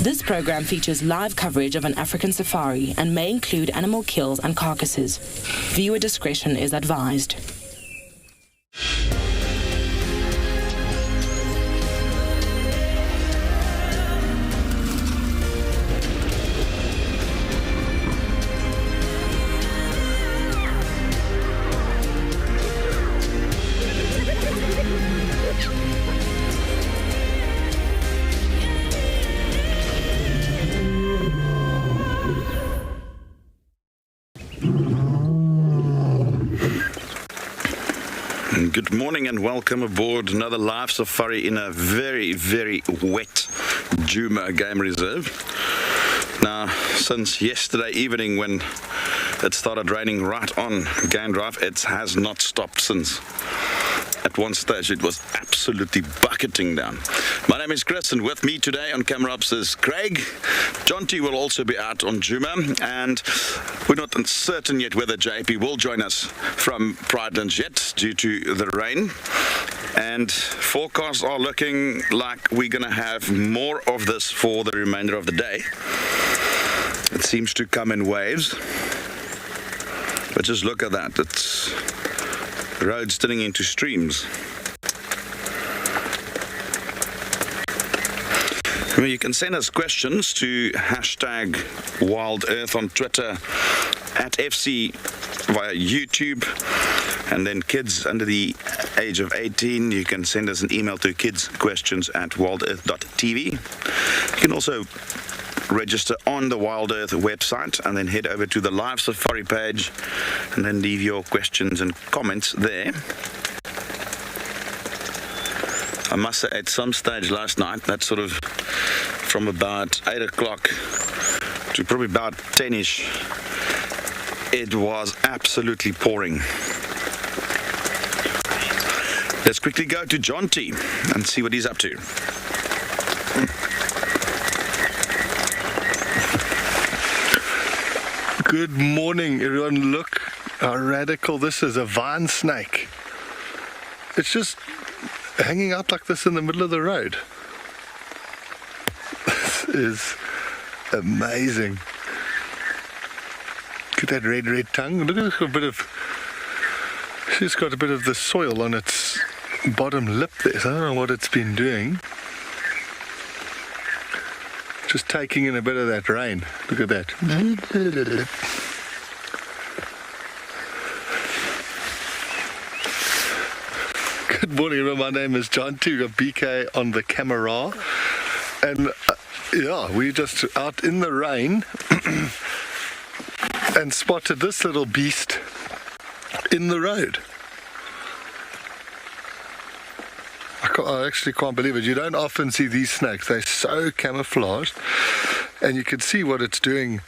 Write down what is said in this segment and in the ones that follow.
This program features live coverage of an African safari and may include animal kills and carcasses. Viewer discretion is advised. Good morning and welcome aboard another live safari in a very, very wet Djuma Game Reserve. Now, since yesterday evening when it started raining right on Game Drive, it has not stopped since. At one stage it was absolutely bucketing down. My name is Chris, and with me today on camera ops is Craig. John T will also be out on Djuma, and we're not certain yet whether JP will join us from Pride yet due to the rain. And forecasts are looking like we're going to have more of this for the remainder of the day. It seems to come in waves. But just look at that. It's roads turning into streams. I mean, you can send us questions to hashtag WildEarth on Twitter, at FC via YouTube, and then kids under the age of 18, you can send us an email to kidsquestions@wildearth.tv. You can also register on the WildEarth website and then head over to the live safari page and then leave your questions and comments there. I must say, at some stage last night, that sort of from about 8 o'clock to probably about 10ish, it was absolutely pouring. Let's quickly go to John T and see what he's up to. Good morning, everyone. Look how radical this is. A vine snake. It's just hanging out like this in the middle of the road. This is amazing. Look at that red tongue. Look at this, she's got a bit of the soil on its bottom lip there. So I don't know what it's been doing. Just taking in a bit of that rain. Look at that. Good morning, everyone. My name is John T. We've got BK on the camera. And yeah, we're just out in the rain and spotted this little beast in the road. I actually can't believe it. You don't often see these snakes. They're so camouflaged, and you can see what it's doing,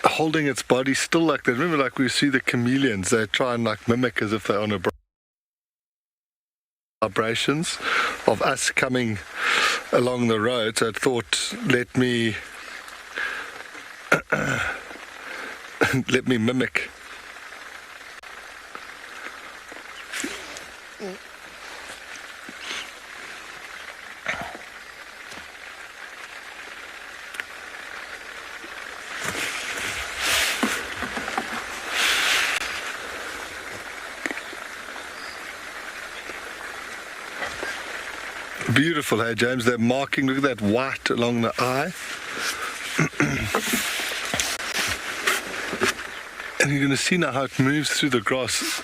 holding its body still like that. Remember, like we see the chameleons, they try and like mimic as if they're on a vibrations of us coming along the road. So I thought, let me mimic. Beautiful, hey James, they're marking, look at that white along the eye. And you're going to see now how it moves through the grass.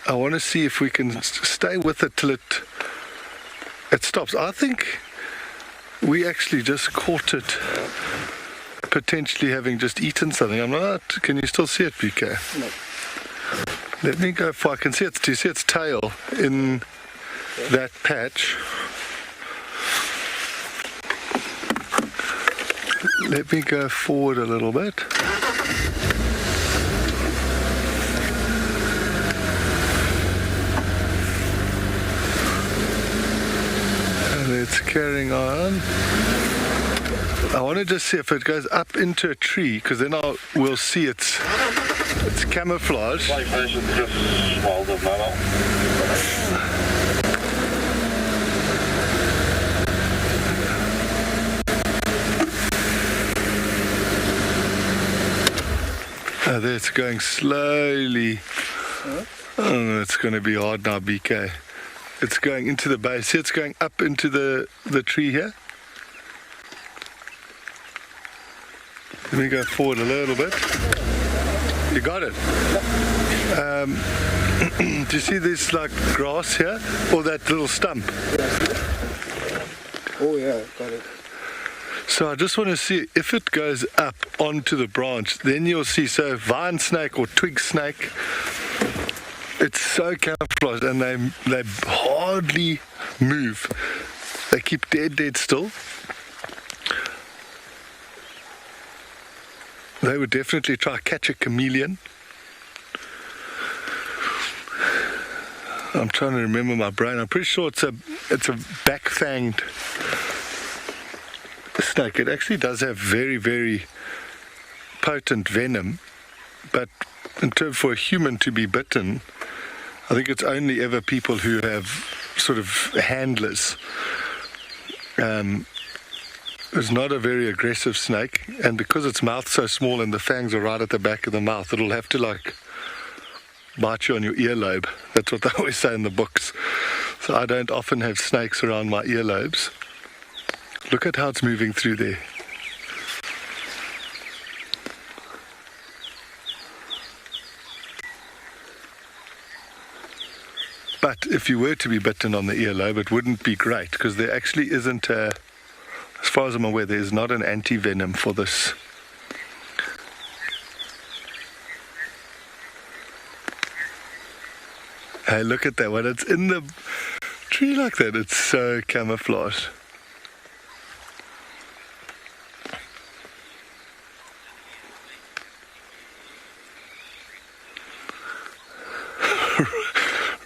I want to see if we can stay with it till it stops. I think we actually just caught it potentially having just eaten something. I'm not, can you still see it, BK? No. Let me go for, I can see it, do you see its tail in that patch? Let me go forward a little bit. And it's carrying on. I want to just see if it goes up into a tree, because then we'll see its camouflage. There it's going slowly. Oh, it's going to be hard now, BK. It's going into the base. See, it's going up into the tree here. Let me go forward a little bit. You got it? Do you see this like grass here? Or that little stump? Oh yeah, got it. So I just want to see if it goes up onto the branch, then you'll see, so vine snake or twig snake, it's so camouflaged and they hardly move. They keep dead still. They would definitely try catch a chameleon. I'm trying to remember my brain. I'm pretty sure it's a back-fanged snake. It actually does have very, very potent venom, but in terms for a human to be bitten, I think it's only ever people who have sort of handlers. It's not a very aggressive snake, and because its mouth's so small and the fangs are right at the back of the mouth, it'll have to like bite you on your earlobe. That's what they always say in the books. So I don't often have snakes around my earlobes. Look at how it's moving through there. But if you were to be bitten on the earlobe, it wouldn't be great, because there actually isn't a, as far as I'm aware, there is not an anti-venom for this. Hey, look at that. When it's in the tree like that, it's so camouflaged.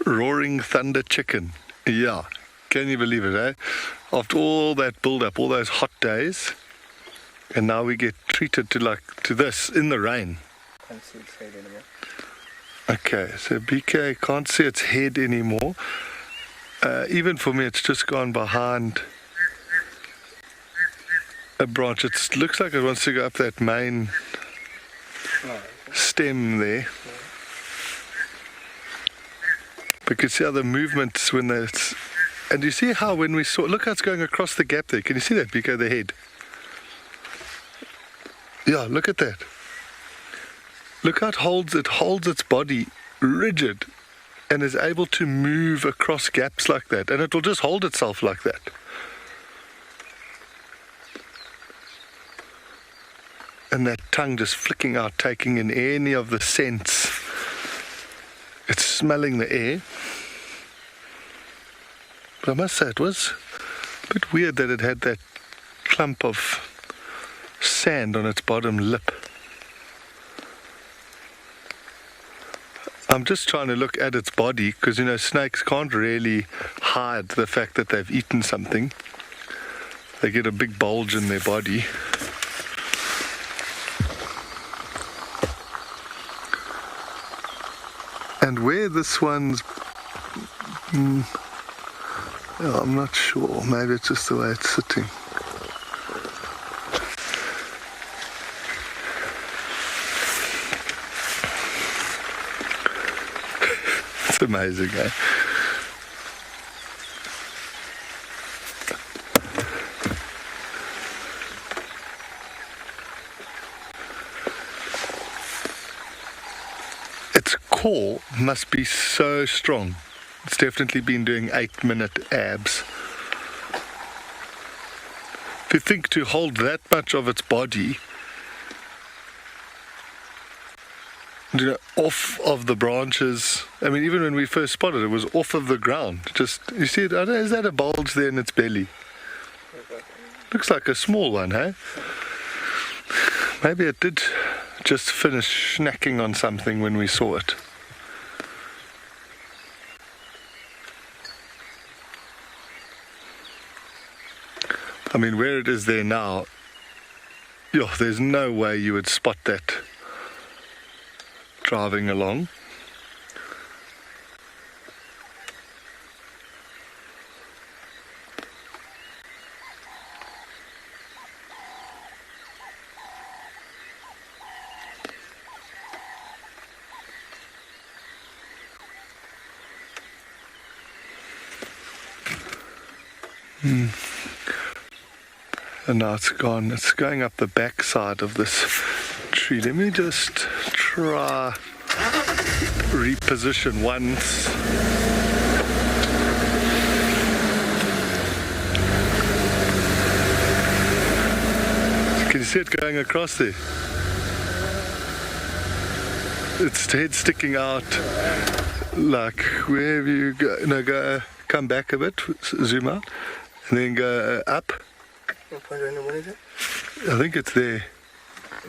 Roaring thunder chicken. Yeah, can you believe it, eh? After all that build-up, all those hot days, and now we get treated to this in the rain. Can't see its head anymore. Okay, so BK can't see its head anymore. Even for me, it's just gone behind a branch. It looks like it wants to go up that main stem there. But you see how the movements when it's, and you see how when we saw, look how it's going across the gap there. Can you see that, BK, the head? Yeah, look at that. Look how it holds its body rigid and is able to move across gaps like that, and it will just hold itself like that. And that tongue just flicking out, taking in any of the scents. It's smelling the air. But I must say, it was a bit weird that it had that clump of sand on its bottom lip. I'm just trying to look at its body, because, you know, snakes can't really hide the fact that they've eaten something. They get a big bulge in their body. And where this one's, I'm not sure. Maybe it's just the way it's sitting. It's amazing, eh? Its core must be so strong. It's definitely been doing 8-minute abs. If you think to hold that much of its body, you know, off of the branches. I mean, even when we first spotted it, it was off of the ground. Just, you see it, I don't know, is that a bulge there in its belly? Looks like a small one, hey? Maybe it did just finish snacking on something when we saw it. I mean, where it is there now, there's no way you would spot that driving along. And now it's gone. It's going up the back side of this tree. Let me just try reposition once. Can you see it going across there? Its head sticking out. Like wherever you go, go, come back a bit, zoom out, and then go up. What is it? I think it's there.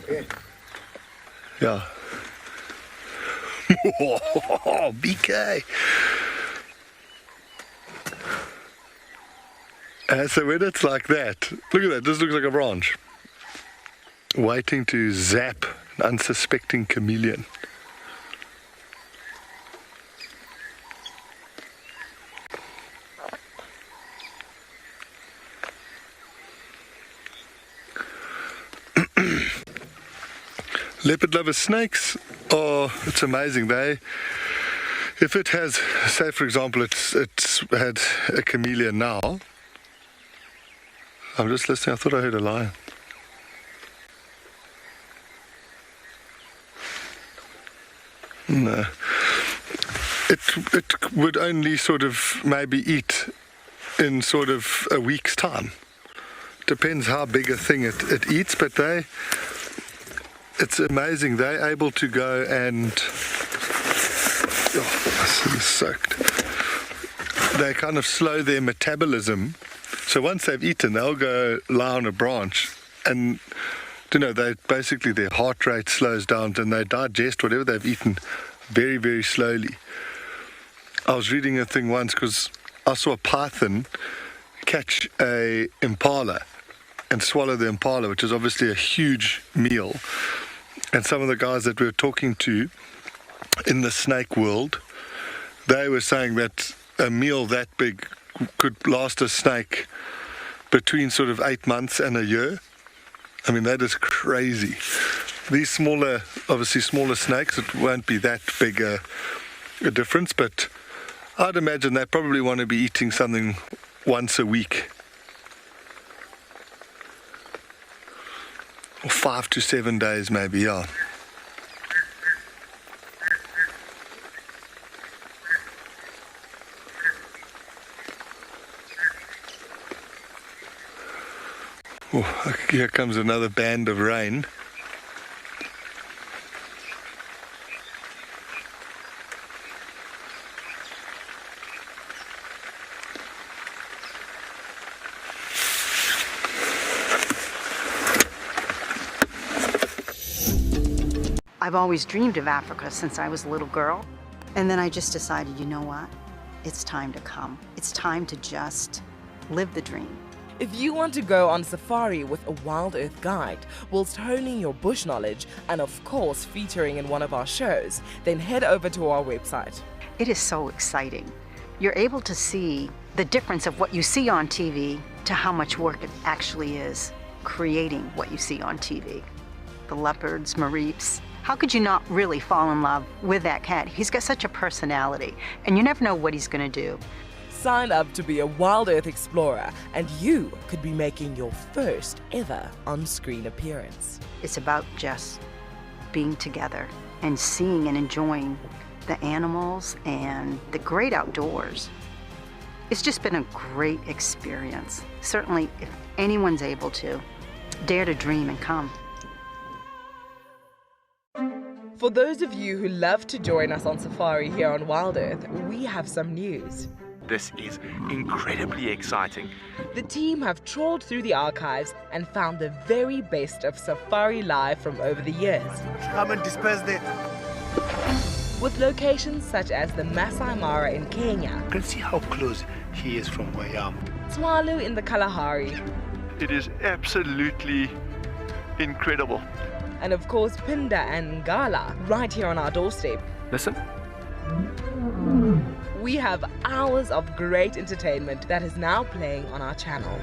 Okay. Yeah. BK. So when it's like that, look at that, this looks like a branch. Waiting to zap an unsuspecting chameleon. Leopard lover snakes, it's amazing. If it has, say for example, it's had a chameleon now. I'm just listening. I thought I heard a lion. No. It would only sort of maybe eat in sort of a week's time. Depends how big a thing it eats, but it's amazing. They're able to go and this is soaked. They kind of slow their metabolism. So once they've eaten, they'll go lie on a branch, and they basically their heart rate slows down, and they digest whatever they've eaten very, very slowly. I was reading a thing once because I saw a python catch a impala and swallow the impala, which is obviously a huge meal. And some of the guys that we were talking to in the snake world, they were saying that a meal that big could last a snake between sort of 8 months and a year. I mean, that is crazy. These smaller snakes, it won't be that big a difference, but I'd imagine they probably want to be eating something once a week. Or 5 to 7 days maybe, yeah. Oh, here comes another band of rain. I've always dreamed of Africa since I was a little girl. And then I just decided, you know what? It's time to come. It's time to just live the dream. If you want to go on safari with a Wild Earth guide, whilst honing your bush knowledge and of course featuring in one of our shows, then head over to our website. It is so exciting. You're able to see the difference of what you see on TV to how much work it actually is creating what you see on TV. The leopards, mareeps. How could you not really fall in love with that cat? He's got such a personality, and you never know what he's going to do. Sign up to be a Wild Earth explorer, and you could be making your first ever on-screen appearance. It's about just being together and seeing and enjoying the animals and the great outdoors. It's just been a great experience. Certainly, if anyone's able to, dare to dream and come. For those of you who love to join us on safari here on Wild Earth, we have some news. This is incredibly exciting. The team have trawled through the archives and found the very best of Safari Live from over the years. Come and disperse the... With locations such as the Masai Mara in Kenya, You can see how close he is from where I am. Tswalu in the Kalahari, It is absolutely incredible. and of course Pinda and Ngala right here on our doorstep. Listen. We have hours of great entertainment that is now playing on our channel.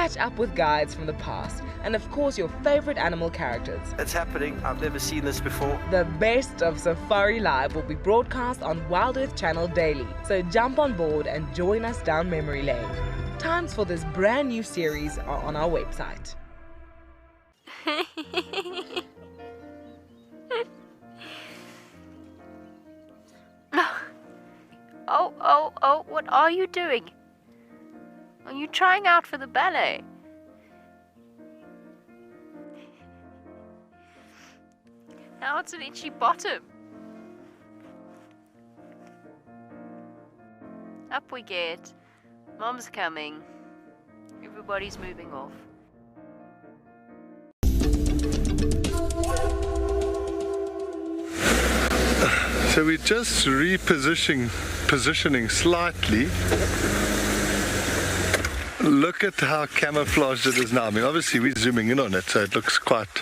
catch up with guides from the past, and of course your favorite animal characters. It's happening. I've never seen this before. The best of Safari Live will be broadcast on WildEarth Channel daily, so jump on board and join us down memory lane. Times for this brand new series are on our website. Oh, what are you doing? Are you trying out for the ballet? Now it's an itchy bottom. Up we get. Mom's coming. Everybody's moving off. So we're just positioning slightly. Look at how camouflaged it is now. I mean, obviously we're zooming in on it, so it looks quite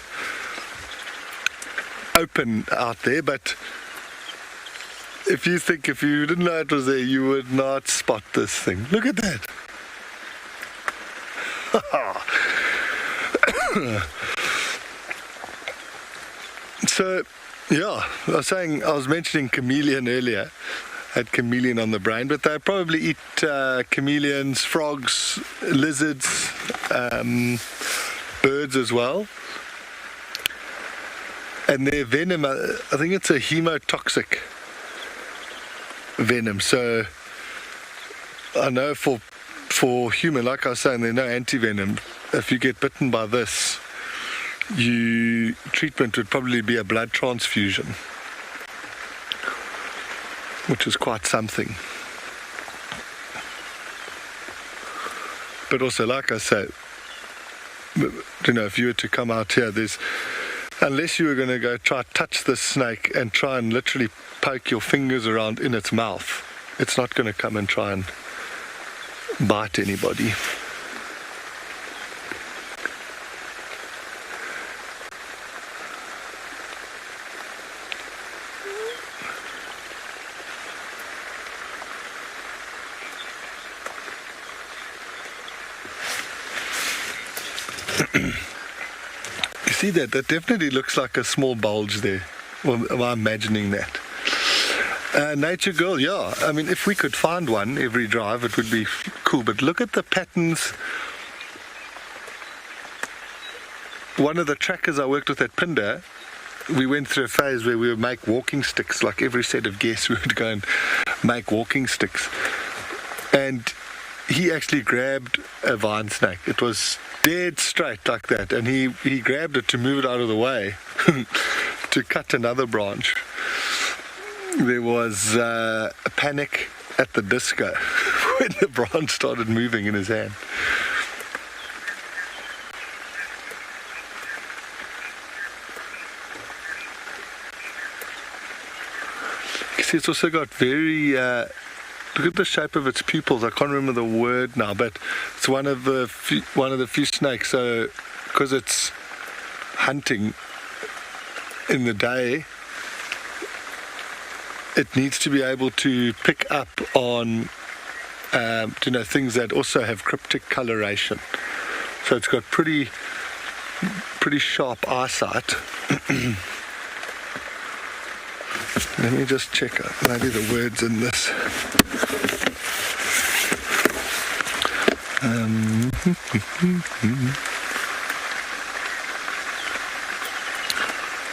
open out there, but if you didn't know it was there, you would not spot this thing. Look at that. So, yeah, I was mentioning chameleon earlier. I had chameleon on the brain, but they probably eat chameleons, frogs, lizards, birds as well. And their venom, I think it's a hemotoxic venom. So I know for human, like I was saying, there's no anti-venom. If you get bitten by this, treatment would probably be a blood transfusion, which is quite something. But also, like I say, if you were to come out here, unless you were going to go try to touch this snake and try and literally poke your fingers around in its mouth, it's not going to come and try and bite anybody. You see that? That definitely looks like a small bulge there. Well, am I imagining that? Nature girl, yeah. I mean, if we could find one every drive, it would be cool. But look at the patterns. One of the trackers I worked with at Pinder, we went through a phase where we would make walking sticks. Like every set of guests, we would go and make walking sticks. And he actually grabbed a vine snake. It was dead straight like that, and he grabbed it to move it out of the way to cut another branch. There was a panic at the disco when the branch started moving in his hand. You see, it's also got very look at the shape of its pupils. I can't remember the word now, but it's one of the few snakes. So, because it's hunting in the day, it needs to be able to pick up on, things that also have cryptic coloration. So it's got pretty sharp eyesight. Let me just check out maybe the words in this.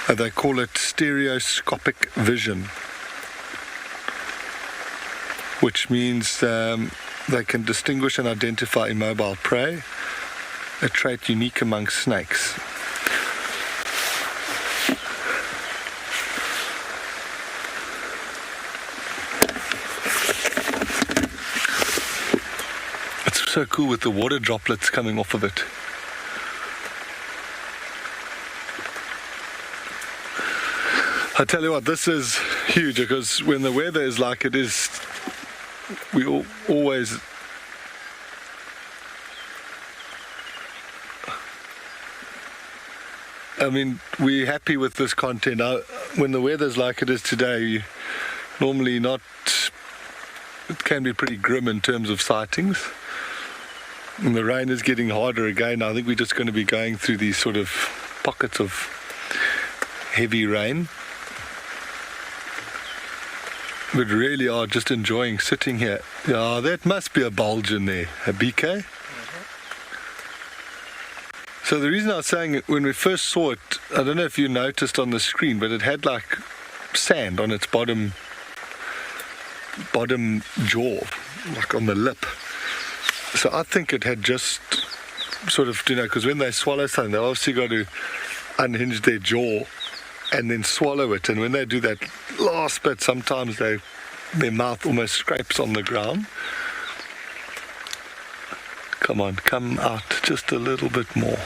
They call it stereoscopic vision, which means they can distinguish and identify immobile prey, a trait unique among snakes. So cool with the water droplets coming off of it. I tell you what, this is huge, because when the weather is like it is, we always we're happy with this content. When the weather's like it is today, normally not, it can be pretty grim in terms of sightings. And the rain is getting harder again. I think we're just going to be going through these sort of pockets of heavy rain. But really are just enjoying sitting here. Yeah, that must be a bulge in there, a BK. So the reason I was saying it, when we first saw it, I don't know if you noticed on the screen, but it had like sand on its bottom jaw, like on the lip. So I think it had just sort of, because when they swallow something, they obviously got to unhinge their jaw and then swallow it. And when they do that last bit, sometimes their mouth almost scrapes on the ground. Come on, come out just a little bit more.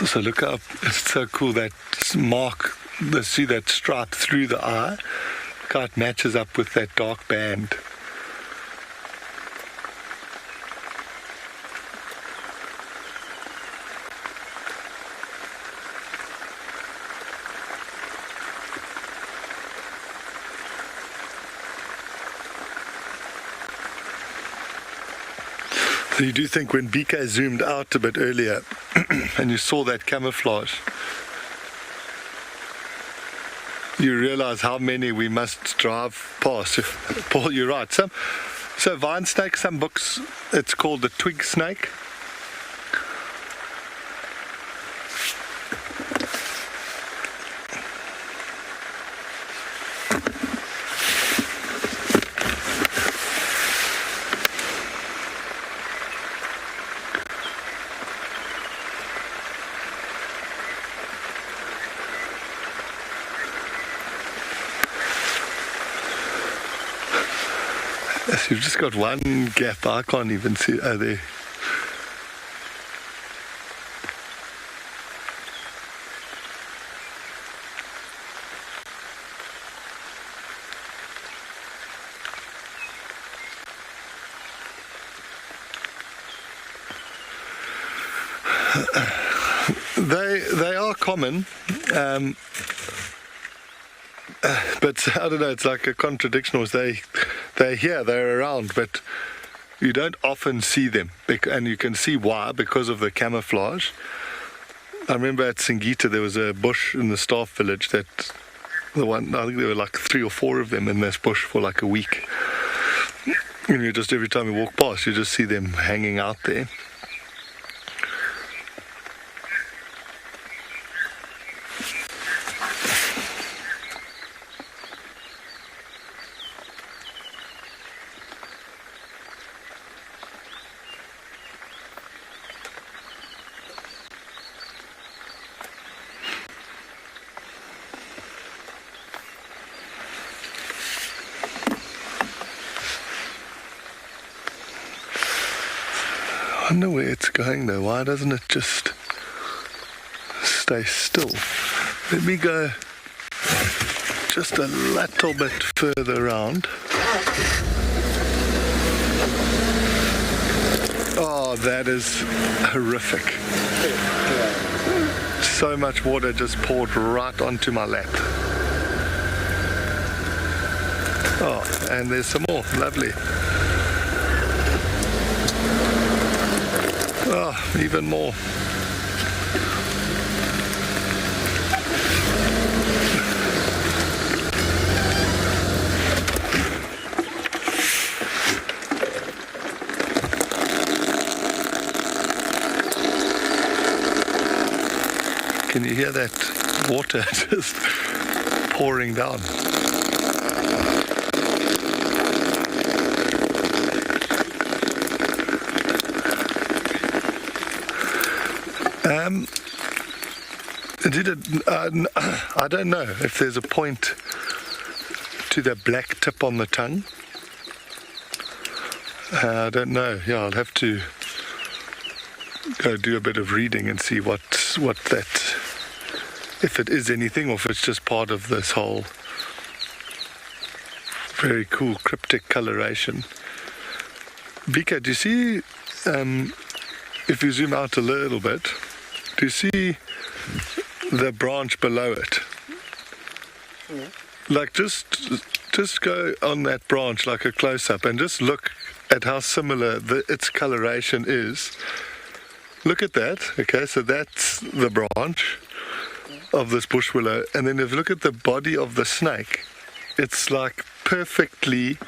So look up, it's so cool, that mark, see that stripe through the eye? Look how it matches up with that dark band. So you do think when BK zoomed out a bit earlier and you saw that camouflage, you realize how many we must drive past. Paul, you're right. So vine snake, some books, it's called the twig snake. You've just got one gap. I can't even see. Oh, there. They are common. But I don't know, it's like a contradiction. They're here, they're around, but you don't often see them. And you can see why, because of the camouflage. I remember at Singita there was a bush in the staff village I think there were like 3 or 4 of them in this bush for like a week. And every time you walk past, you just see them hanging out there. I wonder where it's going though. Why doesn't it just stay still? Let me go just a little bit further around. Oh, that is horrific. So much water just poured right onto my lap. Oh, and there's some more. Lovely. Oh, even more. Can you hear that water just pouring down? I don't know if there's a point to the black tip on the tongue. I don't know. Yeah, I'll have to go do a bit of reading and see what what that, if it is anything, or if it's just part of this whole very cool cryptic coloration. Vika, do you see, if you zoom out a little bit, do you see the branch below it? Yeah. Like just go on that branch like a close-up and just look at how similar its coloration is. Look at that. Okay, so that's the branch of this bush willow, and then if you look at the body of the snake, it's like perfectly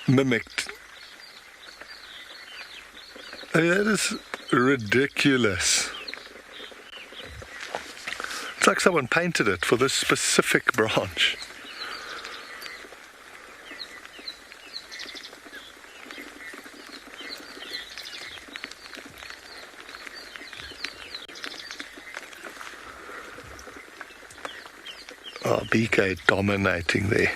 mimicked. I mean, that is ridiculous. It's like someone painted it for this specific branch. Oh, BK dominating there.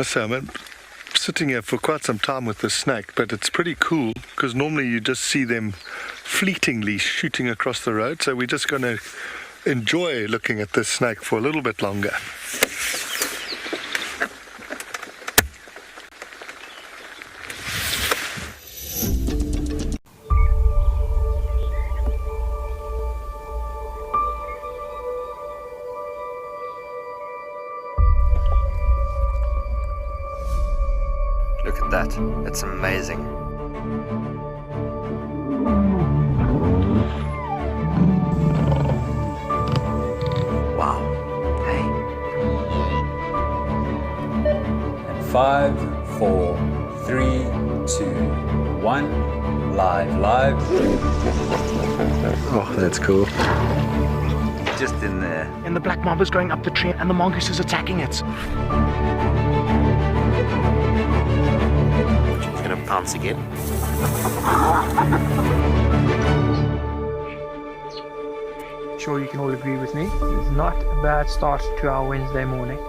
So I'm sitting here for quite some time with this snake, but it's pretty cool because normally you just see them fleetingly shooting across the road. So we're just going to enjoy looking at this snake for a little bit longer. Look at that, it's amazing. Wow. Hey. And 5, 4, 3, 2, 1, live. Oh, that's cool. Just in there. And the black mamba's going up the tree and the mongoose is attacking it. She's gonna pounce again. Sure, you can all agree with me. It's not a bad start to our Wednesday morning.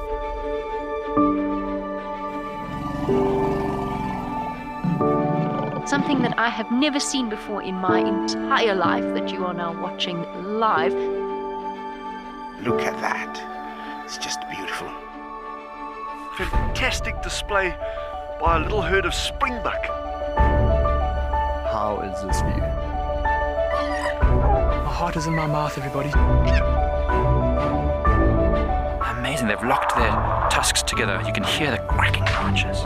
Something that I have never seen before in my entire life that you are now watching live. Look at that. It's just beautiful. Fantastic display by a little herd of springbuck. How is this view? My heart is in my mouth, everybody. Amazing, they've locked their tusks together. You can hear the cracking branches.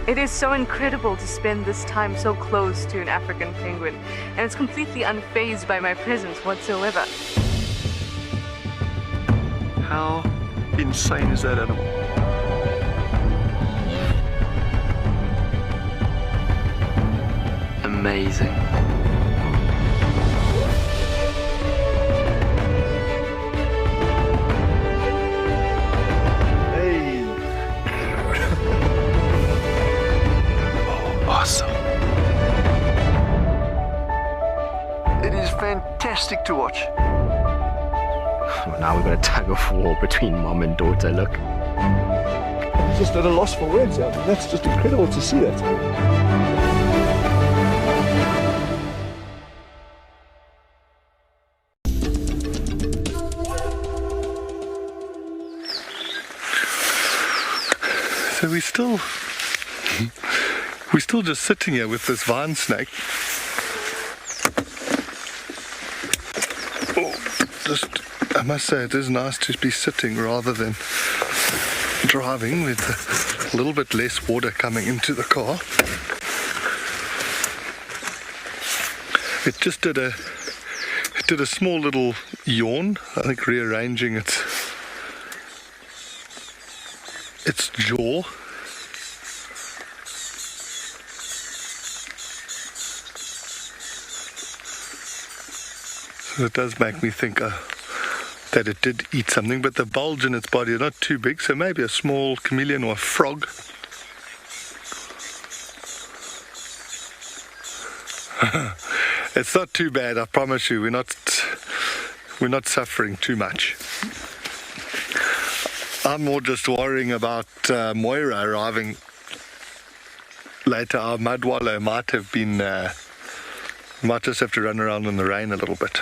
It is so incredible to spend this time so close to an African penguin, and it's completely unfazed by my presence whatsoever. How insane is that animal? Amazing. Hey. Awesome. It is fantastic to watch. Well, now we've got a tug of war between mom and daughter, look. I'm just at a loss for words. I mean, that's just incredible to see that. So we're still just sitting here with this vine snake. I must say it is nice to be sitting rather than driving with a little bit less water coming into the car. It just did a small little yawn, I think rearranging its jaw. So it does make me think that it did eat something, but the bulge in its body is not too big, so maybe a small chameleon or a frog. It's not too bad, I promise you. We're not suffering too much. I'm more just worrying about Moira arriving later. Our mud wallow might have been, might just have to run around in the rain a little bit.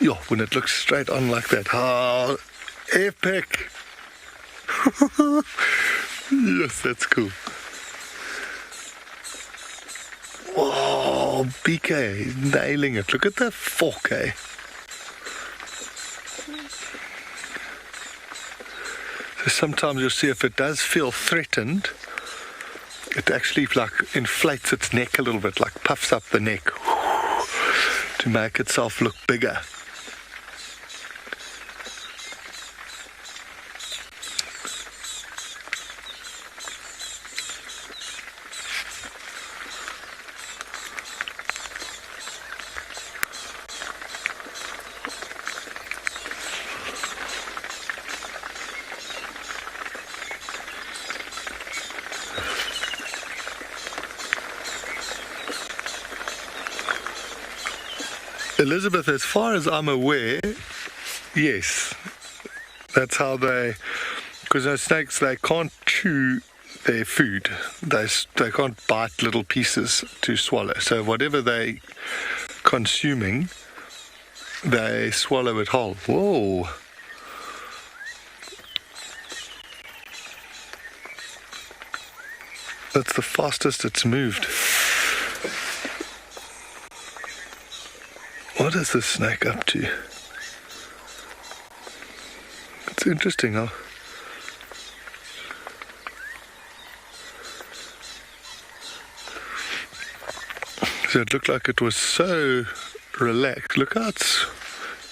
Yo, when it looks straight on like that, how epic! Yes, that's cool. Whoa, BK, nailing it. Look at the 4K. So sometimes you'll see if it does feel threatened, it actually like inflates its neck a little bit, like puffs up the neck to make itself look bigger. Elizabeth, as far as I'm aware, yes, that's how they, because snakes, they can't chew their food, they can't bite little pieces to swallow, so whatever they're consuming, they swallow it whole. Whoa! That's the fastest it's moved. What is this snake up to? It's interesting, huh? So it looked like it was so relaxed. Look how it's...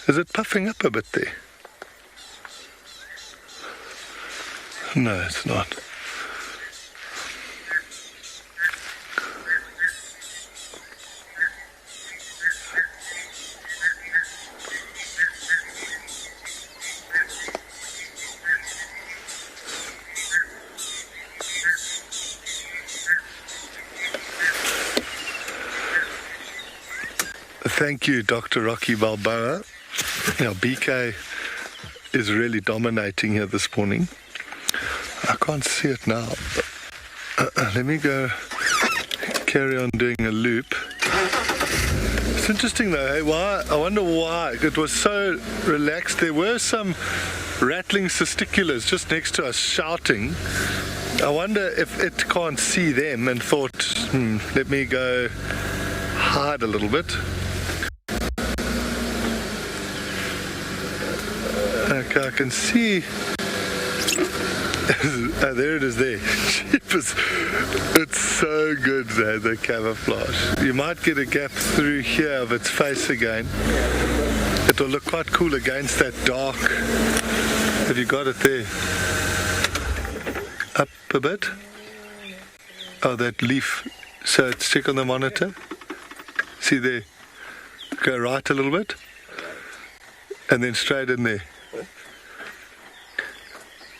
Is it puffing up a bit there? No, it's not. Thank you, Dr. Rocky Balboa. Now, BK is really dominating here this morning. I can't see it now. Let me go carry on doing a loop. It's interesting though, hey? Why? I wonder why. It was so relaxed. There were some rattling testiculars just next to us shouting. I wonder if it can't see them and thought, let me go hide a little bit. Okay, I can see. There it is there. It's so good there, the camouflage. You might get a gap through here of its face again. It'll look quite cool against that dark. Have you got it there? Up a bit. Oh, that leaf. So it's check on the monitor. See there. Go right a little bit. And then straight in there.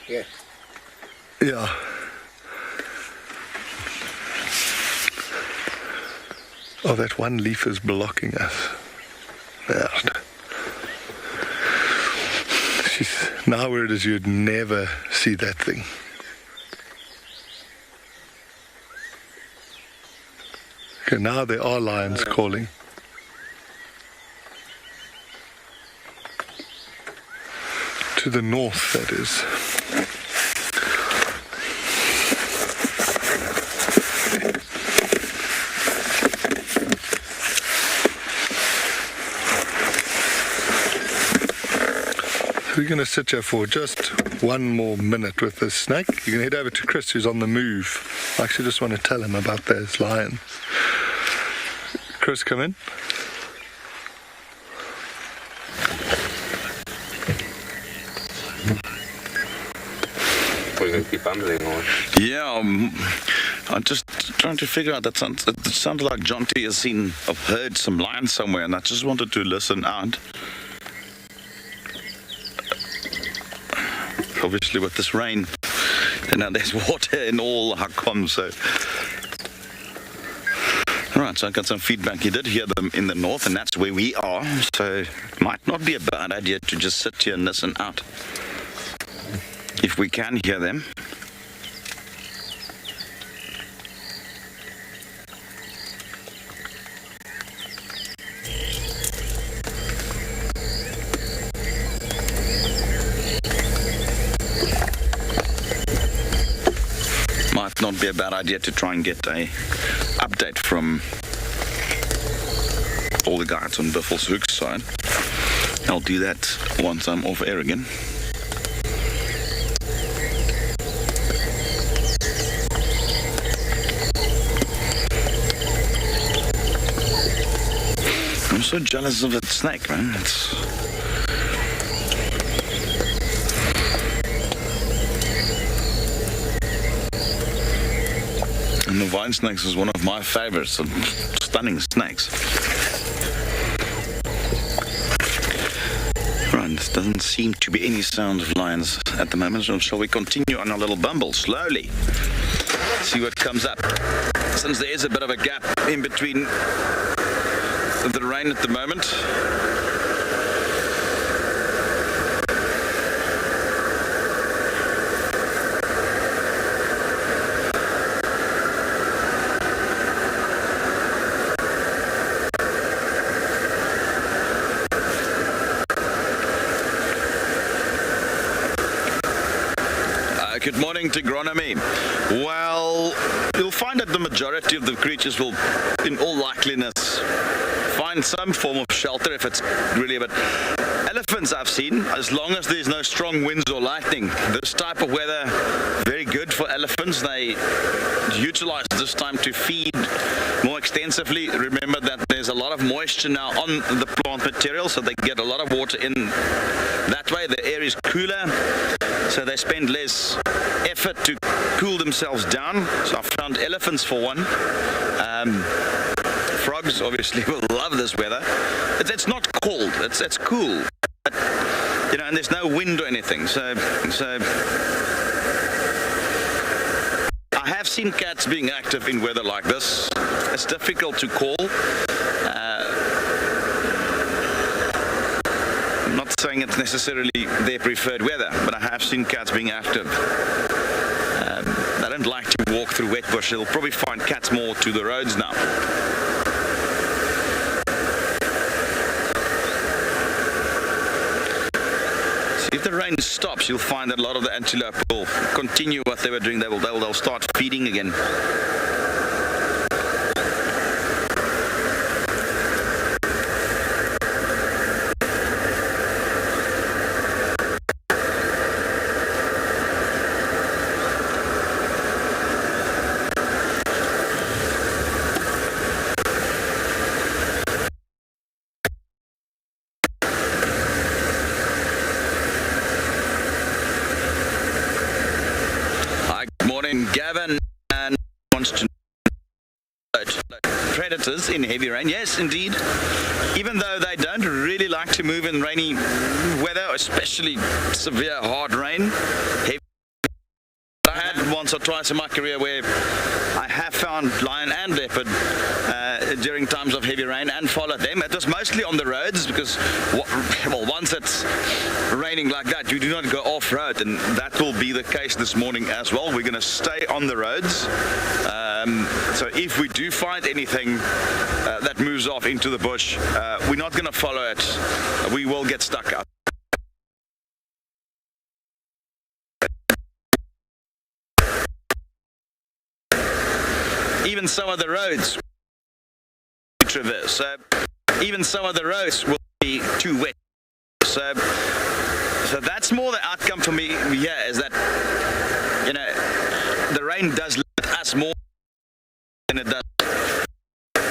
Yes. Yeah. Oh, that one leaf is blocking us. Yeah. Now where it is, you'd never see that thing. Okay, now there are lions calling. To the north, that is. we're going to sit here for just one more minute with this snake. You're going to head over to Chris, who's on the move. I actually just want to tell him about this lion. Chris, come in. We're going to keep ambling on. Yeah, I'm just trying to figure out, it sounded like John T has heard some lions somewhere, and I just wanted to listen out. Obviously with this rain, there's water in all Hakom, so... Alright, so I got some feedback. You did hear them in the north, and that's where we are, so it might not be a bad idea to just sit here and listen out. If we can hear them. Might not be a bad idea to try and get a update from all the guys on Buffelshoek's side. I'll do that once I'm off air again. I'm so jealous of that snake, man. And the vine snakes is one of my favorites, stunning snakes. Right, there doesn't seem to be any sound of lions at the moment, so shall we continue on our little bumble slowly? See what comes up. Since there is a bit of a gap in between the rain at the moment. Good morning, Agronomy. Well, you'll find that the majority of the creatures will, in all likeliness, find some form of shelter if it's really a bit. Elephants I've seen, as long as there's no strong winds or lightning. This type of weather, very good for elephants. They utilize this time to feed more extensively. Remember that there's a lot of moisture now on the plant material, so they get a lot of water in that way. The air is cooler, so they spend less effort to cool themselves down. So I found elephants for one. Frogs obviously will love this weather. It's not cold, it's cool. But, and there's no wind or anything. So I have seen cats being active in weather like this. It's difficult to call. I'm not saying it's necessarily their preferred weather, but I have seen cats being active. They don't like to walk through wet bush. You'll probably find cats more to the roads now. If the rain stops, you'll find that a lot of the antelope will continue what they were doing. They'll start feeding again. Gavin wants to know predators in heavy rain. Yes, indeed. Even though they don't really like to move in rainy weather, especially severe hard rain. I had once or twice in my career where I have found lion and leopard during times of heavy rain and followed them. It was mostly on the roads because, once it's raining like that, you do not go off-road, and that will be the case this morning as well. We're going to stay on the roads. So if we do find anything that moves off into the bush, we're not going to follow it. We will get stuck out. Even some of the roads we traverse, even some of the roads will be too wet. So So that's more the outcome for me here, is that, you know, the rain does limit us more than it does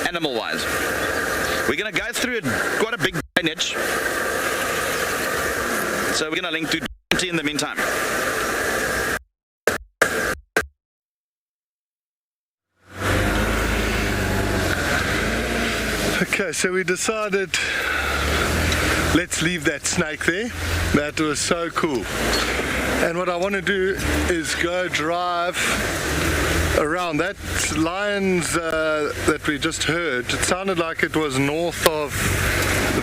animal-wise. We're going to go through quite a big drainage, so we're going to link to in the meantime. Okay, so we decided, let's leave that snake there. That was so cool. And what I want to do is go drive around that lions that we just heard. It sounded like it was north of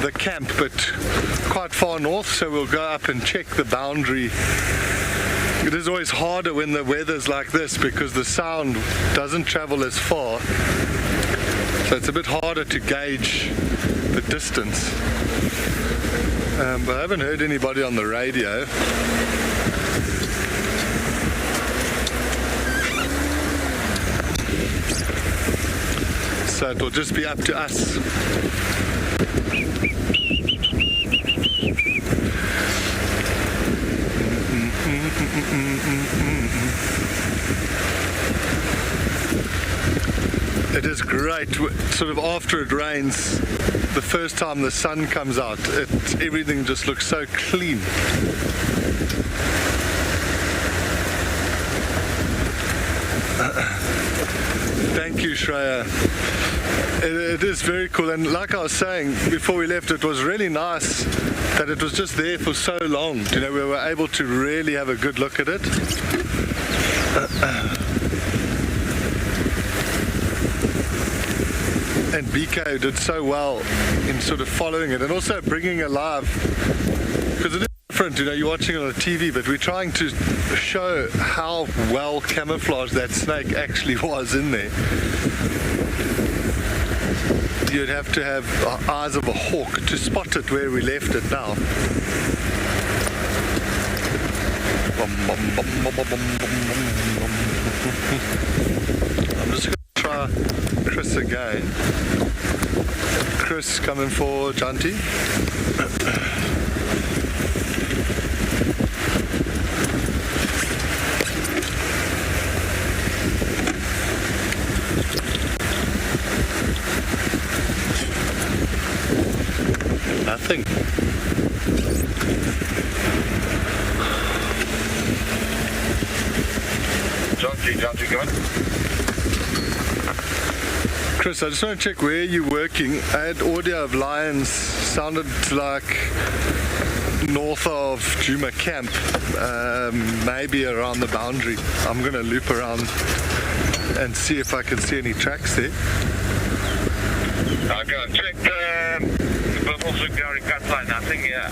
the camp, but quite far north, so we'll go up and check the boundary. It is always harder when the weather's like this because the sound doesn't travel as far, so it's a bit harder to gauge the distance. But I haven't heard anybody on the radio. So it will just be up to us. It is great, sort of after it rains, the first time the sun comes out, everything just looks so clean. Thank you, Shreya. It is very cool, and like I was saying before we left, it was really nice that it was just there for so long. You know, we were able to really have a good look at it. And BK did so well in sort of following it and also bringing it alive, because it is different, you know, you're watching it on the TV, but we're trying to show how well camouflaged that snake actually was in there. You'd have to have eyes of a hawk to spot it where we left it now. I'm just going to try Chris again. Chris coming for Janti. Nothing. Janti, go on. Chris, I just want to check where you're working. I had audio of lions, sounded like north of Djuma camp, maybe around the boundary. I'm going to loop around and see if I can see any tracks there. I'll go and check the also going cut line, nothing, yeah.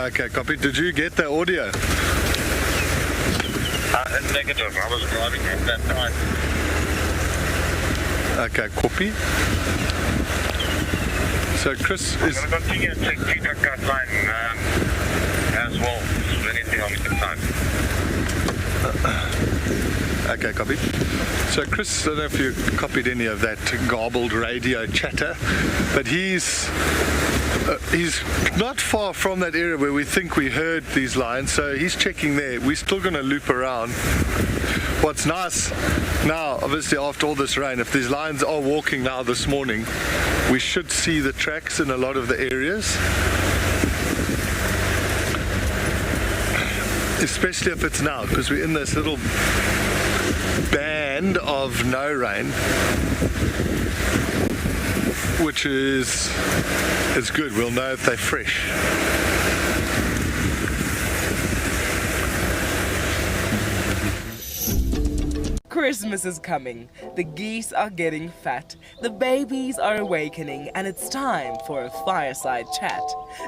Okay, copy. Did you get the audio? Negative, I was driving at that time. Okay, copy. So Chris is... I'm going to continue to check feedback cut line as well, so anything on the time. Okay, copy. So Chris, I don't know if you copied any of that garbled radio chatter, but he's not far from that area where we think we heard these lions, so he's checking there. We're still going to loop around. What's nice now, obviously after all this rain, if these lions are walking now this morning, we should see the tracks in a lot of the areas. Especially if it's now, because we're in this little band of no rain, which is good. We'll know if they're fresh. Christmas is coming. The geese are getting fat. The babies are awakening, and it's time for a fireside chat.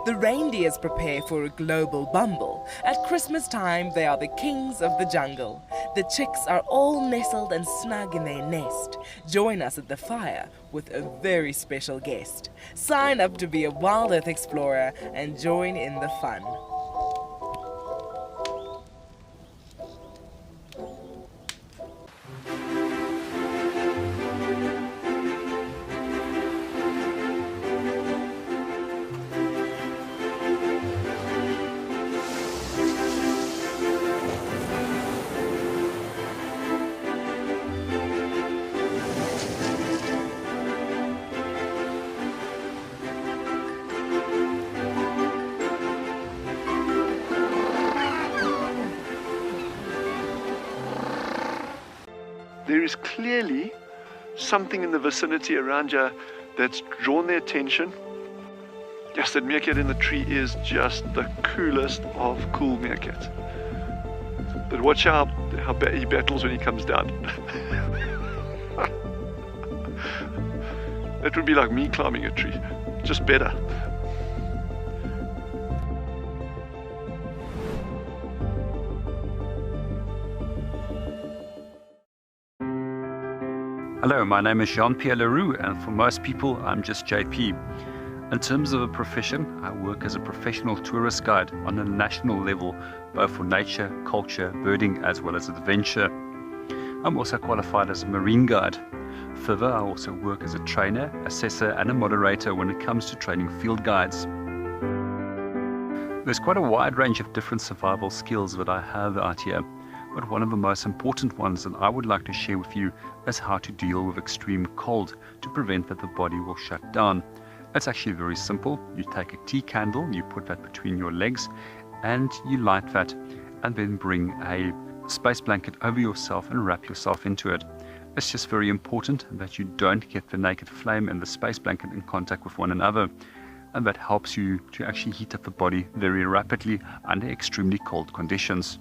The reindeers prepare for a global bumble. At Christmas time, they are the kings of the jungle. The chicks are all nestled and snug in their nest. Join us at the fire with a very special guest. Sign up to be a WildEarth explorer and join in the fun. clearly something in the vicinity around you that's drawn their attention. Yes, that meerkat in the tree is just the coolest of cool meerkats. But watch how he battles when he comes down. That would be like me climbing a tree, just better. Hello, my name is Jean-Pierre Leroux, and for most people, I'm just JP. In terms of a profession, I work as a professional tourist guide on a national level, both for nature, culture, birding, as well as adventure. I'm also qualified as a marine guide. Further, I also work as a trainer, assessor, and a moderator when it comes to training field guides. There's quite a wide range of different survival skills that I have out here, but one of the most important ones that I would like to share with you is how to deal with extreme cold to prevent that the body will shut down. It's actually very simple. You take a tea candle, you put that between your legs, and you light that, and then bring a space blanket over yourself and wrap yourself into it. It's just very important that you don't get the naked flame and the space blanket in contact with one another, and that helps you to actually heat up the body very rapidly under extremely cold conditions.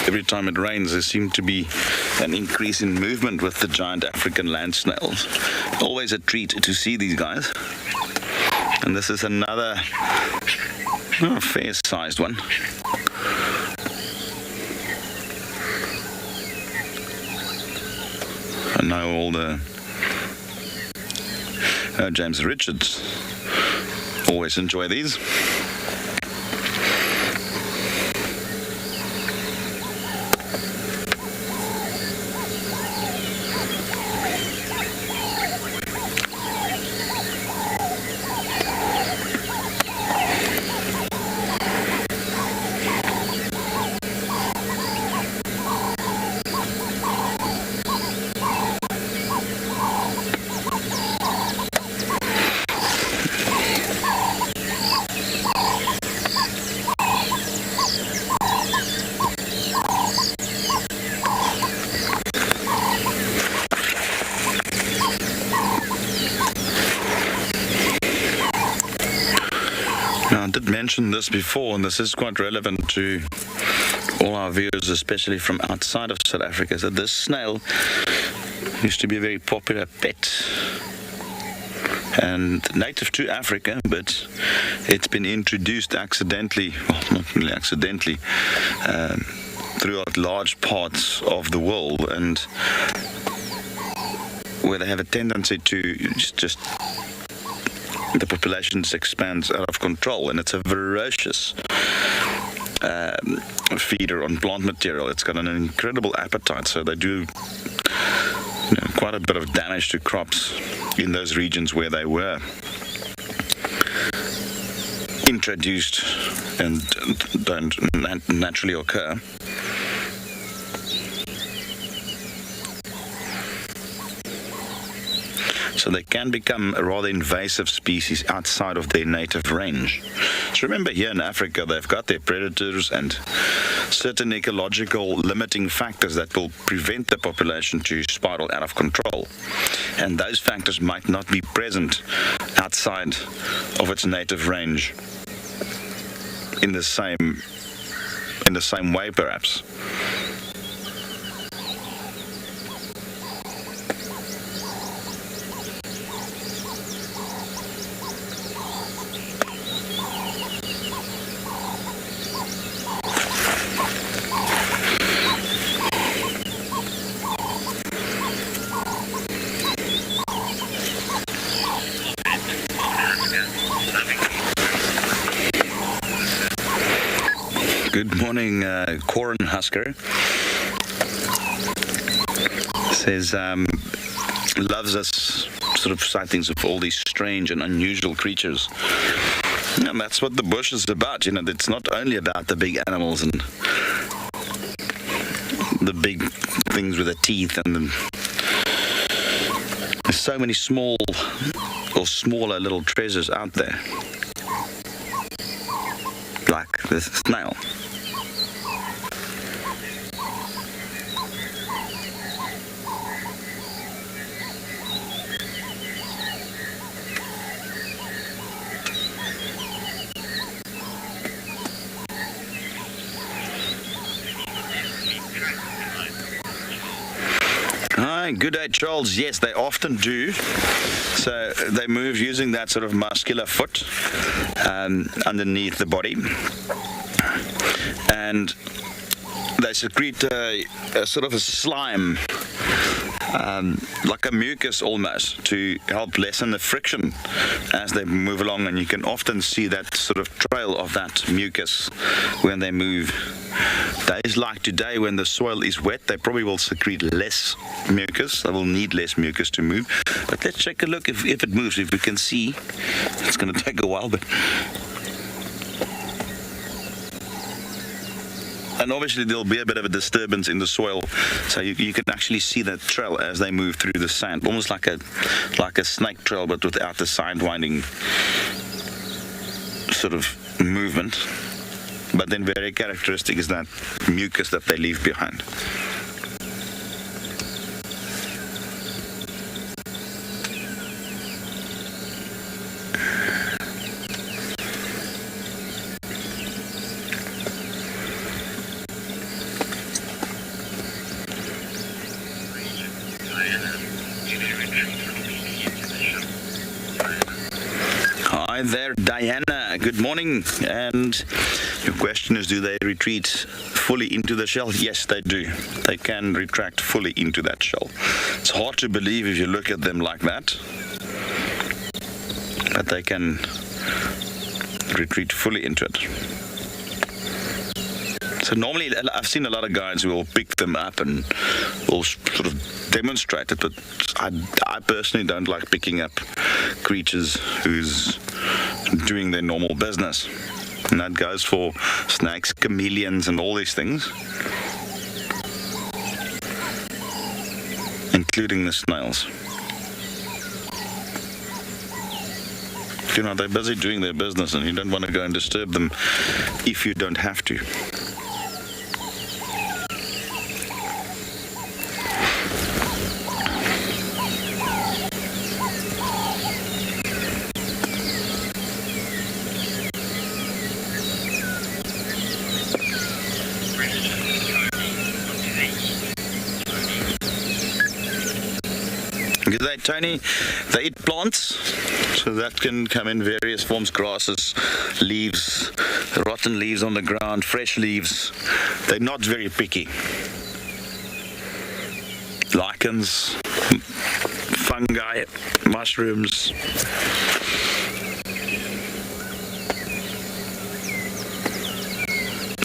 Every time it rains, there seems to be an increase in movement with the giant African land snails. Always a treat to see these guys. And this is another fair-sized one. I know all the James Richards always enjoy these. Now, I did mention this before, and this is quite relevant to all our viewers, especially from outside of South Africa, is that this snail used to be a very popular pet and native to Africa, but it's been introduced accidentally, well, not really accidentally, throughout large parts of the world, and where they have a tendency to just the population just expands out of control, and it's a ferocious feeder on plant material. It's got an incredible appetite, so they do quite a bit of damage to crops in those regions where they were introduced and don't naturally occur. So they can become a rather invasive species outside of their native range. So remember, here in Africa, they've got their predators and certain ecological limiting factors that will prevent the population to spiral out of control. And those factors might not be present outside of its native range in the same way, perhaps. Good morning, Corin Husker. Says, loves us sort of sightings of all these strange and unusual creatures. And that's what the bush is about, it's not only about the big animals and the big things with the teeth, and there's so many small or smaller little treasures out there, like this snail. Hi, good day, Charles. Yes, they often do. So they move using that sort of muscular foot underneath the body, and they secrete a sort of a slime, like a mucus almost, to help lessen the friction as they move along, and you can often see that sort of trail of that mucus when they move. Days like today, when the soil is wet, they probably will secrete less mucus. They will need less mucus to move. But let's take a look if it moves. If we can see, it's going to take a while, but... And obviously there'll be a bit of a disturbance in the soil, so you can actually see that trail as they move through the sand, almost like a snake trail, but without the side-winding sort of movement. But then very characteristic is that mucus that they leave behind. Hi there, Diana. Good morning. And your question is, do they retreat fully into the shell? Yes, they do. They can retract fully into that shell. It's hard to believe if you look at them like that, but they can retreat fully into it. So normally, I've seen a lot of guides who will pick them up and will sort of demonstrate it, but I personally don't like picking up creatures who's doing their normal business. And that goes for snakes, chameleons, and all these things, including the snails. You know, they're busy doing their business, and you don't want to go and disturb them if you don't have to. Good day, Tony. They eat plants, so that can come in various forms: grasses, leaves, rotten leaves on the ground, fresh leaves. They're not very picky. Lichens, fungi, mushrooms.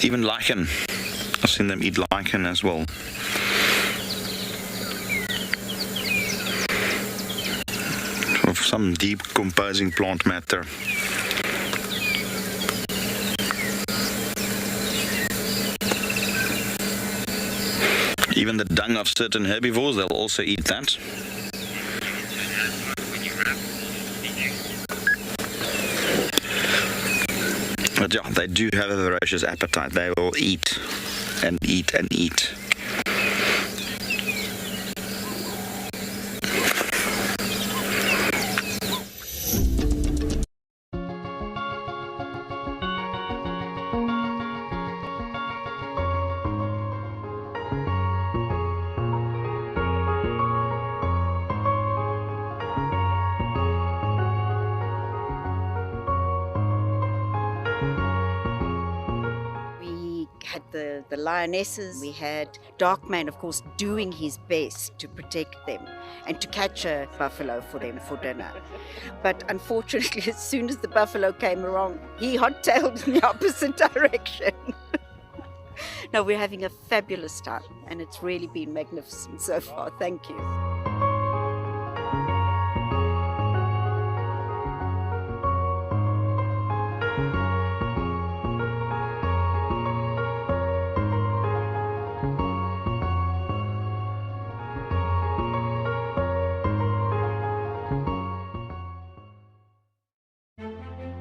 Even lichen. I've seen them eat lichen as well. Some decomposing plant matter. Even the dung of certain herbivores, they'll also eat that. But yeah, they do have a voracious appetite. They will eat and eat and eat. The lionesses, we had Darkman, of course, doing his best to protect them and to catch a buffalo for them for dinner. But unfortunately, as soon as the buffalo came along, he hot-tailed in the opposite direction. No, we're having a fabulous time, and it's really been magnificent so far. Thank you.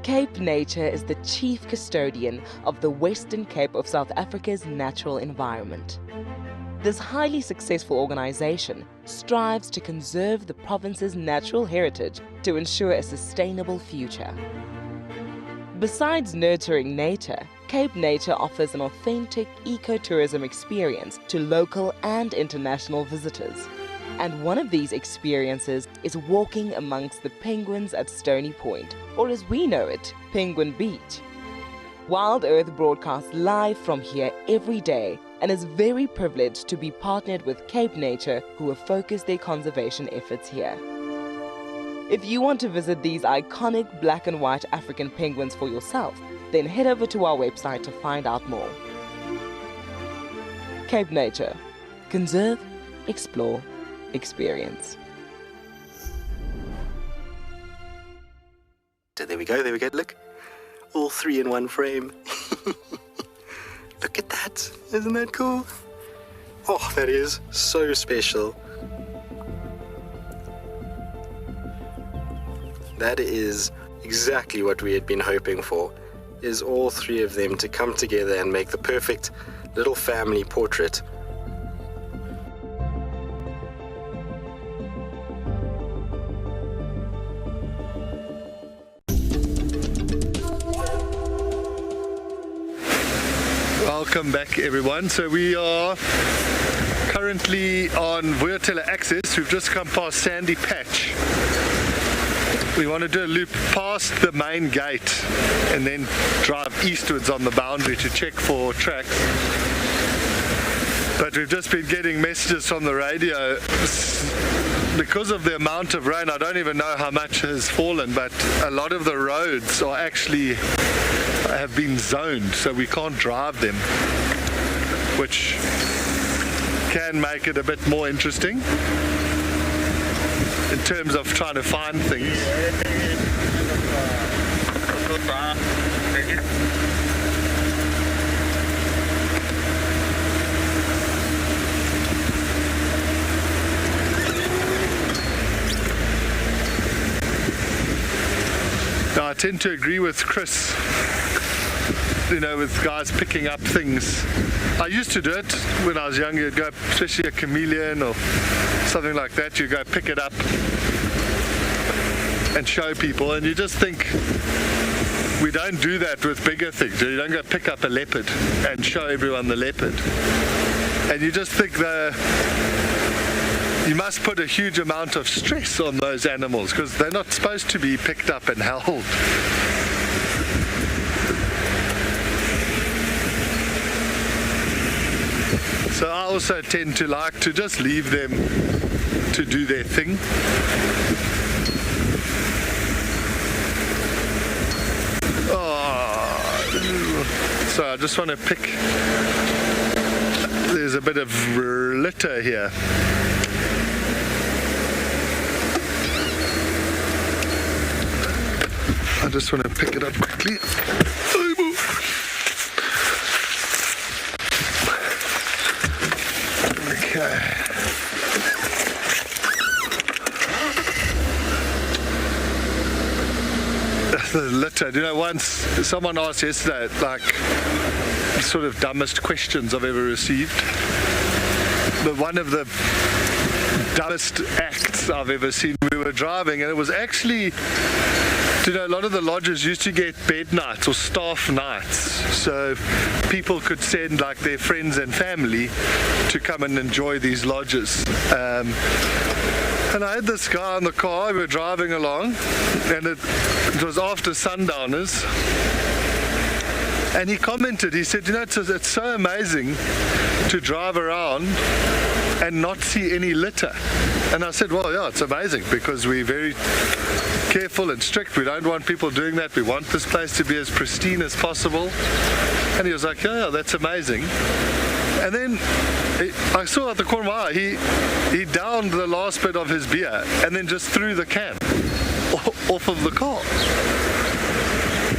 Cape Nature is the chief custodian of the Western Cape of South Africa's natural environment. This highly successful organization strives to conserve the province's natural heritage to ensure a sustainable future. Besides nurturing nature, Cape Nature offers an authentic ecotourism experience to local and international visitors. And one of these experiences is walking amongst the penguins at Stony Point, or as we know it, Penguin Beach. WildEarth broadcasts live from here every day and is very privileged to be partnered with Cape Nature, who have focused their conservation efforts here. If you want to visit these iconic black and white African penguins for yourself, then head over to our website to find out more. Cape Nature. Conserve, explore, experience. So there we go, look. All three in one frame. Look at that, isn't that cool? Oh, that is so special. That is exactly what we had been hoping for, is all three of them to come together and make the perfect little family portrait. Welcome back, everyone. So we are currently on Vuyatela Access. We've just come past Sandy Patch. We want to do a loop past the main gate and then drive eastwards on the boundary to check for tracks. But we've just been getting messages from the radio. Because of the amount of rain, I don't even know how much has fallen, but a lot of the roads are actually have been zoned, so we can't drive them, which can make it a bit more interesting in terms of trying to find things. Now, I tend to agree with Chris, you know, with guys picking up things. I used to do it when I was younger. You'd go, especially a chameleon or something like that, you go pick it up and show people, and you just think we don't do that with bigger things. You don't go pick up a leopard and show everyone the leopard, and you just think you must put a huge amount of stress on those animals because they're not supposed to be picked up and held. So I also tend to like to just leave them to do their thing. Oh, so I just want to pick. There's a bit of litter here. I just want to pick it up quickly. Okay. The litter. You know, once someone asked yesterday, like, the sort of dumbest questions I've ever received. But one of the dumbest acts I've ever seen, we were driving, and it was actually, you know, a lot of the lodges used to get bed nights or staff nights, so people could send like their friends and family to come and enjoy these lodges. And I had this guy in the car, we were driving along, and it was after sundowners, and he commented, he said, you know, it's so amazing to drive around and not see any litter. And I said, well, yeah, it's amazing because we're very careful and strict. We don't want people doing that. We want this place to be as pristine as possible. And he was like, yeah, that's amazing. And then I saw at the corner of my eye, he downed the last bit of his beer and then just threw the can off of the car.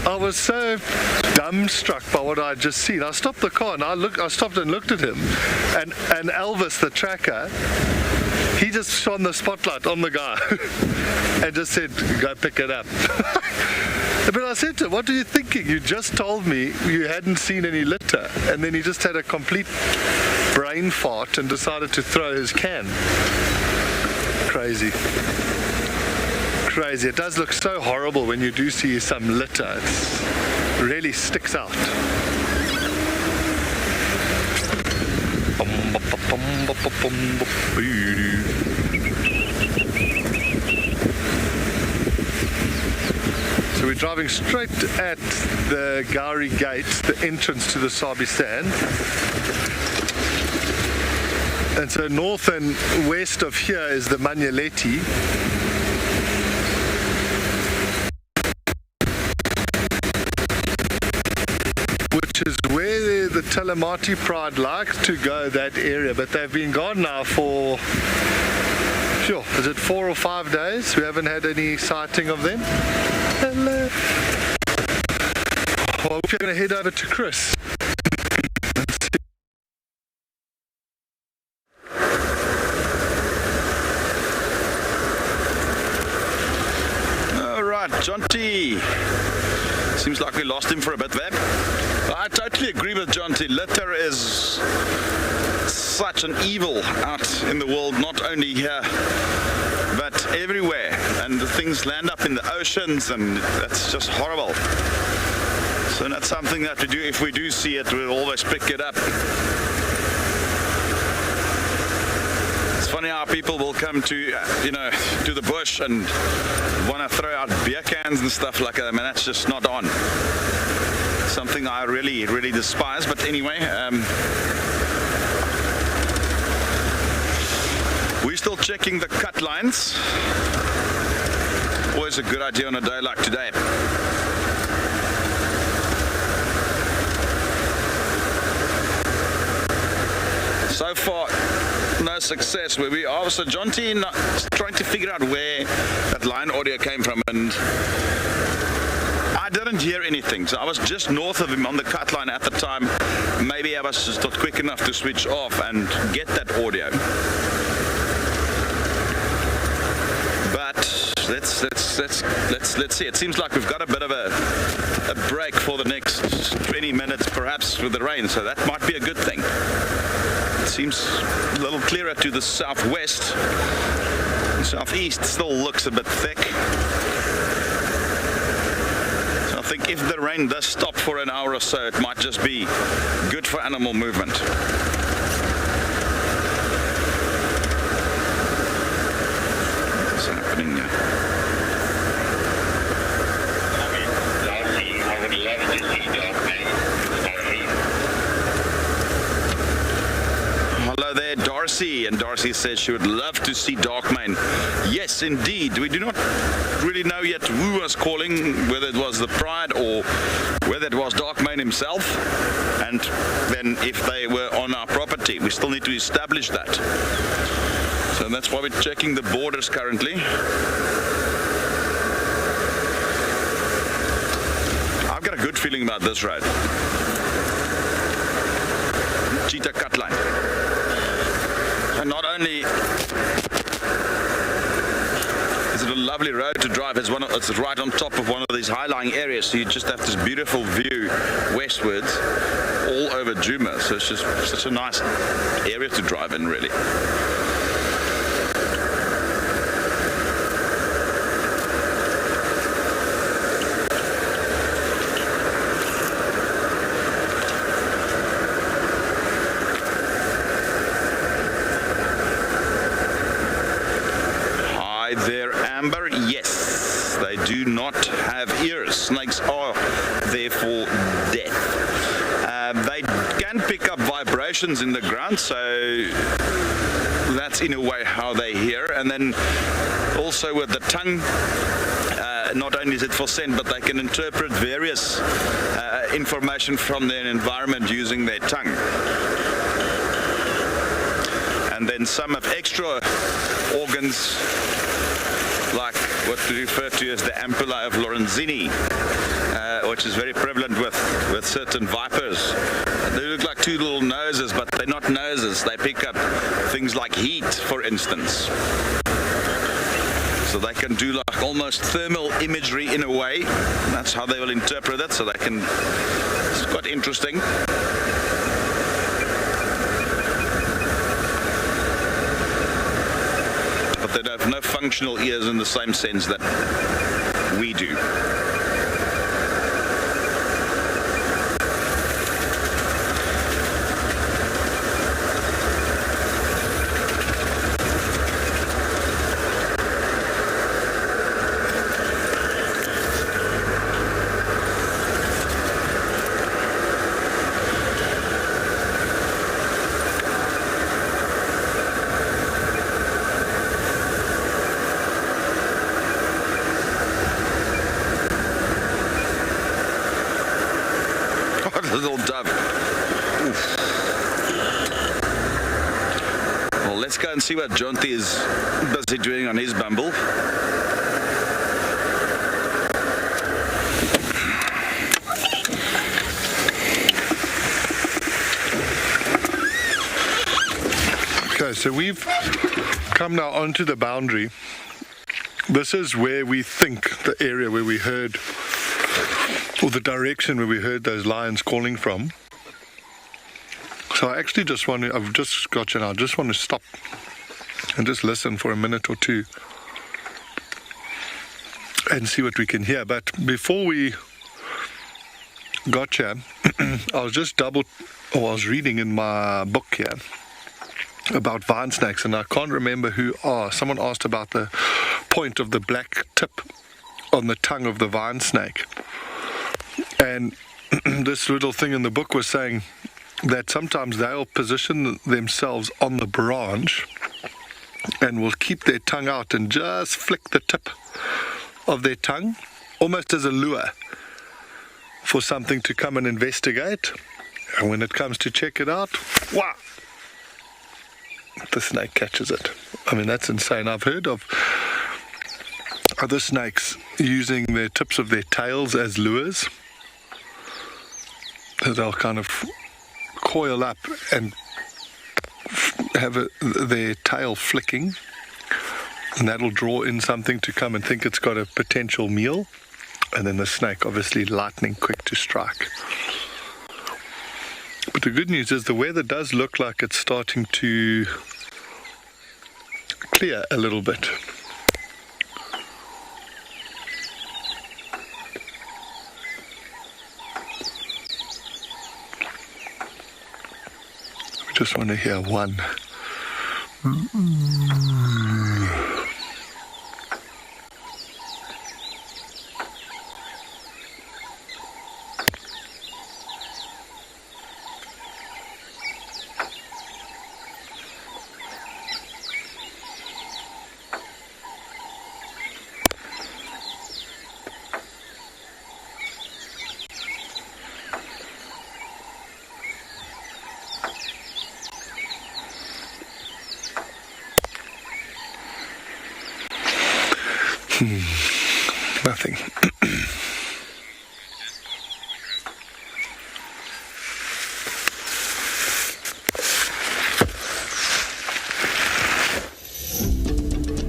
I was so dumbstruck by what I'd just seen. I stopped the car and I stopped and looked at him, and Elvis, the tracker, he just shone the spotlight on the guy and just said, go pick it up. But I said to him, what are you thinking? You just told me you hadn't seen any litter, and then he just had a complete brain fart and decided to throw his can. Crazy. Crazy. It does look so horrible when you do see some litter. It really sticks out. So we're driving straight at the Gowrie Gate, the entrance to the Sabi Sand. And so north and west of here is the Manyeleti. Which is where the Talamati Pride likes to go, that area. But they've been gone now for, sure, is it 4 or 5 days? We haven't had any sighting of them. Hello. Well, we're going to head over to Chris. John T. Seems like we lost him for a bit there. But I totally agree with John T. Litter is such an evil out in the world, not only here, but everywhere. And the things land up in the oceans, and that's just horrible. So that's something that we do. If we do see it, we'll always pick it up. It's funny how people will come to, to the bush and want to throw out beer cans and stuff like that. I mean, that's just not on. Something I really, really despise. But anyway, we're still checking the cut lines. Always a good idea on a day like today. So far, no success where we are. So John T trying to figure out where that line audio came from, and I didn't hear anything. So I was just north of him on the cut line at the time. Maybe I was just not quick enough to switch off and get that audio. But let's see. It seems like we've got a bit of a break for the next 20 minutes, perhaps, with the rain. So that might be a good thing. It seems a little clearer to the southwest. The southeast still looks a bit thick. So I think if the rain does stop for an hour or so, it might just be good for animal movement. What's happening here? I would love to see Darkman. Hello there, Darcy, and Darcy says she would love to see Darkman. Yes, indeed. We do not really know yet who was calling, whether it was the Pride or whether it was Darkman himself, and then if they were on our property. We still need to establish that. So that's why we're checking the borders currently. I've got a good feeling about this road. Cheetah cut line. And not only is it a lovely road to drive, it's right on top of one of these high-lying areas, so you just have this beautiful view westwards all over Djuma. So it's just such a nice area to drive in, really. Yes, they do not have ears. Snakes are therefore deaf. They can pick up vibrations in the ground, so that's in a way how they hear. And then also with the tongue, not only is it for scent, but they can interpret various information from their environment using their tongue. And then some have extra organs, like what we refer to as the ampulla of Lorenzini, which is very prevalent with certain vipers. They look like two little noses, but they're not noses. They pick up things like heat, for instance. So they can do like almost thermal imagery in a way. That's how they will interpret it, so they can, it's quite interesting. But they have no functional ears in the same sense that we do. Little dove. Oof. Well, let's go and see what Jonty is busy doing on his bumble. Okay, so we've come now onto the boundary. This is where we think the area where we heard, or the direction where we heard those lions calling from. So I actually just want to, I've just got you now, I just want to stop and just listen for a minute or two and see what we can hear. But before we got here, I was reading in my book here about vine snakes, and I can't remember someone asked about the point of the black tip on the tongue of the vine snake. And this little thing in the book was saying that sometimes they'll position themselves on the branch and will keep their tongue out and just flick the tip of their tongue, almost as a lure for something to come and investigate. And when it comes to check it out, wow, the snake catches it. I mean, that's insane. I've heard of other snakes using their tips of their tails as lures. They'll kind of coil up and have their tail flicking, and that'll draw in something to come and think it's got a potential meal, and then the snake obviously lightning quick to strike. But the good news is the weather does look like it's starting to clear a little bit. Just want to hear one. Nothing.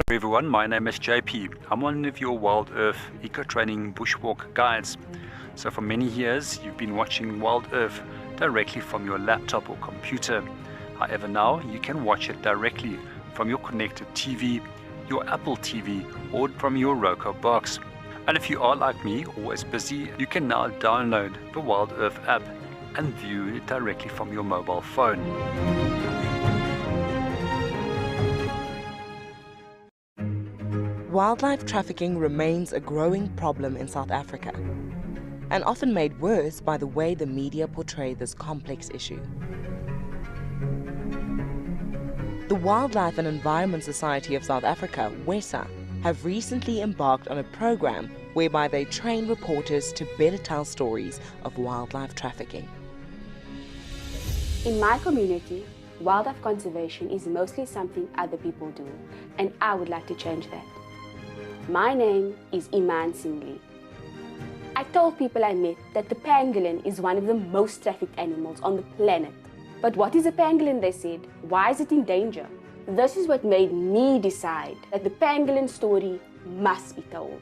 Hey everyone, my name is JP. I'm one of your WildEarth eco-training bushwalk guides. So for many years you've been watching WildEarth directly from your laptop or computer. However, now you can watch it directly from your connected TV, your Apple TV, or from your Roku box. And if you are like me, always busy, you can now download the WildEarth app and view it directly from your mobile phone. Wildlife trafficking remains a growing problem in South Africa, and often made worse by the way the media portray this complex issue. The Wildlife and Environment Society of South Africa, WESA, have recently embarked on a program whereby they train reporters to better tell stories of wildlife trafficking. In my community, wildlife conservation is mostly something other people do, and I would like to change that. My name is Iman Singli. I told people I met that the pangolin is one of the most trafficked animals on the planet. But what is a pangolin, they said? Why is it in danger? This is what made me decide that the pangolin story must be told.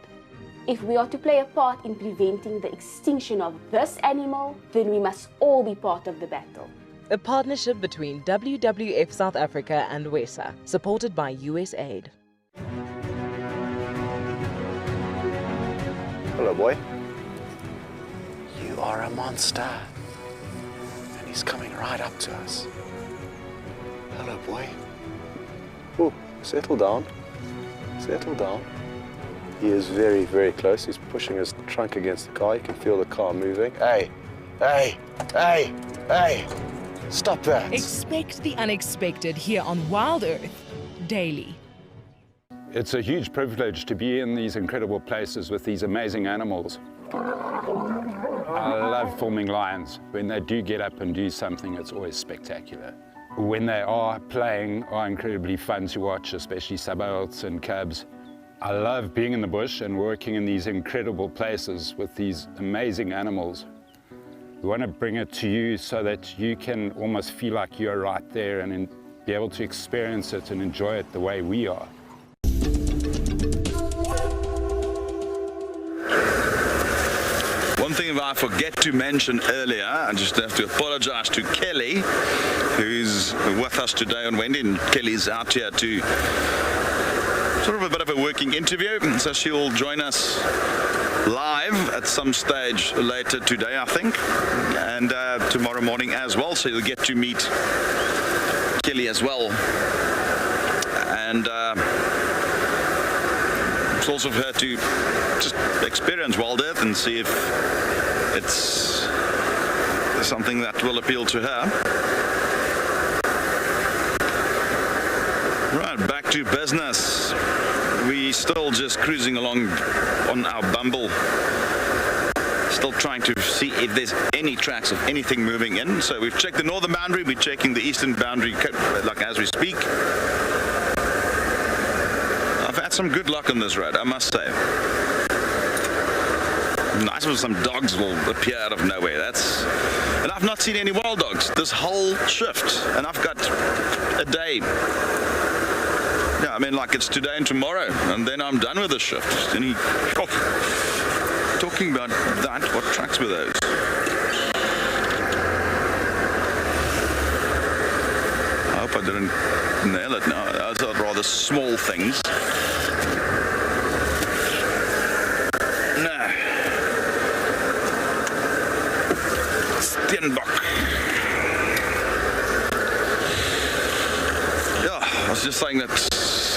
If we are to play a part in preventing the extinction of this animal, then we must all be part of the battle. A partnership between WWF South Africa and WESA, supported by US Aid. Hello, boy. You are a monster. And he's coming right up to us. Hello, boy. Oh, settle down. Settle down. He is very, very close. He's pushing his trunk against the car. You can feel the car moving. Hey, hey, hey, hey. Stop that. Expect the unexpected here on WildEarth Daily. It's a huge privilege to be in these incredible places with these amazing animals. I love filming lions. When they do get up and do something, it's always spectacular. When they are playing, are incredibly fun to watch, especially subalterns and cubs. I love being in the bush and working in these incredible places with these amazing animals. We want to bring it to you so that you can almost feel like you're right there and be able to experience it and enjoy it the way we are. One thing I forget to mention earlier, I just have to apologize to Kelly, who's with us today on Wendy, and Kelly's out here to sort of a bit of a working interview, so she'll join us live at some stage later today, I think, and tomorrow morning as well, so you'll get to meet Kelly as well. And it's also for her to just experience WildEarth and see if it's something that will appeal to her. Right, back to business. We still just cruising along on our Bumble, still trying to see if there's any tracks of anything moving in. So we've checked the northern boundary, we're checking the eastern boundary like as we speak. I've had some good luck on this road, I must say. Nice when some dogs will appear out of nowhere. And I've not seen any wild dogs this whole shift, and I've got a day. Yeah, I mean, like it's today and tomorrow, and then I'm done with the shift. Talking about that, what tracks were those? I hope I didn't nail it. No, those are rather small things. No. Steenbok. Yeah, I was just saying that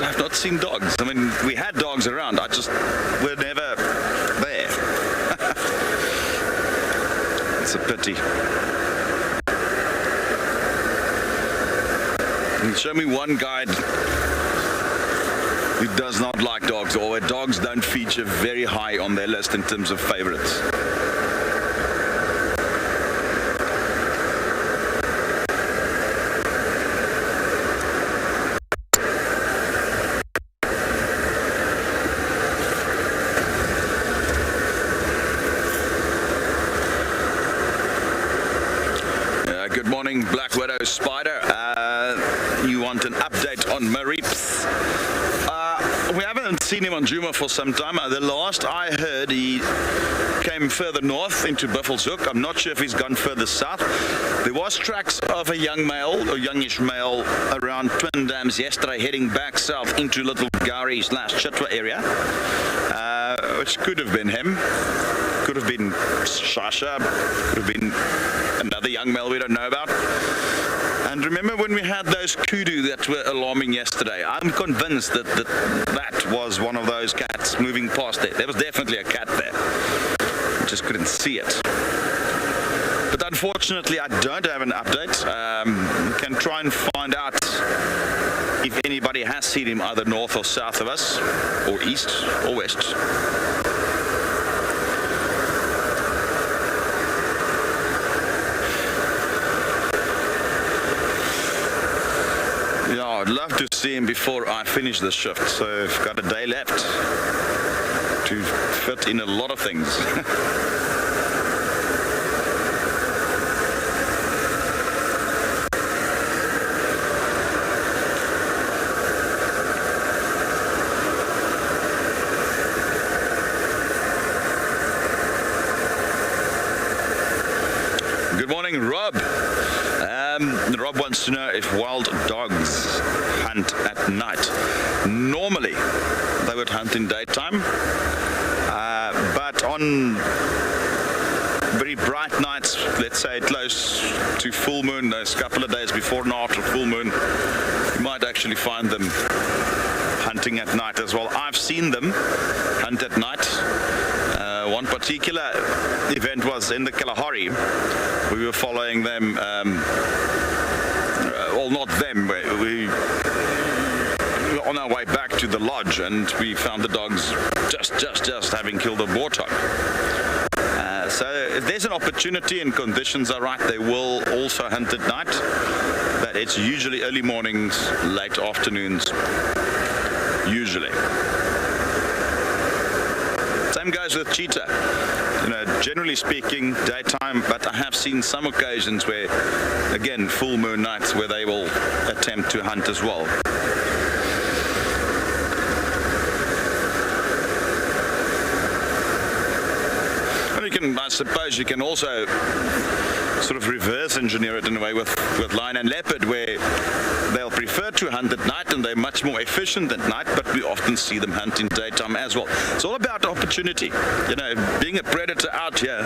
I've not seen dogs. I mean, we had dogs around, we're never there. It's a pity. Can you show me one guide who does not like dogs, or where dogs don't feature very high on their list in terms of favorites? Good morning, Black Widow Spider. You want an update on Marips? We haven't seen him on Djuma for some time. The last I heard, he came further north into Buffelshoek. I'm not sure if he's gone further south. There was tracks of a young male, or youngish male, around Twin Dams yesterday, heading back south into Little Gowrie/Chitwa area, which could have been him. Could have been Shasha, could have been another young male we don't know about. And remember when we had those kudu that were alarming yesterday? I'm convinced that was one of those cats moving past there. There was definitely a cat there. We just couldn't see it. But unfortunately, I don't have an update. We can try and find out if anybody has seen him either north or south of us, or east or west. Yeah, I'd love to see him before I finish the shift, so I've got a day left to fit in a lot of things. Good morning, Rob. Rob wants to know if wild dogs hunt at night. Normally, they would hunt in daytime, but on very bright nights, let's say close to full moon, those couple of days before and after full moon, you might actually find them hunting at night as well. I've seen them hunt at night. One particular event was in the Kalahari. We were following them, well, not them, we were on our way back to the lodge, and we found the dogs just having killed a warthog. So if there's an opportunity and conditions are right, they will also hunt at night, but it's usually early mornings, late afternoons, usually. Same goes with cheetah. You know, generally speaking, daytime, but I have seen some occasions where, again, full moon nights where they will attempt to hunt as well. I suppose you can also sort of reverse engineer it in a way with lion and leopard, where they'll prefer to hunt at night and they're much more efficient at night, but we often see them hunt in daytime as well. It's all about opportunity. You know, being a predator out here,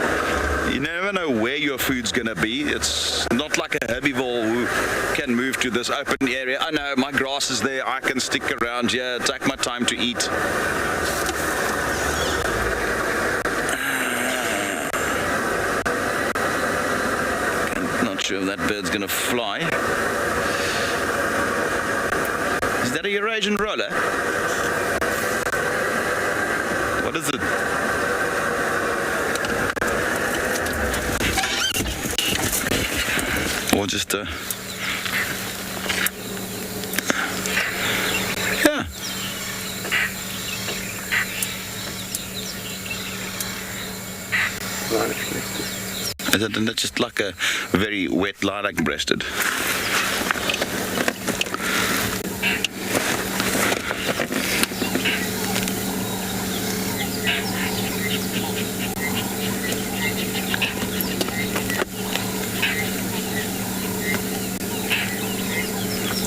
you never know where your food's going to be. It's not like a herbivore who can move to this open area. I know my grass is there, I can stick around here, take my time to eat. If that bird's gonna fly. Is that a Eurasian roller? What is it? Or just a... Yeah. And that's just like a very wet lilac-breasted.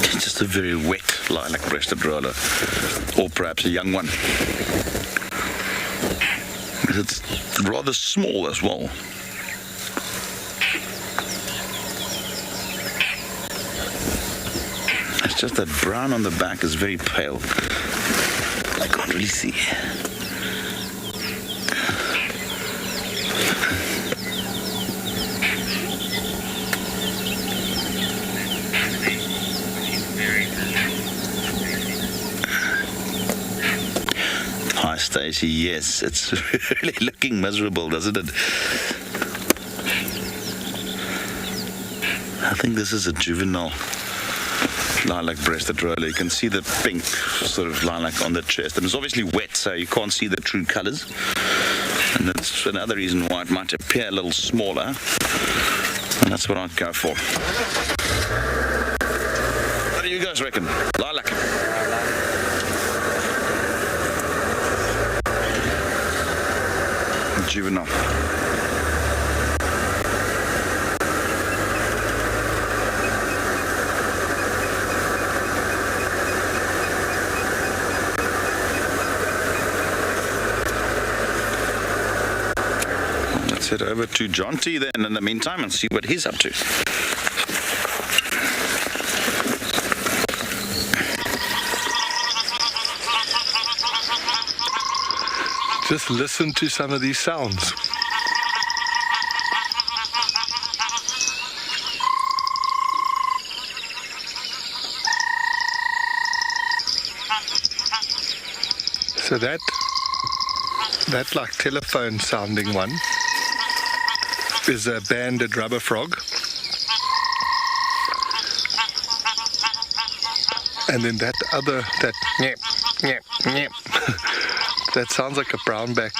It's just a very wet lilac-breasted roller, or perhaps a young one. It's rather small as well. It's just that brown on the back is very pale. I can't really see. Hi Stacey, yes, it's really looking miserable, doesn't it? I think this is a juvenile lilac-breasted roller. You can see the pink sort of lilac on the chest, and it's obviously wet, so you can't see the true colors, and that's another reason why it might appear a little smaller, and that's what I'd go for. What do you guys reckon? Lilac? Juvenile. Let's head over to John T then in the meantime and see what he's up to. Just listen to some of these sounds. So that like telephone sounding one is a banded rubber frog. And then that other, that nyep, nyep, nyep, that sounds like a brownback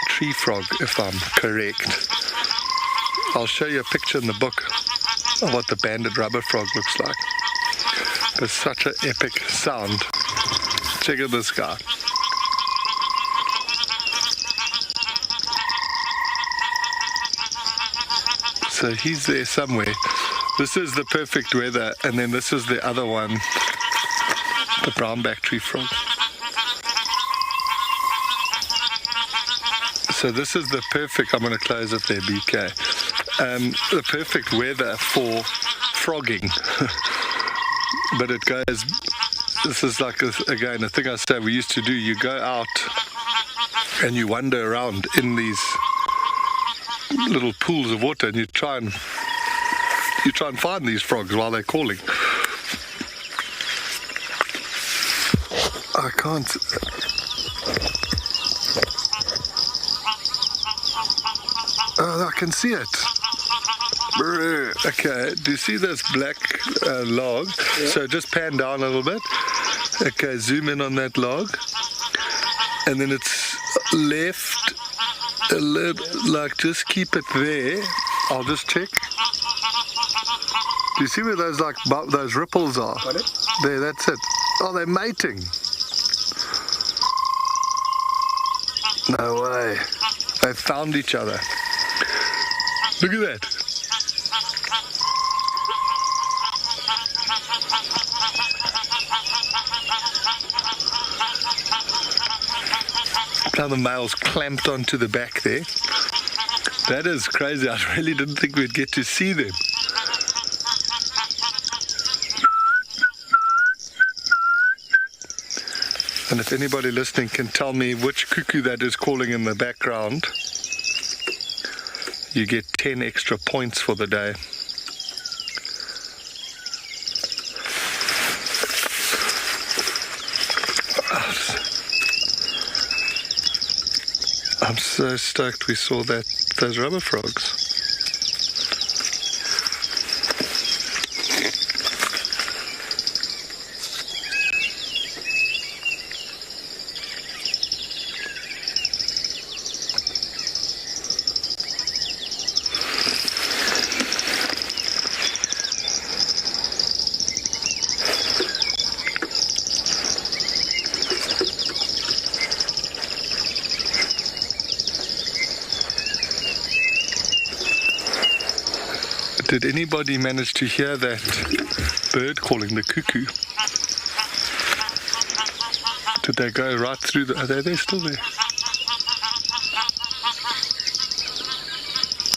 tree frog, if I'm correct. I'll show you a picture in the book of what the banded rubber frog looks like. It's such an epic sound. Check out this guy. So he's there somewhere. This is the perfect weather, and then this is the other one, the brown-back tree frog. So this is the perfect, I'm going to close it there, BK, the perfect weather for frogging. But it goes, this is like, again, the thing I say we used to do, you go out and you wander around in these little pools of water, and you try and find these frogs while they're calling. I can't. Oh, I can see it. Okay, do you see this black log? Yeah. So just pan down a little bit. Okay, zoom in on that log. And then it's left a little, like just keep it there. I'll just check. Do you see where those those ripples are? Got it? There, that's it. Oh, they're mating. No way. They found each other. Look at that. Now the male's clamped onto the back there. That is crazy. I really didn't think we'd get to see them. And if anybody listening can tell me which cuckoo that is calling in the background, you get 10 extra points for the day. I'm so stoked we saw those rubber frogs. Did anybody manage to hear that bird calling, the cuckoo? Did they go right through the... Are they still there?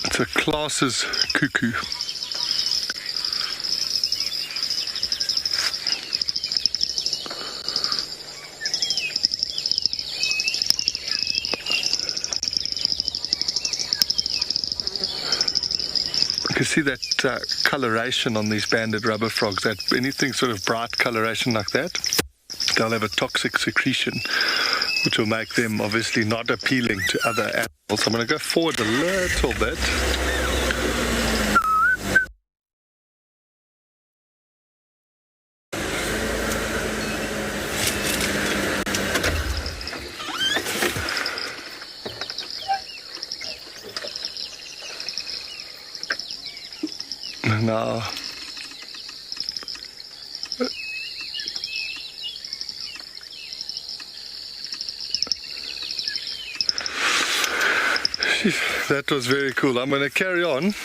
It's a Klaas's cuckoo. You can see that coloration on these banded rubber frogs, that anything sort of bright coloration like that, they'll have a toxic secretion which will make them obviously not appealing to other animals. I'm going to go forward a little bit. Now, that was very cool. I'm going to carry on,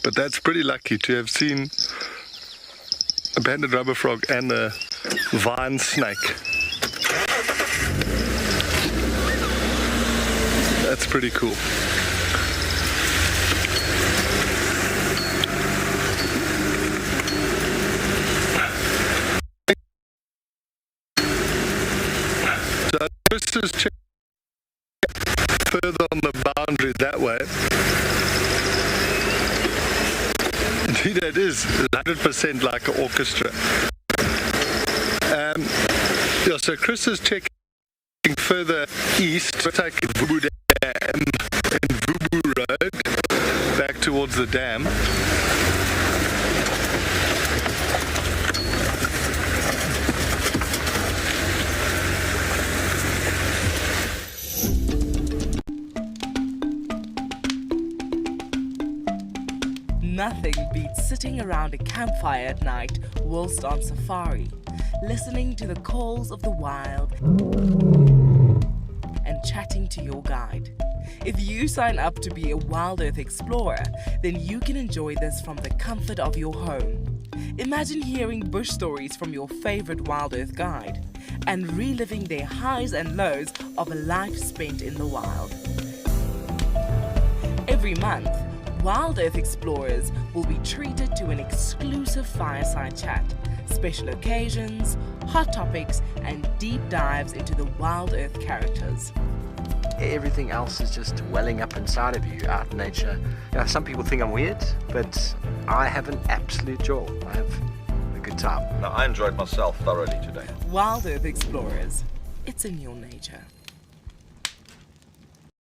but that's pretty lucky to have seen a banded rubber frog and a vine snake. That's pretty cool. Chris is checking further on the boundary that way. Indeed, it is 100% like an orchestra. Yeah, so Chris is checking further east, taking Vubu Dam and Vubu Road back towards the dam. Nothing beats sitting around a campfire at night whilst on safari, listening to the calls of the wild and chatting to your guide. If you sign up to be a WildEarth explorer, then you can enjoy this from the comfort of your home. Imagine hearing bush stories from your favorite WildEarth guide and reliving their highs and lows of a life spent in the wild. Every month, WildEarth explorers will be treated to an exclusive fireside chat, special occasions, hot topics, and deep dives into the WildEarth characters. Everything else is just welling up inside of you out in nature. You know, some people think I'm weird, but I have an absolute joy. I have a good time. No, I enjoyed myself thoroughly today. WildEarth explorers, it's in your nature.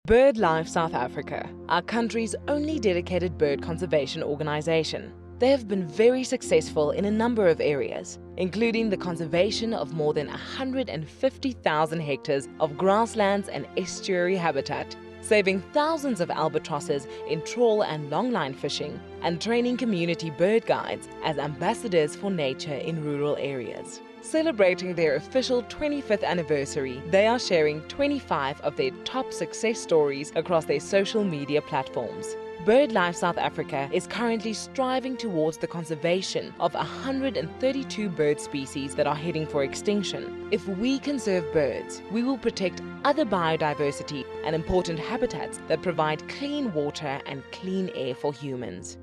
BirdLife South Africa, our country's only dedicated bird conservation organization. They have been very successful in a number of areas, including the conservation of more than 150,000 hectares of grasslands and estuary habitat, saving thousands of albatrosses in trawl and longline fishing, and training community bird guides as ambassadors for nature in rural areas. Celebrating their official 25th anniversary, they are sharing 25 of their top success stories across their social media platforms. BirdLife South Africa is currently striving towards the conservation of 132 bird species that are heading for extinction. If we conserve birds, we will protect other biodiversity and important habitats that provide clean water and clean air for humans.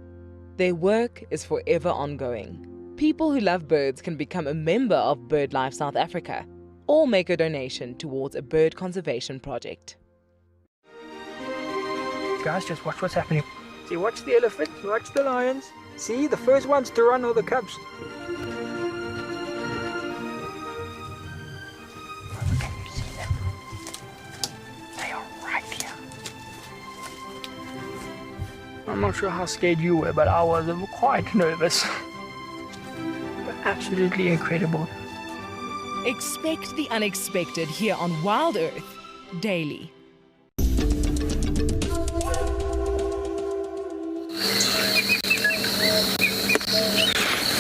Their work is forever ongoing. People who love birds can become a member of BirdLife South Africa or make a donation towards a bird conservation project. Guys, just watch what's happening. See, watch the elephants, watch the lions. See, the first ones to run are the cubs. Can you see them? They are right here. I'm not sure how scared you were, but I was quite nervous. Absolutely incredible. Expect the unexpected here on WildEarth daily.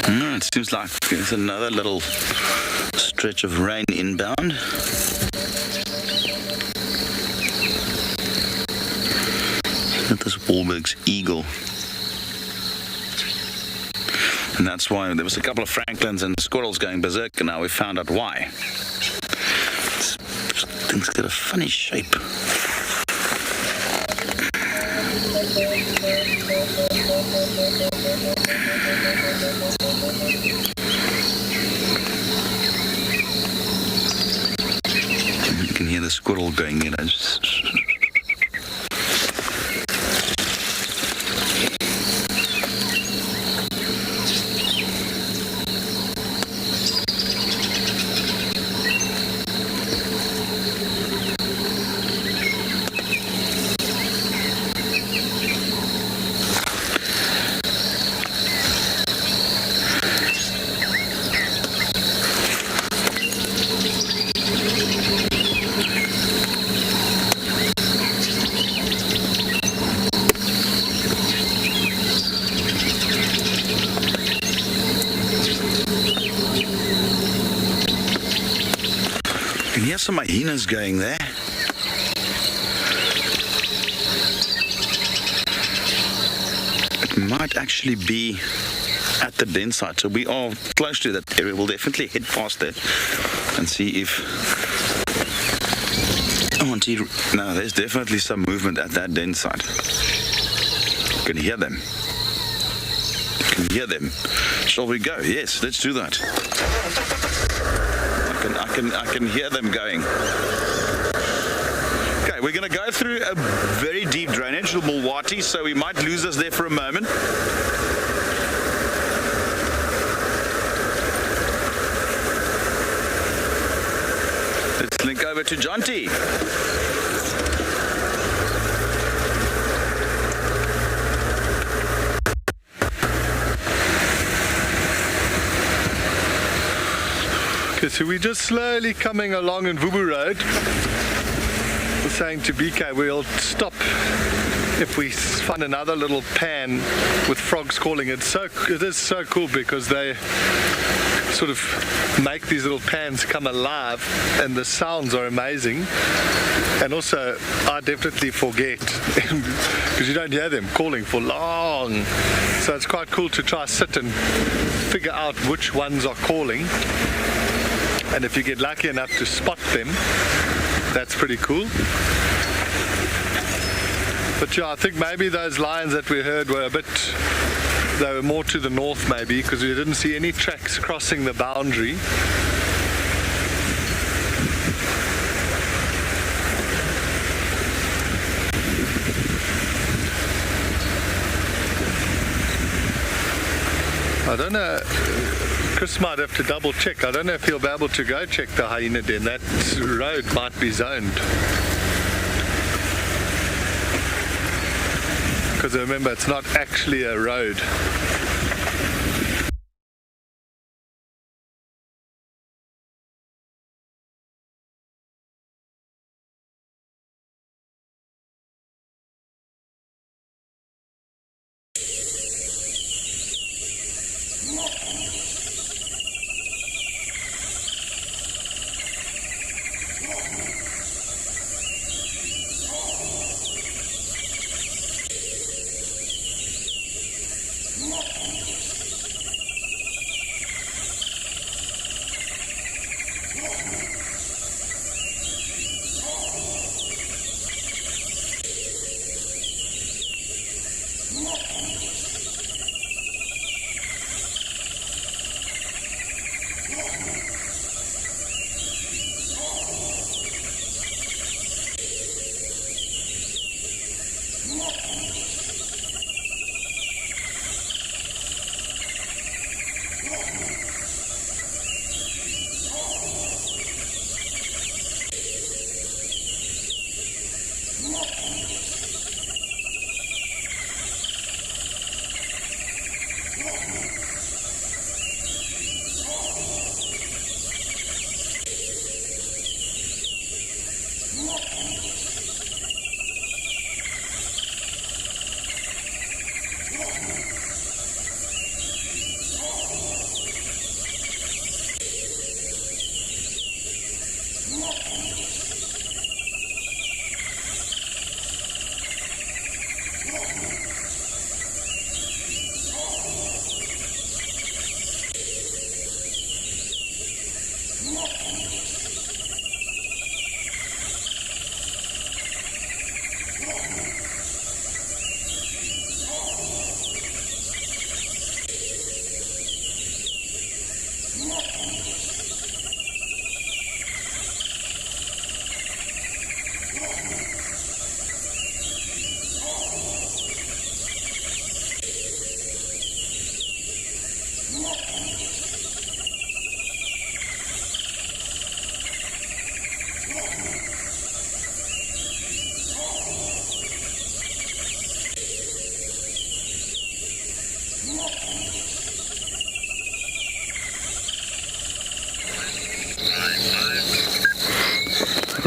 It seems like there's another little stretch of rain inbound. Look at this Wahlberg's eagle. And that's why there was a couple of francolins and squirrels going berserk, and now we found out why. This thing's got a funny shape. You can hear the squirrel going, you know. You can hear some hyenas going there. It might actually be at the den site, so we are close to that area. We'll definitely head past there and see if... Oh, indeed. No, there's definitely some movement at that den site. You can hear them. You can hear them. Shall we go? Yes, let's do that. I can hear them going. Okay, we're going to go through a very deep drainage, the Mulwati, so we might lose us there for a moment. Let's link over to Jonty. Okay, so we're just slowly coming along in Vubu Road. We're saying to BK we'll stop if we find another little pan with frogs calling. It is so cool because they sort of make these little pans come alive, and the sounds are amazing. And also, I definitely forget because you don't hear them calling for long. So it's quite cool to try sit and figure out which ones are calling. And if you get lucky enough to spot them, that's pretty cool. But yeah, I think maybe those lions that we heard were they were more to the north maybe, because we didn't see any tracks crossing the boundary. I don't know, Chris might have to double check. I don't know if he'll be able to go check the hyena den. That road might be zoned. Because remember, it's not actually a road.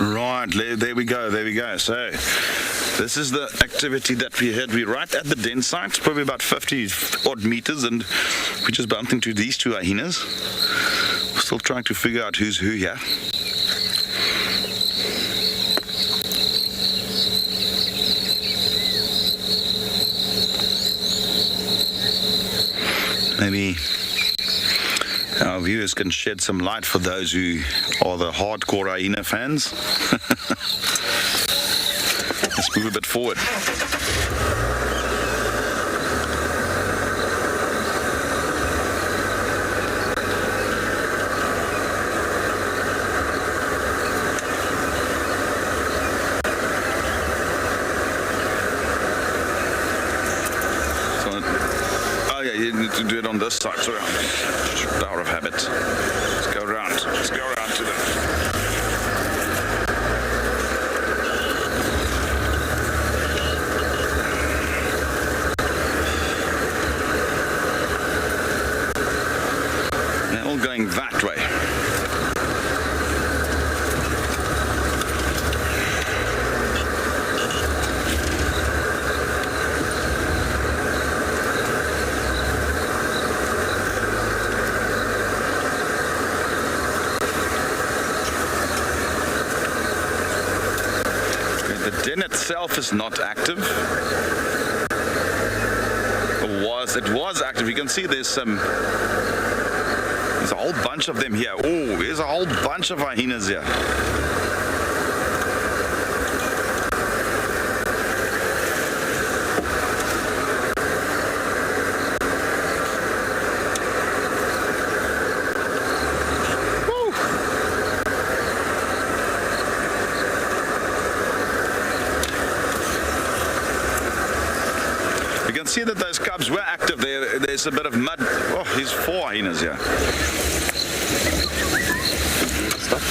Right, there we go. So this is the activity that we had. We're right at the den site, probably about 50 odd meters, and we just bumped into these two hyenas. We're still trying to figure out who's who here. Maybe our viewers can shed some light for those who are the hardcore hyena fans. Let's move a bit forward. You need to do it on this side, so power of habit. Let's go around to them. They're all going that way. itself is not active. It was active. You can see there's a whole bunch of them here. Oh, there's a whole bunch of hyenas here. You can see that those cubs were active there. There's a bit of mud. Oh, there's 4 hyenas here. Stop.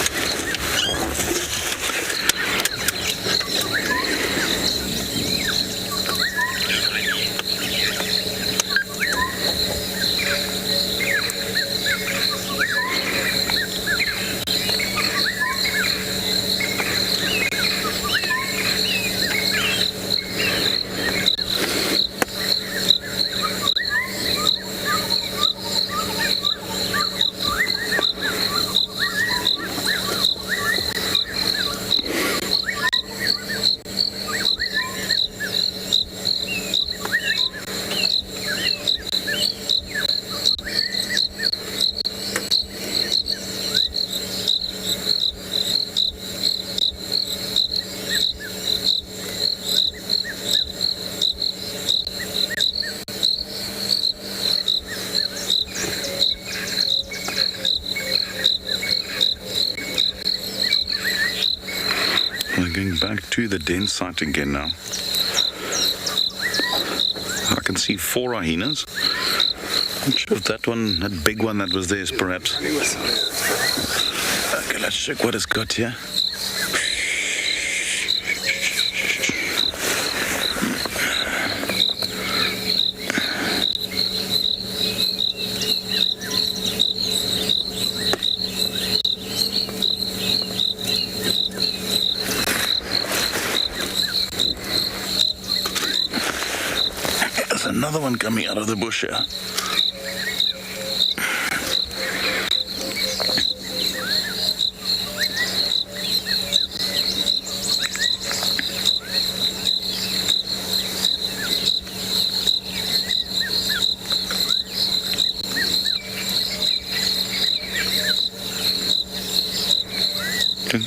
We're going back to the den site again now. I can see 4 hyenas. I'm not sure if that big one that was there is perhaps. Okay, let's check what it's got here. Another one coming out of the bush here.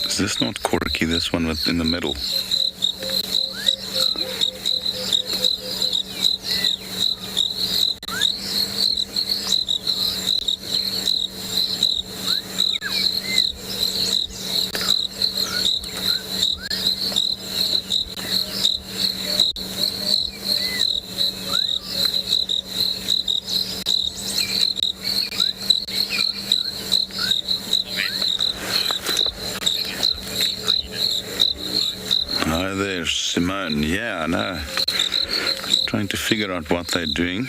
Is this not Corky, this one in the middle? Oh, there's Simone. Yeah, I know. Trying to figure out what they're doing.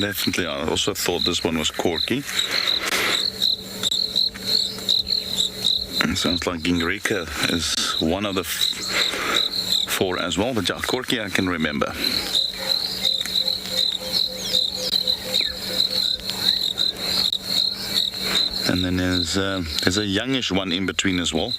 Definitely. I also thought this one was Corky. It sounds like Gingrika is one of the 4 as well, but yeah, Corky I can remember. And then there's a youngish one in between as well.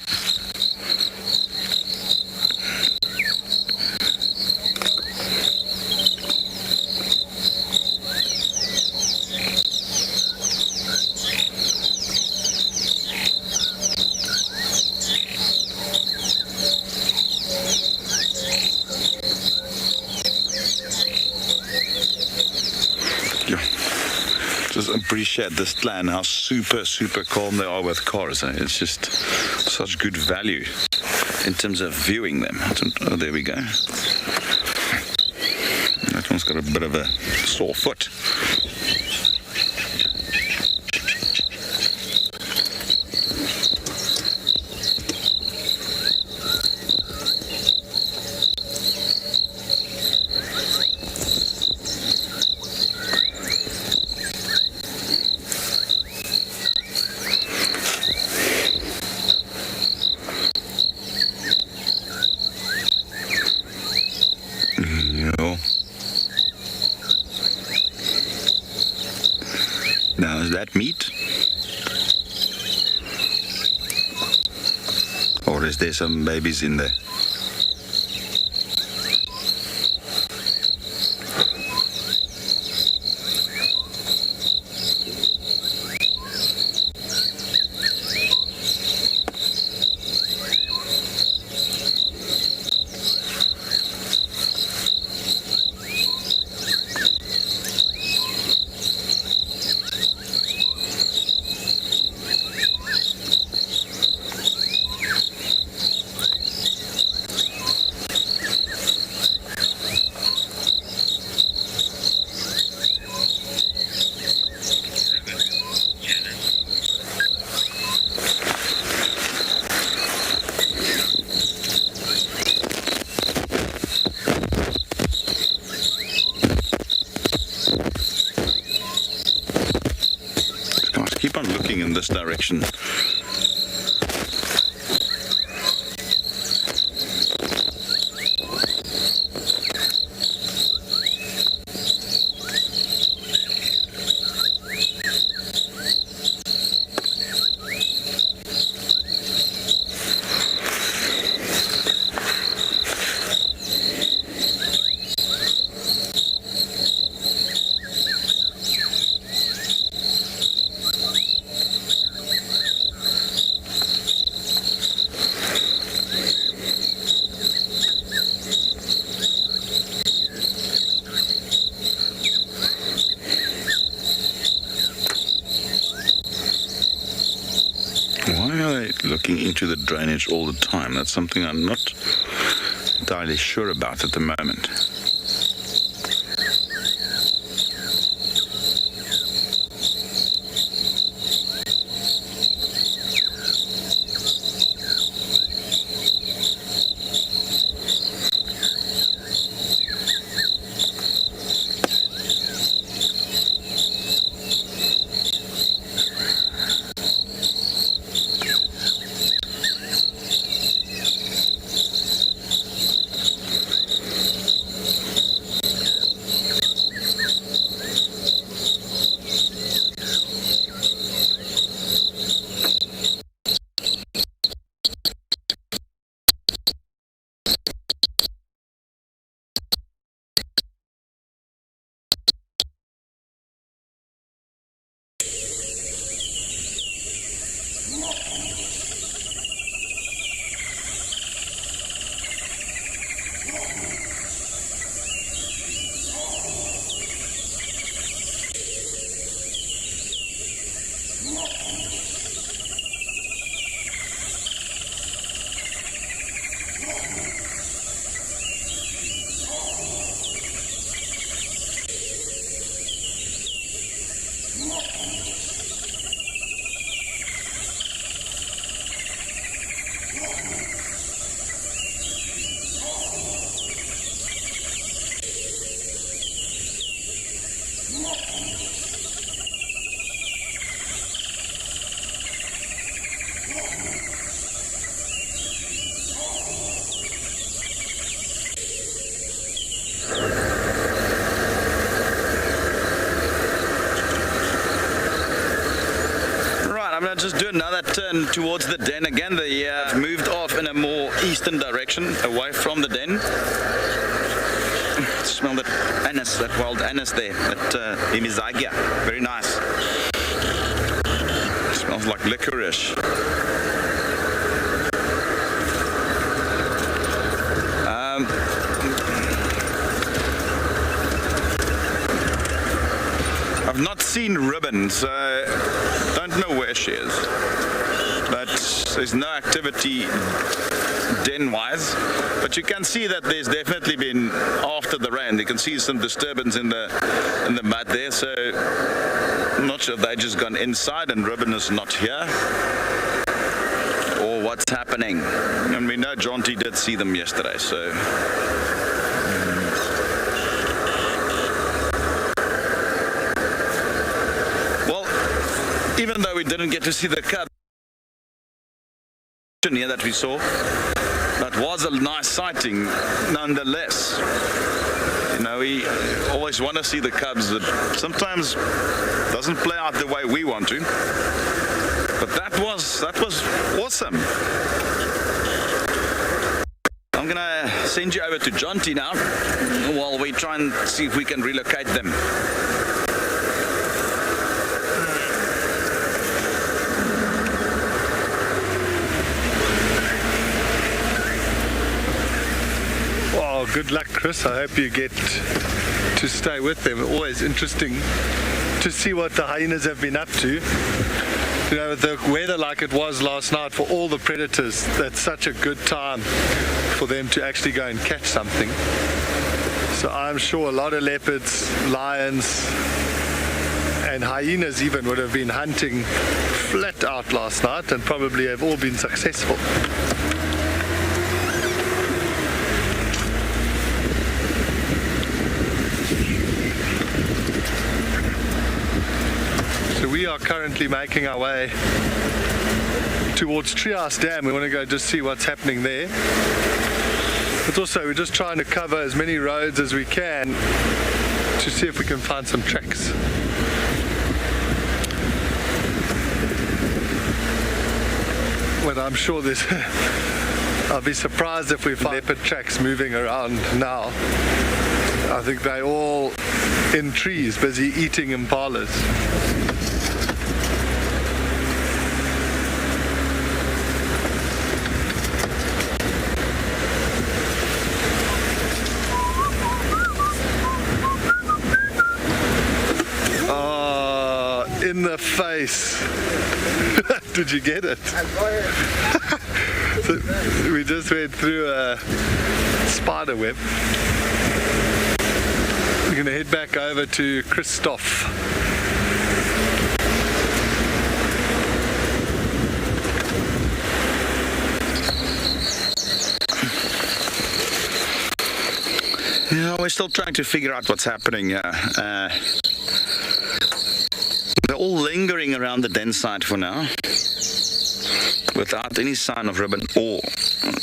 Just appreciate this clan, how super calm they are with cars. It's just such good value in terms of viewing them. Oh, there we go. That one's got a bit of a sore foot. Now, is that meat? Or is there some babies in there? Keep on looking in this direction. Looking into the drainage all the time. That's something I'm not entirely sure about at the moment. Just do another turn towards the den again. They moved off in a more eastern direction, away from the den. Smell that anise, that wild anise there, that imizagia. Very nice. Smells like licorice. I've not seen Ribbon, so don't know where she is. But there's no activity den-wise. But you can see that there's definitely been, after the rain, you can see some disturbance in the mud there. So I'm not sure if they just gone inside and Ribbon is not here, or what's happening. And we know Jonty did see them yesterday, so. Even though we didn't get to see the cub here that we saw, that was a nice sighting nonetheless. You know, we always want to see the cubs, but sometimes doesn't play out the way we want to. But that was awesome. I'm gonna send you over to Jonty now while we try and see if we can relocate them. Well, good luck, Chris. I hope you get to stay with them. Always interesting to see what the hyenas have been up to. You know, with the weather like it was last night, for all the predators, that's such a good time for them to actually go and catch something. So I'm sure a lot of leopards, lions, and hyenas even would have been hunting flat out last night and probably have all been successful. So we are currently making our way towards Treehouse Dam. We want to go just see what's happening there. But also we're just trying to cover as many roads as we can to see if we can find some tracks. Well, I'm sure there's I'll be surprised if we find leopard tracks moving around now. I think they're all in trees, busy eating impalas. In the face. Did you get it? I got it. So we just went through a spider web. We're going to head back over to Christoph. Yeah, we're still trying to figure out what's happening. They're all lingering around the den site for now, without any sign of ribbon or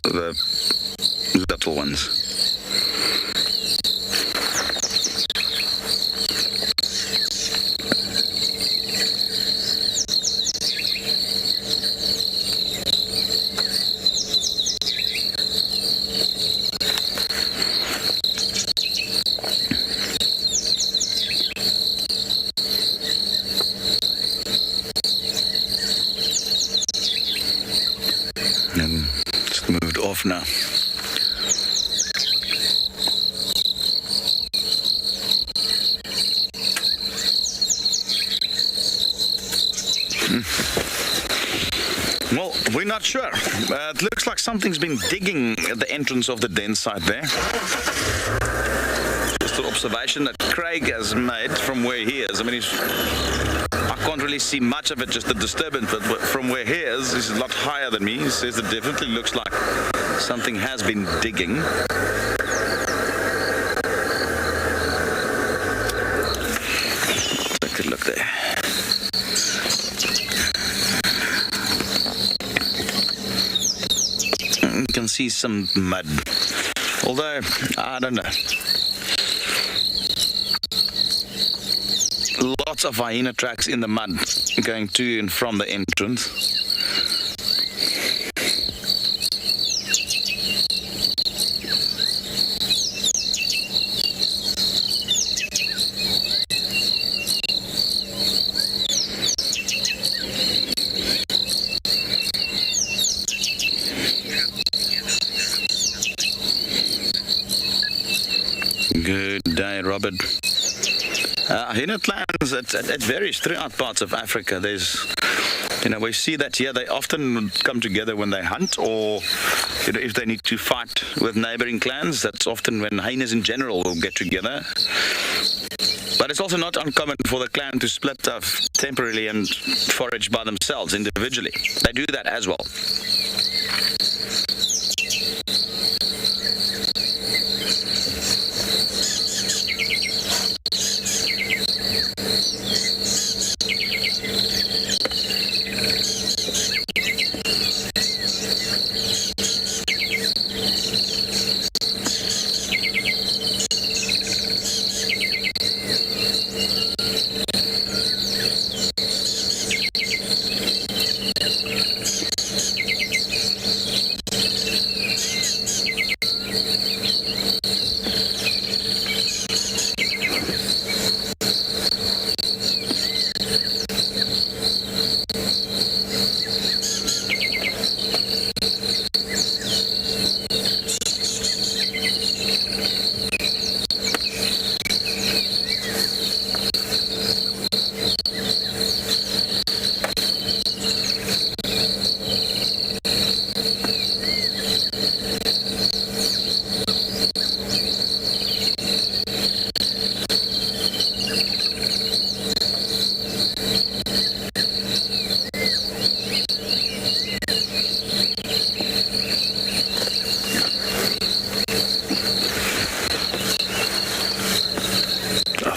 the little ones. And it's moved off now. Well, we're not sure. It looks like something's been digging at the entrance of the den site there. Just an observation that Craig has made from where he is. I mean, I can't really see much of it, just the disturbance, but from where he is, he's a lot higher than me. He says it definitely looks like something has been digging. Take a look there. You can see some mud, although I don't know. Lots of hyena tracks in the mud going to and from the entrance. Good day, Robert. Hyena clans it varies throughout parts of Africa. There's, you know, we see that here they often come together when they hunt, or you know, if they need to fight with neighboring clans. That's often when hyenas in general will get together. But it's also not uncommon for the clan to split up temporarily and forage by themselves individually. They do that as well.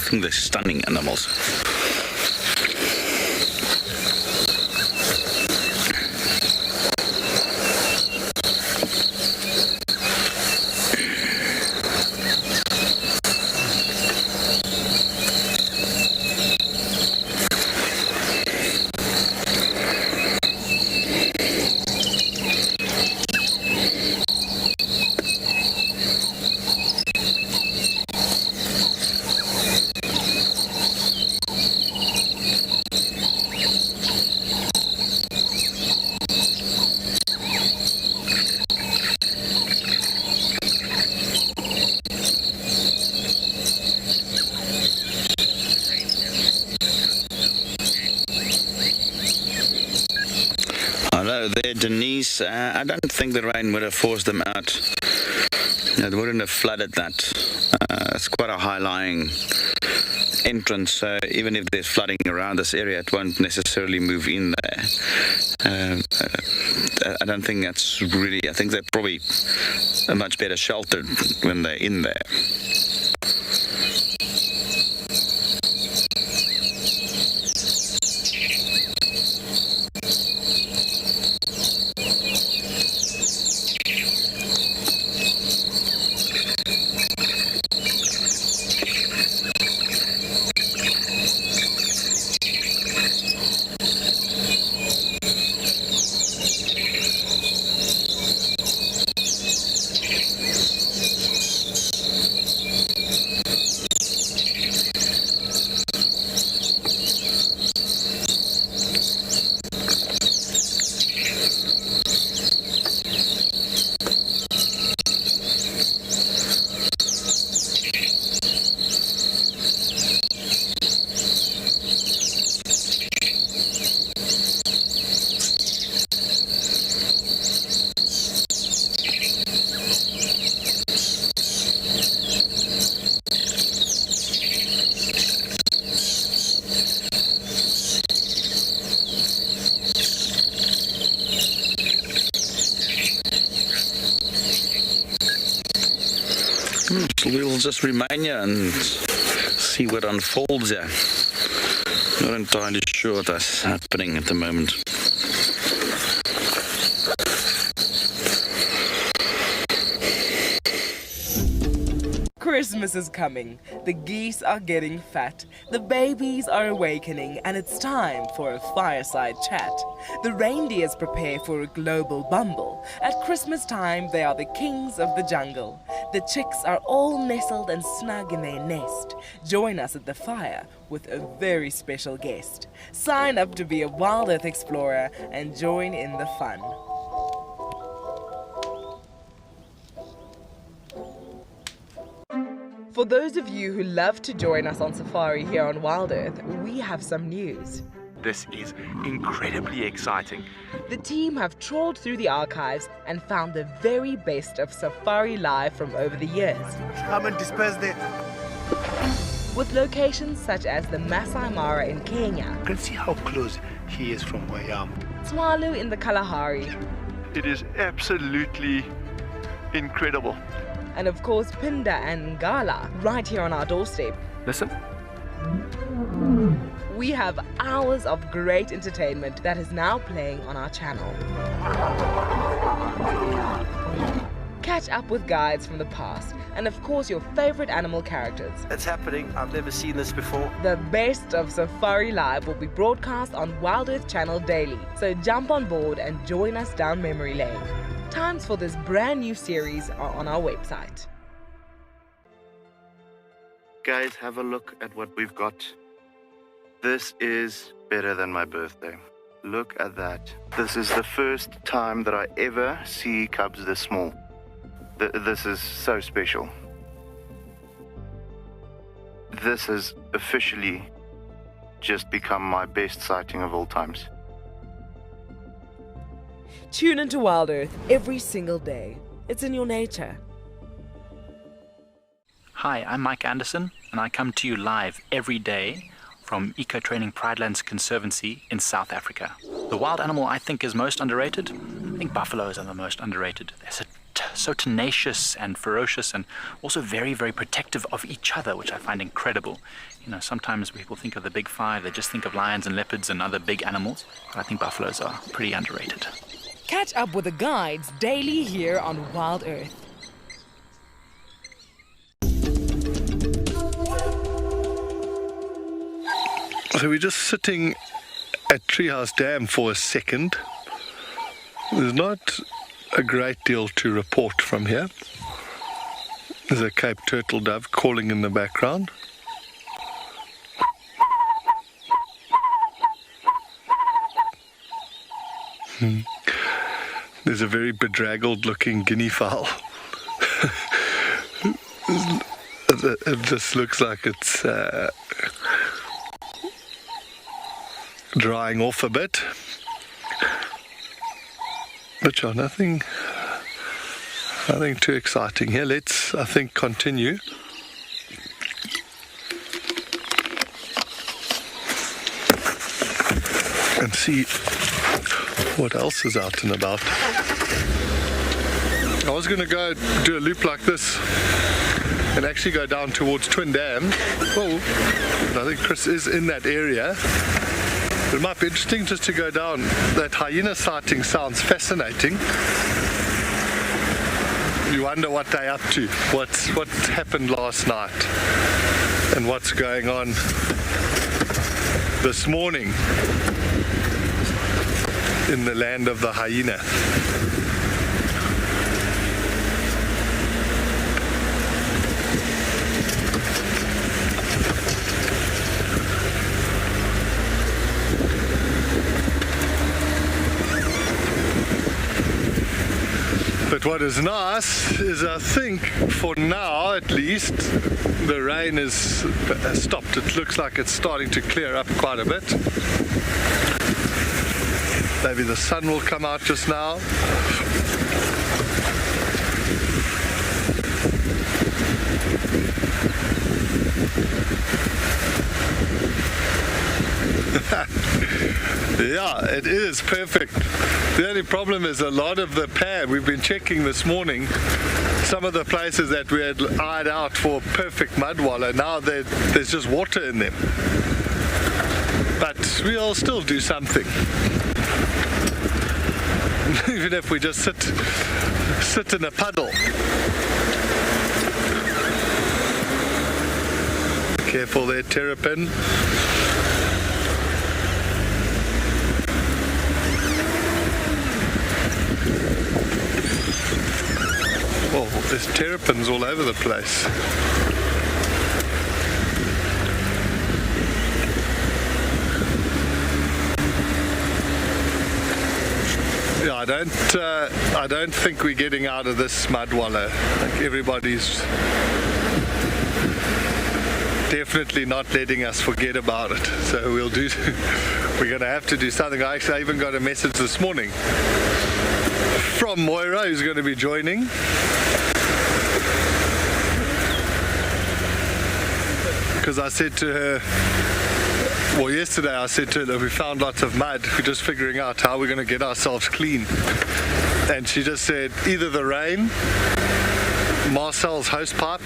think they're stunning animals. Hello there, Denise. I don't think the rain would have forced them out. It wouldn't have flooded that. It's quite a high-lying entrance, so even if there's flooding around this area, it won't necessarily move in there. I don't think that's really... I think they're probably much better sheltered when they're in there. We'll just remain here and see what unfolds here. Not entirely sure what's happening at the moment. Christmas is coming. The geese are getting fat. The babies are awakening, and it's time for a fireside chat. The reindeers prepare for a global bumble. At Christmas time, they are the kings of the jungle. The chicks are all nestled and snug in their nest. Join us at the fire with a very special guest. Sign up to be a WildEarth explorer and join in the fun. For those of you who love to join us on safari here on WildEarth, we have some news. This is incredibly exciting. The team have trawled through the archives and found the very best of Safari Live from over the years. Come and disperse there. With locations such as the Masai Mara in Kenya. You can see how close he is from where I am. Tswalu in the Kalahari. It is absolutely incredible. And of course, Pinda and Ngala, right here on our doorstep. Listen. We have hours of great entertainment that is now playing on our channel. Catch up with guides from the past, and of course your favorite animal characters. It's happening. I've never seen this before. The best of Safari Live will be broadcast on WildEarth Channel daily, so jump on board and join us down memory lane. Times for this brand new series are on our website. Guys, have a look at what we've got. This is better than my birthday. Look at that. This is the first time that I ever see cubs this small. This is so special. This has officially just become my best sighting of all times. Tune into WildEarth every single day. It's in your nature. Hi, I'm Mike Anderson, and I come to you live every day from Eco Training Pridelands Conservancy in South Africa. The wild animal I think is most underrated, I think buffaloes are the most underrated. They're so tenacious and ferocious, and also very, very protective of each other, which I find incredible. You know, sometimes people think of the big five, they just think of lions and leopards and other big animals, but I think buffaloes are pretty underrated. Catch up with the guides daily here on Wild Earth. So we're just sitting at Treehouse Dam for a second. There's not a great deal to report from here. There's a Cape turtle dove calling in the background. There's a very bedraggled looking guinea fowl. It just looks like it's drying off a bit. But yeah, nothing too exciting here. Let's, I think, continue. And see what else is out and about. I was going to go do a loop like this and actually go down towards Twin Dam. Well, I think Chris is in that area. It might be interesting just to go down. That hyena sighting sounds fascinating. You wonder what they're up to, what happened last night, and what's going on this morning in the land of the hyena. But what is nice is, I think, for now at least, the rain has stopped. It looks like it's starting to clear up quite a bit. Maybe the sun will come out just now. Yeah, it is perfect. The only problem is a lot of the pad we've been checking this morning, some of the places that we had eyed out for perfect mud wallow, now there's just water in them. But we'll still do something. Even if we just sit in a puddle. Careful there, terrapin. Well, there's terrapins all over the place. Yeah, I don't think we're getting out of this mud wallow. Like, everybody's definitely not letting us forget about it. So we're going to have to do something. I even got a message this morning from Moira, who's going to be joining. Because I said to her, well, yesterday I said to her that we found lots of mud. We're just figuring out how we're going to get ourselves clean. And she just said either the rain, Marcel's hosepipe,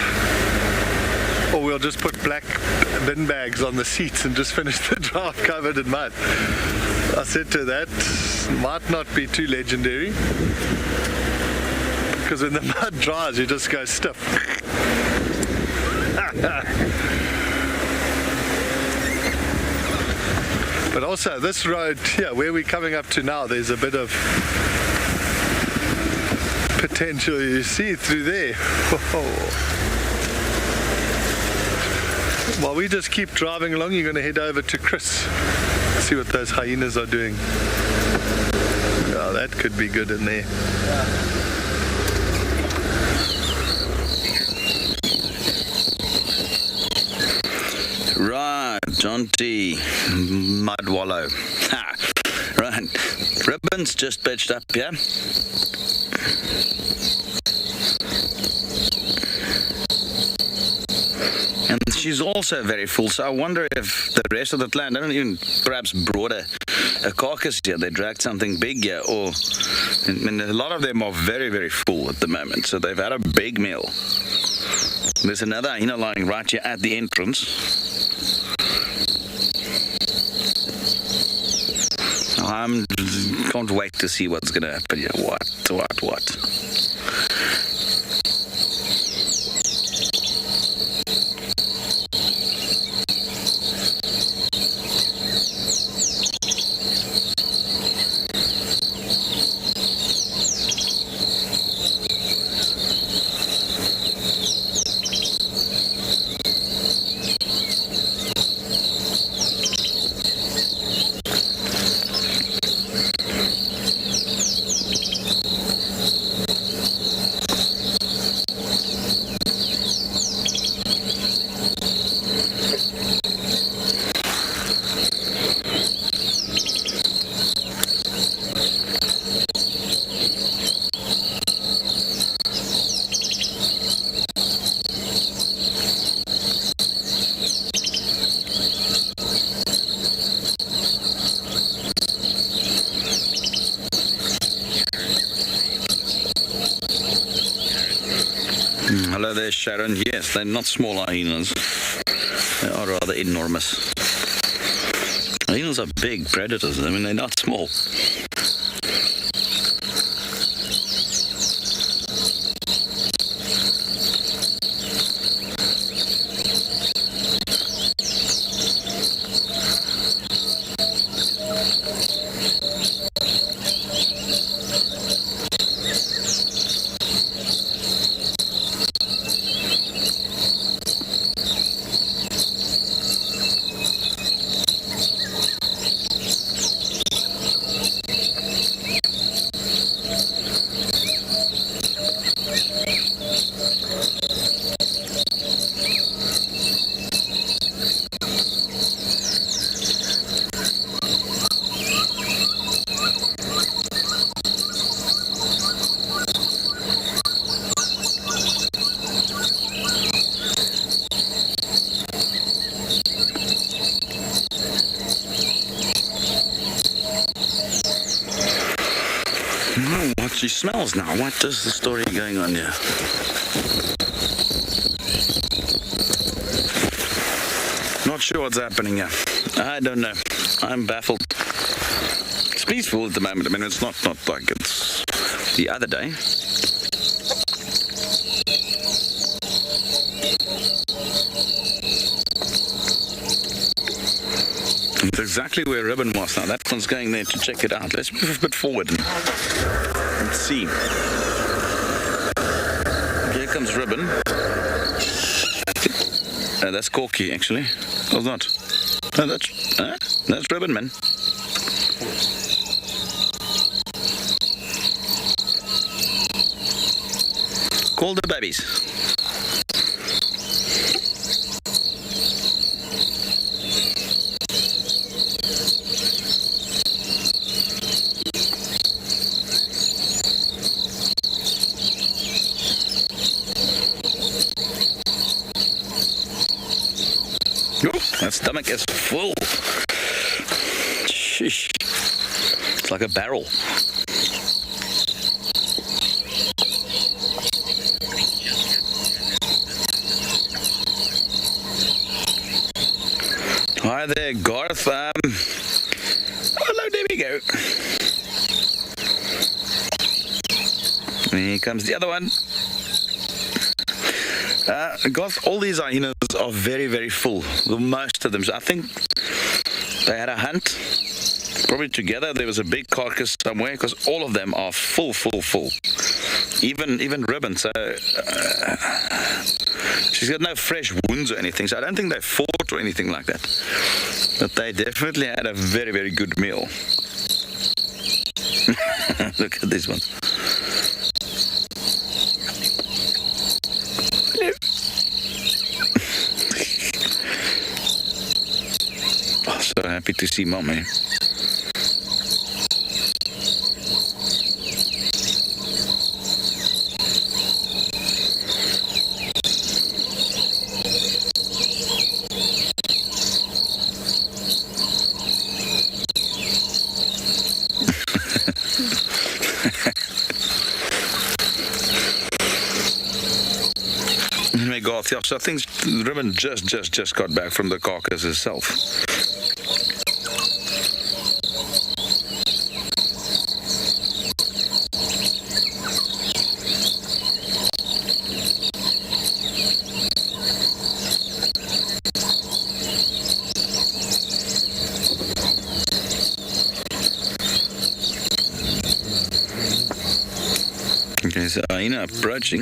or we'll just put black bin bags on the seats and just finish the drive covered in mud. I said to her, that might not be too legendary, because when the mud dries you just go stiff. But also this road here, where we're coming up to now, there's a bit of potential you see through there. While we just keep driving along, you're going to head over to Chris, see what those hyenas are doing. Oh, that could be good in there. Right, John T. Mud wallow. Ha. Right, ribbons just pitched up here. And she's also very full, so I wonder if the rest of the clan don't even perhaps brought a carcass here. They dragged something big here, or I mean, a lot of them are very, very full at the moment, so they've had a big meal. There's another hyena lying right here at the entrance. I can't wait to see what's going to happen here. What? Hello there, Sharon. Yes, they're not small hyenas. They are rather enormous. Hyenas are big predators. I mean, they're not small. What she smells now? What is the story going on here? Not sure what's happening here. I don't know. I'm baffled. It's peaceful at the moment. I mean, it's not like it's the other day. It's exactly where Ribbon was now. That one's going there to check it out. Let's move a bit forward and see. Here comes Ribbon. That's Corky, actually. Or not? No, that's Ribbon, man. Call the babies. That stomach is full. Sheesh. It's like a barrel. Hi there, Garth. Hello, there we go. Here comes the other one. Garth, all these hyenas are very, very full. Most of them. So I think they had a hunt. Probably together. There was a big carcass somewhere because all of them are full. Even Ribbon. So she's got no fresh wounds or anything. So I don't think they fought or anything like that. But they definitely had a very, very good meal. Look at this one. Oh, so happy to see Mommy. Yeah, so I think the ribbon just got back from the carcass itself. Okay, so Hyena approaching.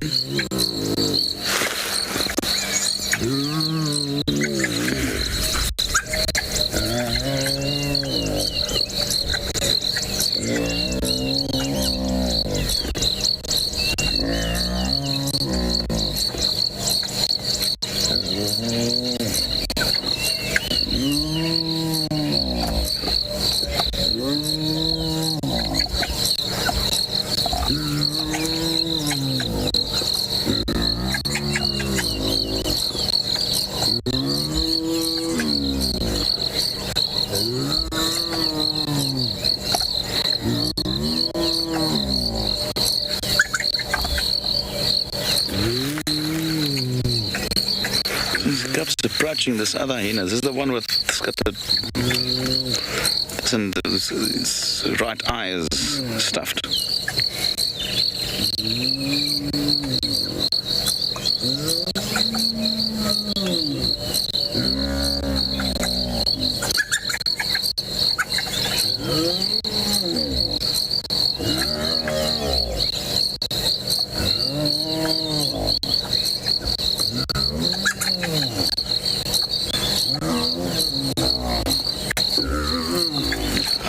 Approaching this other hyena. This is the one with it's got the and its right eye is stuffed.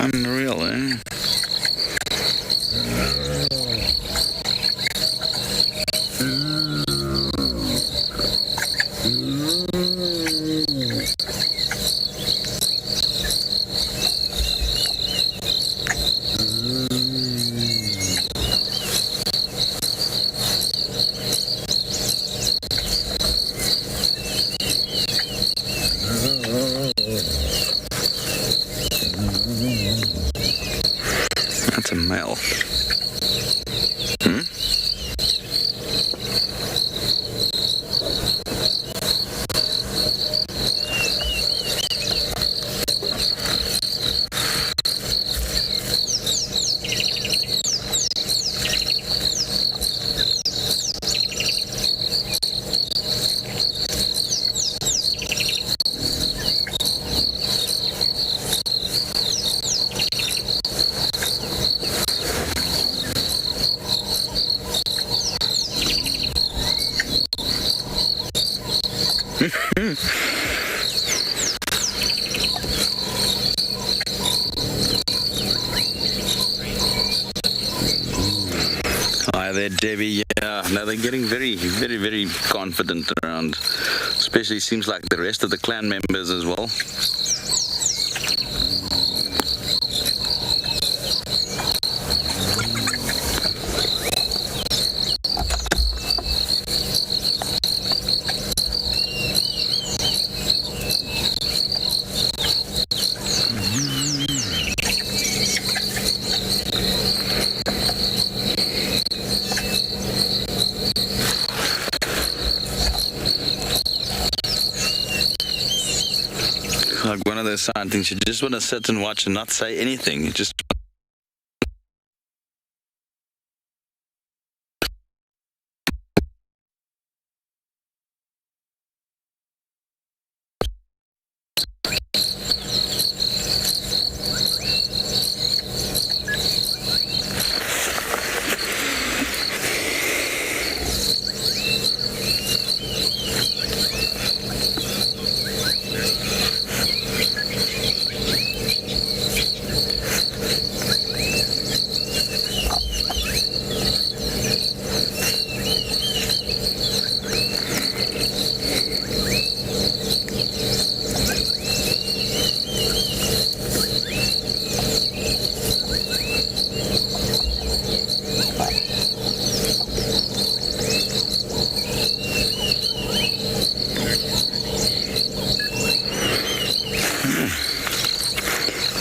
Unreal, eh? That's a male. Hmm? Hi there, Debbie. Yeah, now they're getting very confident around. Especially seems like the rest of the clan members as well. Like one of those sightings, you just want to sit and watch and not say anything. You just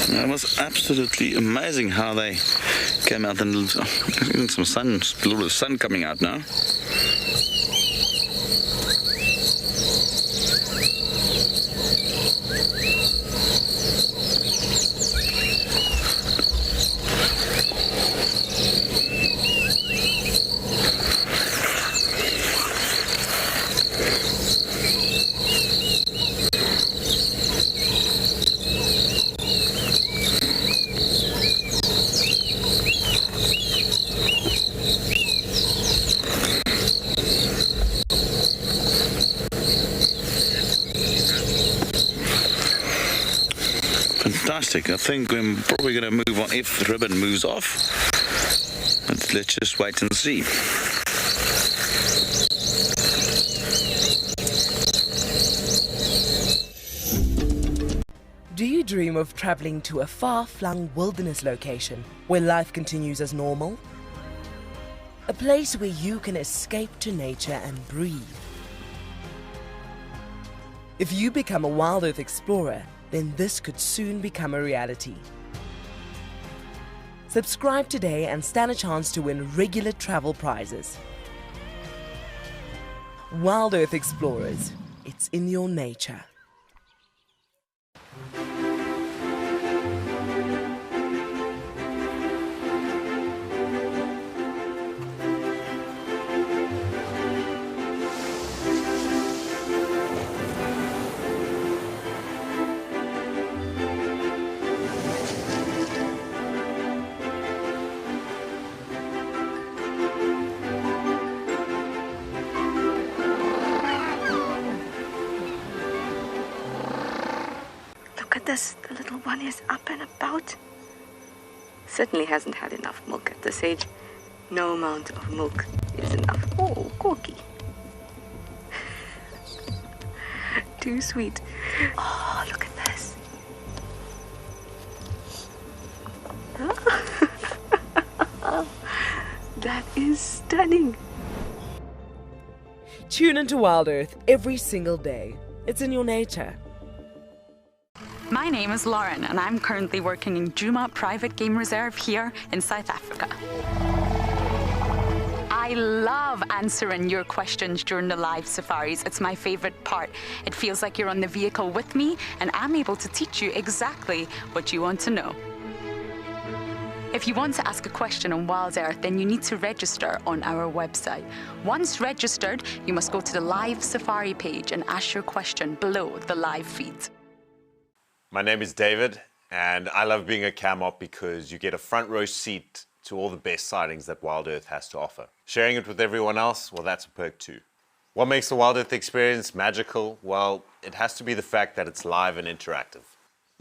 It was absolutely amazing how they came out and even some sun, a little bit of sun coming out now. Fantastic. I think we're probably going to move on if the ribbon moves off. But let's just wait and see. Do you dream of traveling to a far-flung wilderness location where life continues as normal? A place where you can escape to nature and breathe. If you become a WildEarth explorer, then this could soon become a reality. Subscribe today and stand a chance to win regular travel prizes. WildEarth Explorers, it's in your nature. The little one is up and about. Certainly hasn't had enough milk at this age. No amount of milk is enough. Oh, Corky. Too sweet. Oh, look at this. That is stunning. Tune into WildEarth every single day. It's in your nature. My name is Lauren, and I'm currently working in Djuma Private Game Reserve here in South Africa. I love answering your questions during the live safaris. It's my favorite part. It feels like you're on the vehicle with me, and I'm able to teach you exactly what you want to know. If you want to ask a question on WildEarth, then you need to register on our website. Once registered, you must go to the live safari page and ask your question below the live feed. My name is David, and I love being a cam op because you get a front row seat to all the best sightings that WildEarth has to offer. Sharing it with everyone else, well, that's a perk too. What makes the WildEarth experience magical? Well, it has to be the fact that it's live and interactive.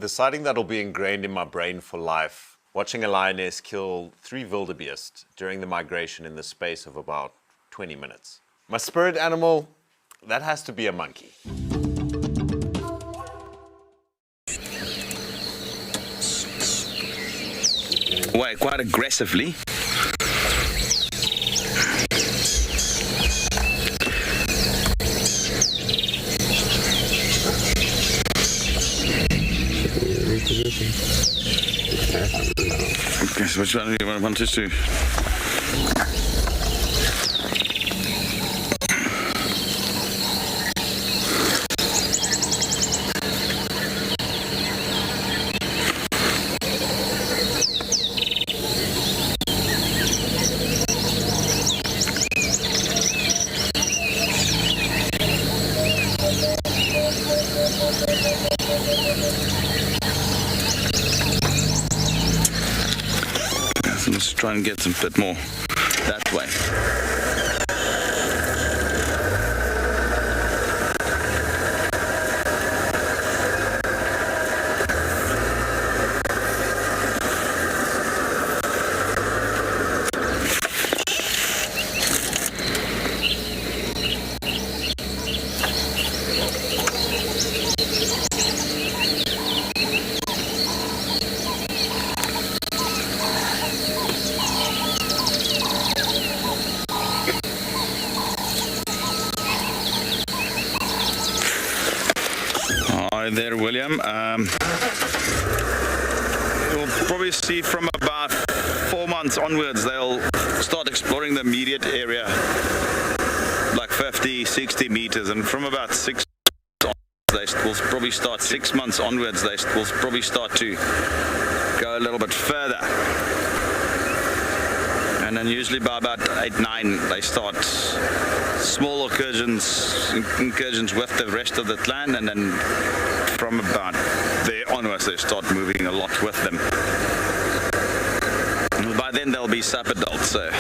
The sighting that'll be ingrained in my brain for life, watching a lioness kill 3 wildebeest during the migration in the space of about 20 minutes. My spirit animal, that has to be a monkey. Way quite aggressively. Okay, so which one do you want us to? So let's try and get some bit more that way. Hi there, William. You'll probably see from about 4 months onwards, they'll start exploring the immediate area, like 50, 60 meters, and from about 6 months, they will probably start 6 months onwards, they will probably start to go a little bit further. And then usually by about 8, 9, they start small incursions with the rest of the clan, and then from about there onwards they start moving a lot with them. And by then they'll be sub-adults, so.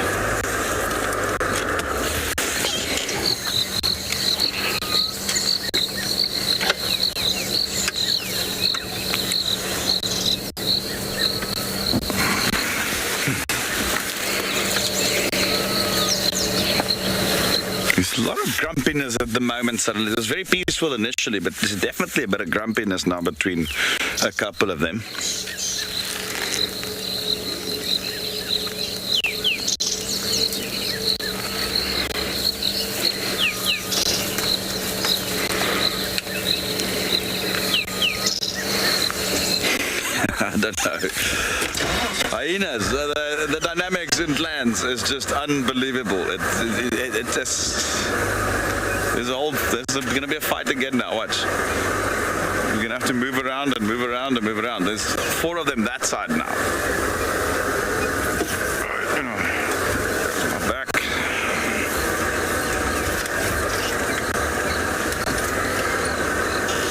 lot of grumpiness at the moment suddenly. It was very peaceful initially, but there's definitely a bit of grumpiness now between a couple of them. I don't know. Hyenas, the dynamics in clans is just unbelievable. It just, there's going to be a fight again now, watch. We're going to have to move around and move around and move around. There's 4 of them that side now. Back.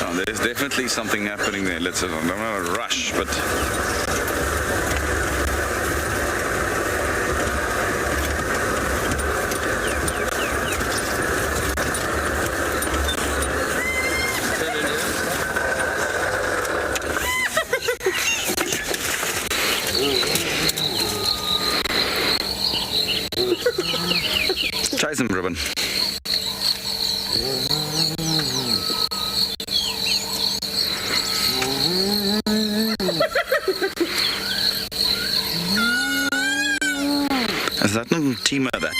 Oh, there's definitely something happening there. Let's I don't want to rush, but try some ribbon. Is that not Djuma that?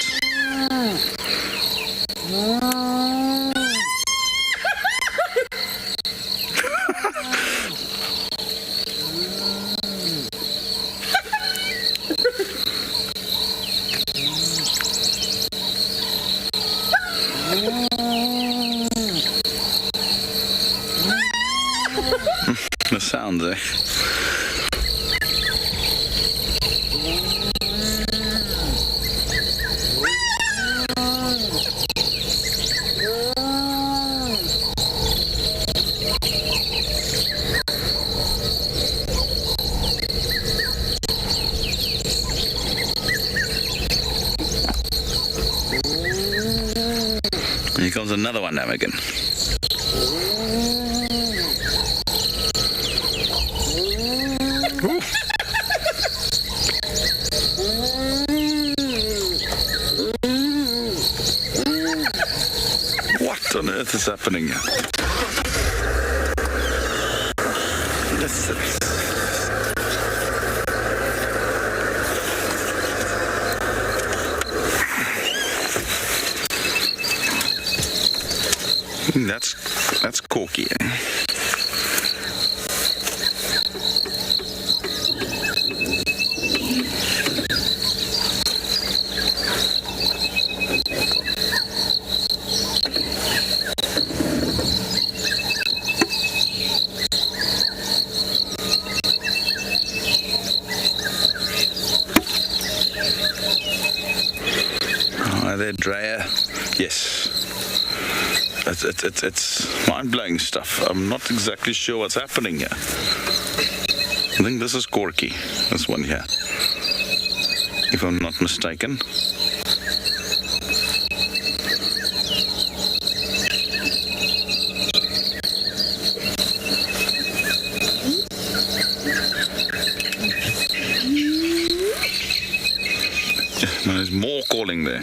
The sound there. Here comes another one now again. What on earth is happening here? That's corky, eh? Are they drier? Yes. It's mind-blowing stuff. I'm not exactly sure what's happening here. I think this is corky, this one here, if I'm not mistaken. There's more calling there.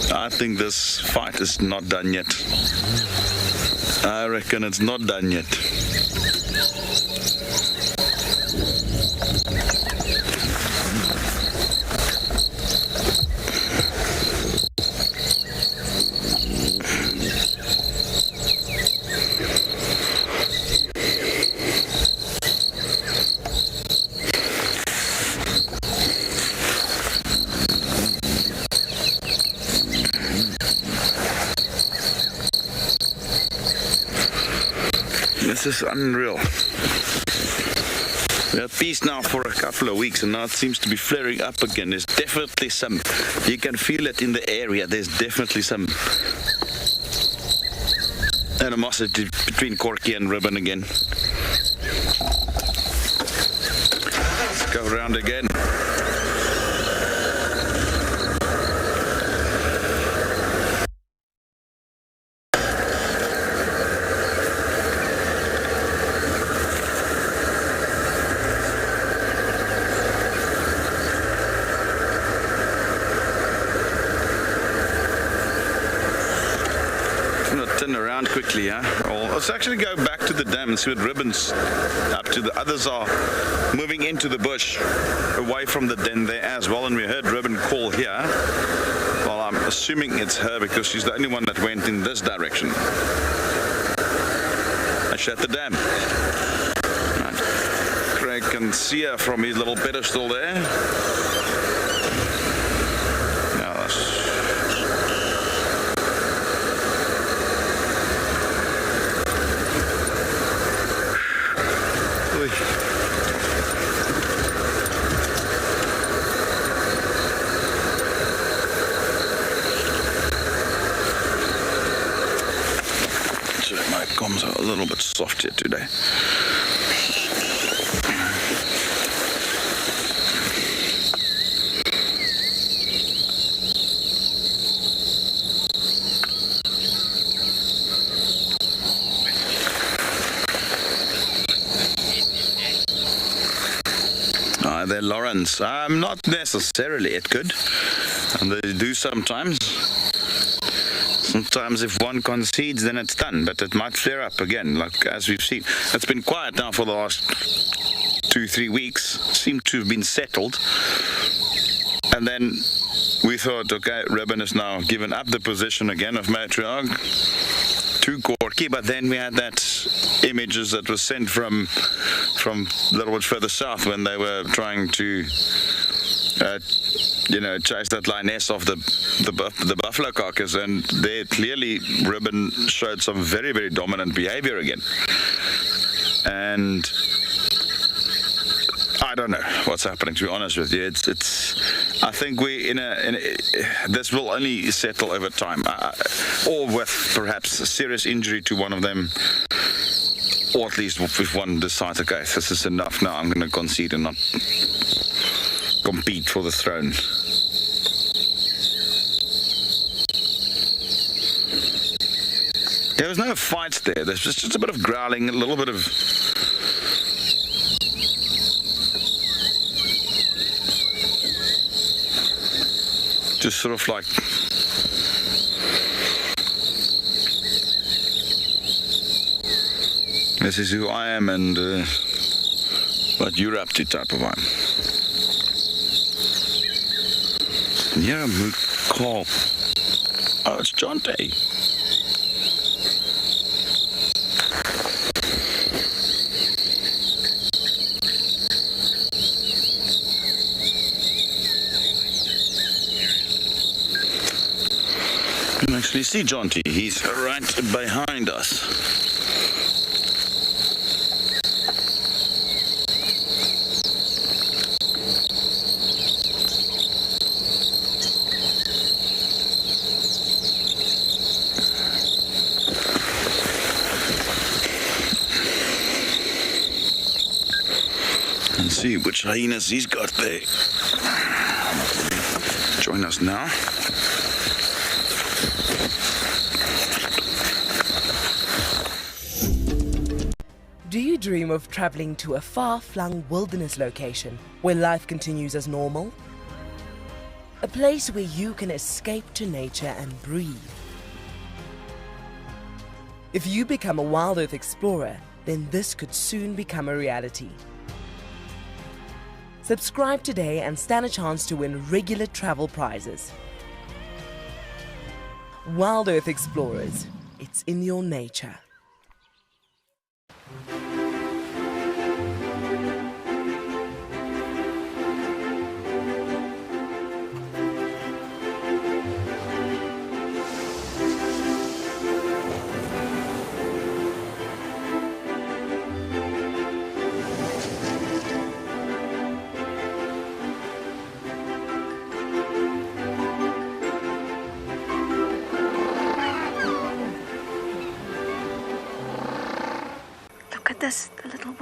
I think this fight is not done yet. I reckon it's not done yet. This is unreal. We're at peace now for a couple of weeks and now it seems to be flaring up again. There's definitely some, you can feel it in the area, there's definitely some animosity between Corky and Ribbon again. Let's go around again. Turn around quickly, huh? Or let's actually go back to the dam and see what Ribbon's up to. The others are moving into the bush, away from the den there as well, and we heard Ribbon call here. Well, I'm assuming it's her because she's the only one that went in this direction. I shut the dam. Right. Craig can see her from his little pedestal there. Now that's... My comms are a little bit soft here today. There, Lawrence. Not necessarily, it could. And they do sometimes. Sometimes if one concedes, then it's done. But it might flare up again, like as we've seen. It's been quiet now for the last 2-3 weeks. Seemed to have been settled. And then we thought, okay, Ribbon has now given up the position again of matriarch to Corky, but then we had that images that was sent from a little bit further south when they were trying to chase that lioness off the buffalo carcass, and there clearly Ribbon showed some very, very dominant behavior again. And I don't know what's happening, to be honest with you. It's I think we this will only settle over time, or with perhaps a serious injury to one of them, or at least if one decides, okay, this is enough now, I'm going to concede and not compete for the throne. There was no fights there. There's just a bit of growling, a little bit of just sort of like this is who I am and what you're up to type of vibe. Yeah, call. Oh, it's Jonte. You can actually see Jonte. He's right behind us. And see which hyenas he's got there. Join us now. Do you dream of traveling to a far-flung wilderness location where life continues as normal? A place where you can escape to nature and breathe. If you become a WildEarth explorer, then this could soon become a reality. Subscribe today and stand a chance to win regular travel prizes. WildEarth Explorers, it's in your nature.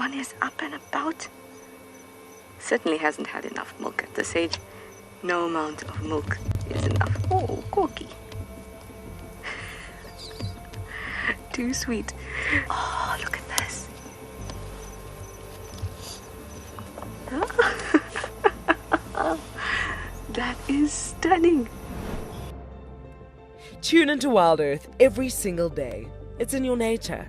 one is up and about. Certainly hasn't had enough milk at this age. No amount of milk is enough. Oh, Corky. Too sweet. Oh, look at this. That is stunning. Tune into Wild Earth every single day. It's in your nature.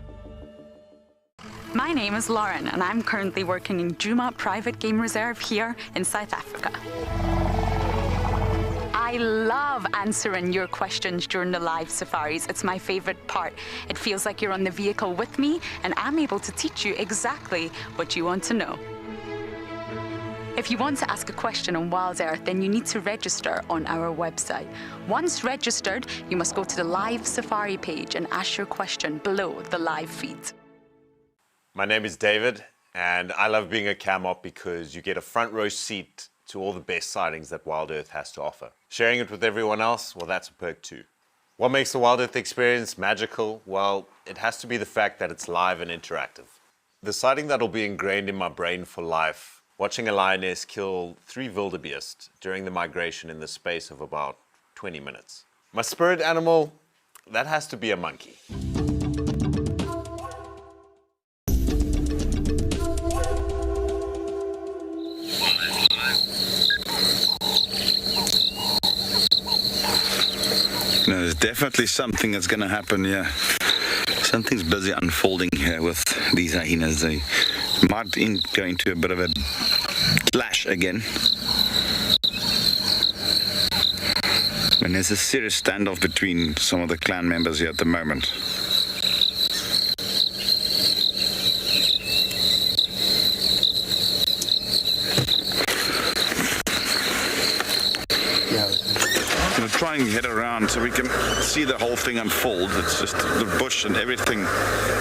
My name is Lauren, and I'm currently working in Djuma Private Game Reserve here in South Africa. I love answering your questions during the live safaris. It's my favorite part. It feels like you're on the vehicle with me, and I'm able to teach you exactly what you want to know. If you want to ask a question on WildEarth, then you need to register on our website. Once registered, you must go to the live safari page and ask your question below the live feed. My name is David, and I love being a cam-op because you get a front row seat to all the best sightings that WildEarth has to offer. Sharing it with everyone else, well, that's a perk too. What makes the WildEarth experience magical? Well, it has to be the fact that it's live and interactive. The sighting that'll be ingrained in my brain for life, watching a lioness kill 3 wildebeest during the migration in the space of about 20 minutes. My spirit animal, that has to be a monkey. No, there's definitely something that's going to happen here. Something's busy unfolding here with these hyenas. They might go into a bit of a clash again. And there's a serious standoff between some of the clan members here at the moment. Try and head around so we can see the whole thing unfold. It's just the bush and everything,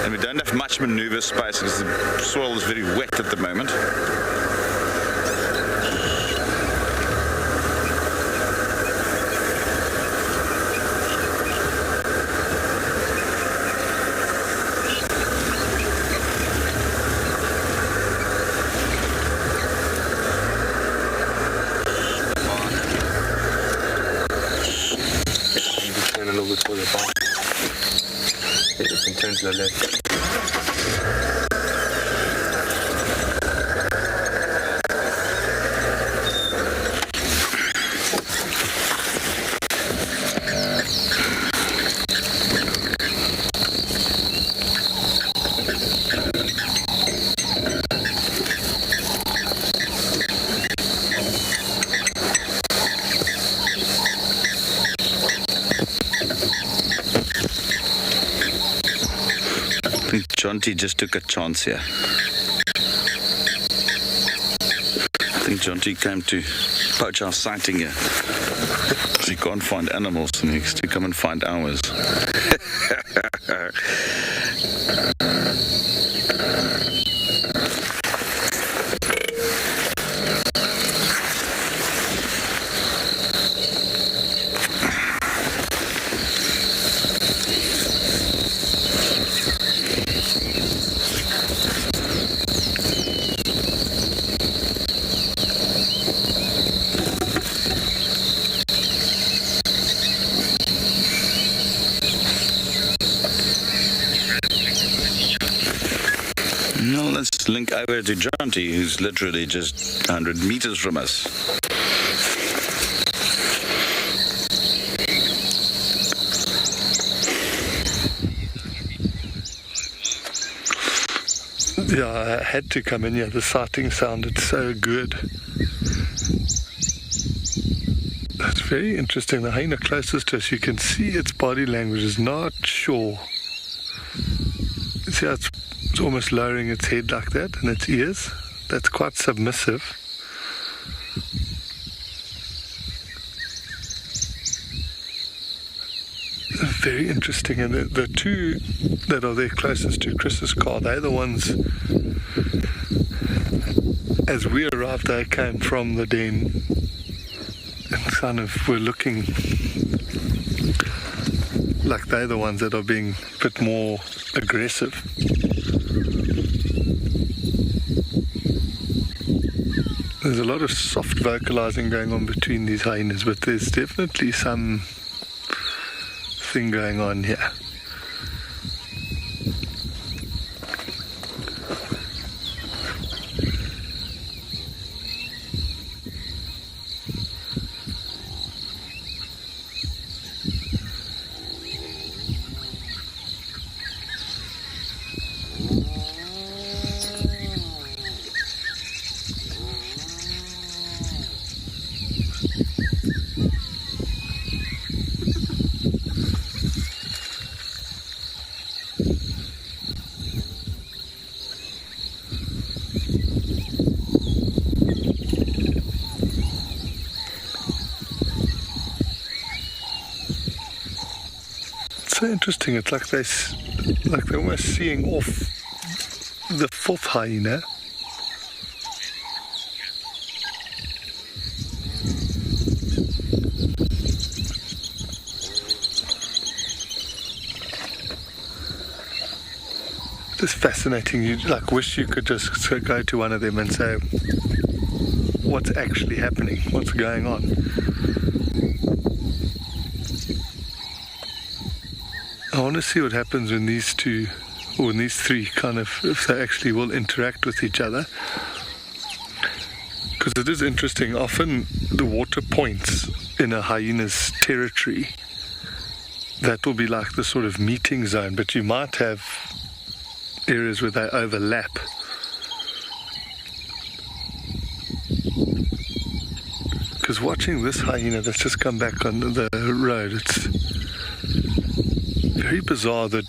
and we don't have much maneuver space because the soil is very wet at the moment. For the bar. It can turn to the left. Jonty just took a chance here. I think Jonty came to poach our sighting here. Because he can't find animals and he has to come and find ours. No, let's link over to Jonty, who's literally just 100 meters from us. Yeah, I had to come in here. The sighting sounded so good. That's very interesting. The hyena closest to us, you can see its body language is not sure. See how it's almost lowering its head like that, and its ears. That's quite submissive. Very interesting. And the two that are there closest to Chris's car, they're the ones, as we arrived, they came from the den and kind of were looking like they're the ones that are being a bit more aggressive. There's a lot of soft vocalizing going on between these hyenas, but there's definitely some thing going on here. So interesting. It's like they're almost seeing off the fourth hyena. Just fascinating. You like wish you could just go to one of them and say, what's actually happening? What's going on? I want to see what happens when these two, or when these three kind of, if they actually will interact with each other. Because it is interesting, often the water points in a hyena's territory, that will be like the sort of meeting zone, but you might have areas where they overlap. Because watching this hyena that's just come back on the road, it's very bizarre that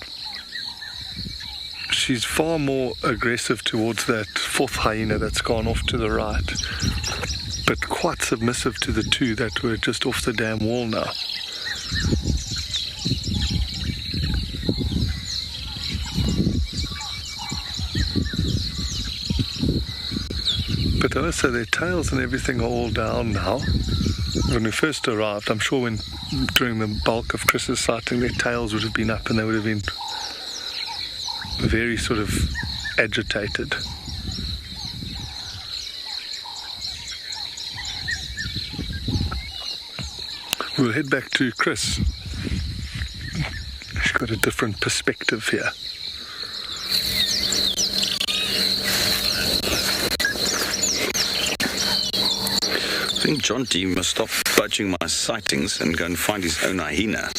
she's far more aggressive towards that fourth hyena that's gone off to the right, but quite submissive to the two that were just off the damn wall now. But also their tails and everything are all down now. When we first arrived, I'm sure during the bulk of Chris's sighting, their tails would have been up and they would have been very sort of agitated. We'll head back to Chris. He's got a different perspective here. I think Jonty must stop budging my sightings and go and find his own hyena.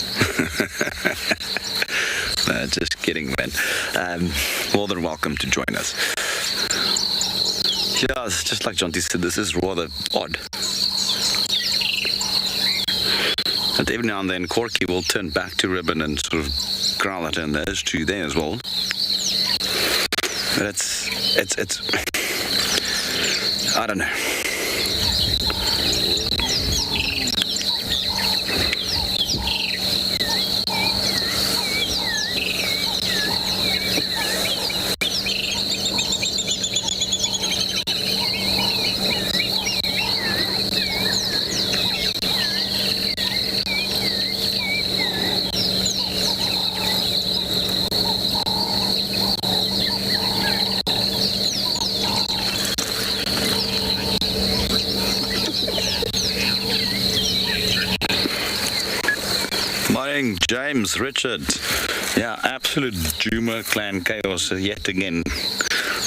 No, just kidding, man. More than welcome to join us. Yeah, it's just like Jonty said, this is rather odd. And every now and then Corky will turn back to Ribbon and sort of growl at her, and there's two there as well. But it's I don't know. James, Richard, yeah, absolute Djuma clan chaos yet again.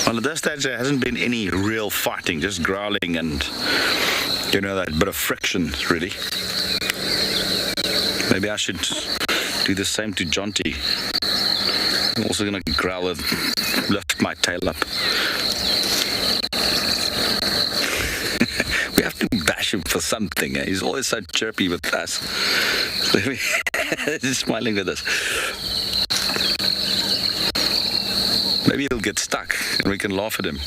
Well, at this stage there hasn't been any real fighting, just growling and, you know, that bit of friction, really. Maybe I should do the same to Jonty. I'm also going to growl and lift my tail up. We have to bash him for something. He's always so chirpy with us. He's smiling with us. Maybe he'll get stuck and we can laugh at him.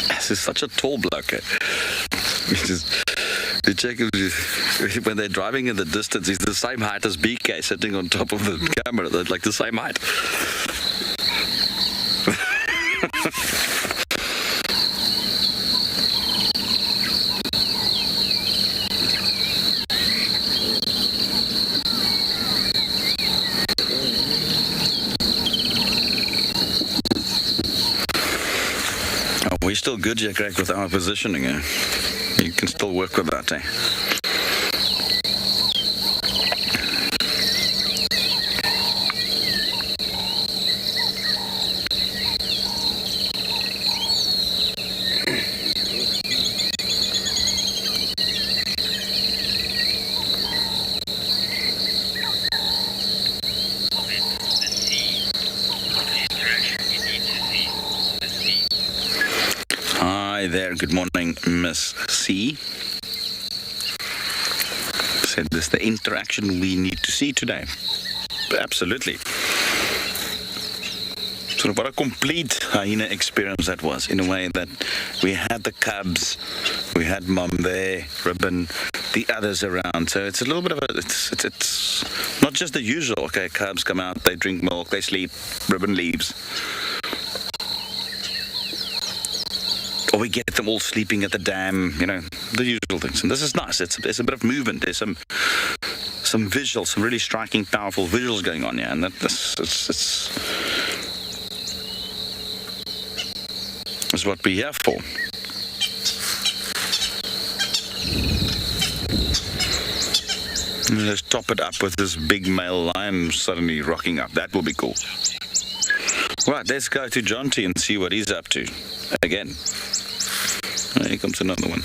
This is such a tall bloke. You check when they're driving in the distance, he's the same height as BK sitting on top of the camera. They're like the same height. We're still good, Jack, Greg, with our positioning. You can still work with that, Hi there, good morning, Miss C. Said this the interaction we need to see today. Absolutely. Sort of what a complete hyena experience that was, in a way that we had the cubs, we had Mum there, Ribbon, the others around. So it's a little bit of a, it's not just the usual, okay, cubs come out, they drink milk, they sleep, Ribbon leaves. Or we get them all sleeping at the dam, you know, the usual things. And this is nice. It's a bit of movement. There's some visuals, some really striking, powerful visuals going on here. And that's what we're here for. Let's top it up with this big male lion suddenly rocking up. That will be cool. Right, let's go to John T and see what he's up to. Again. Here comes another one.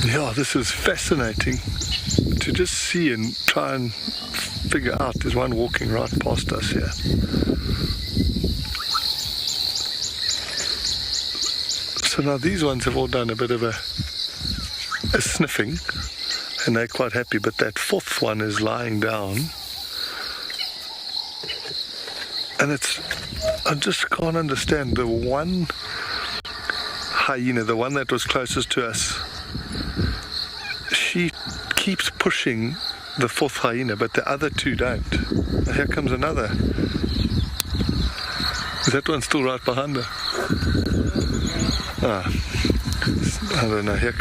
Yeah, this is fascinating to just see and try and figure out. There's one walking right past us here. So now these ones have all done a bit of a sniffing. And they're quite happy, but that fourth one is lying down. And I just can't understand. The one hyena, the one that was closest to us, she keeps pushing the fourth hyena, but the other two don't. Here comes another. Is that one still right behind her? I don't know. Here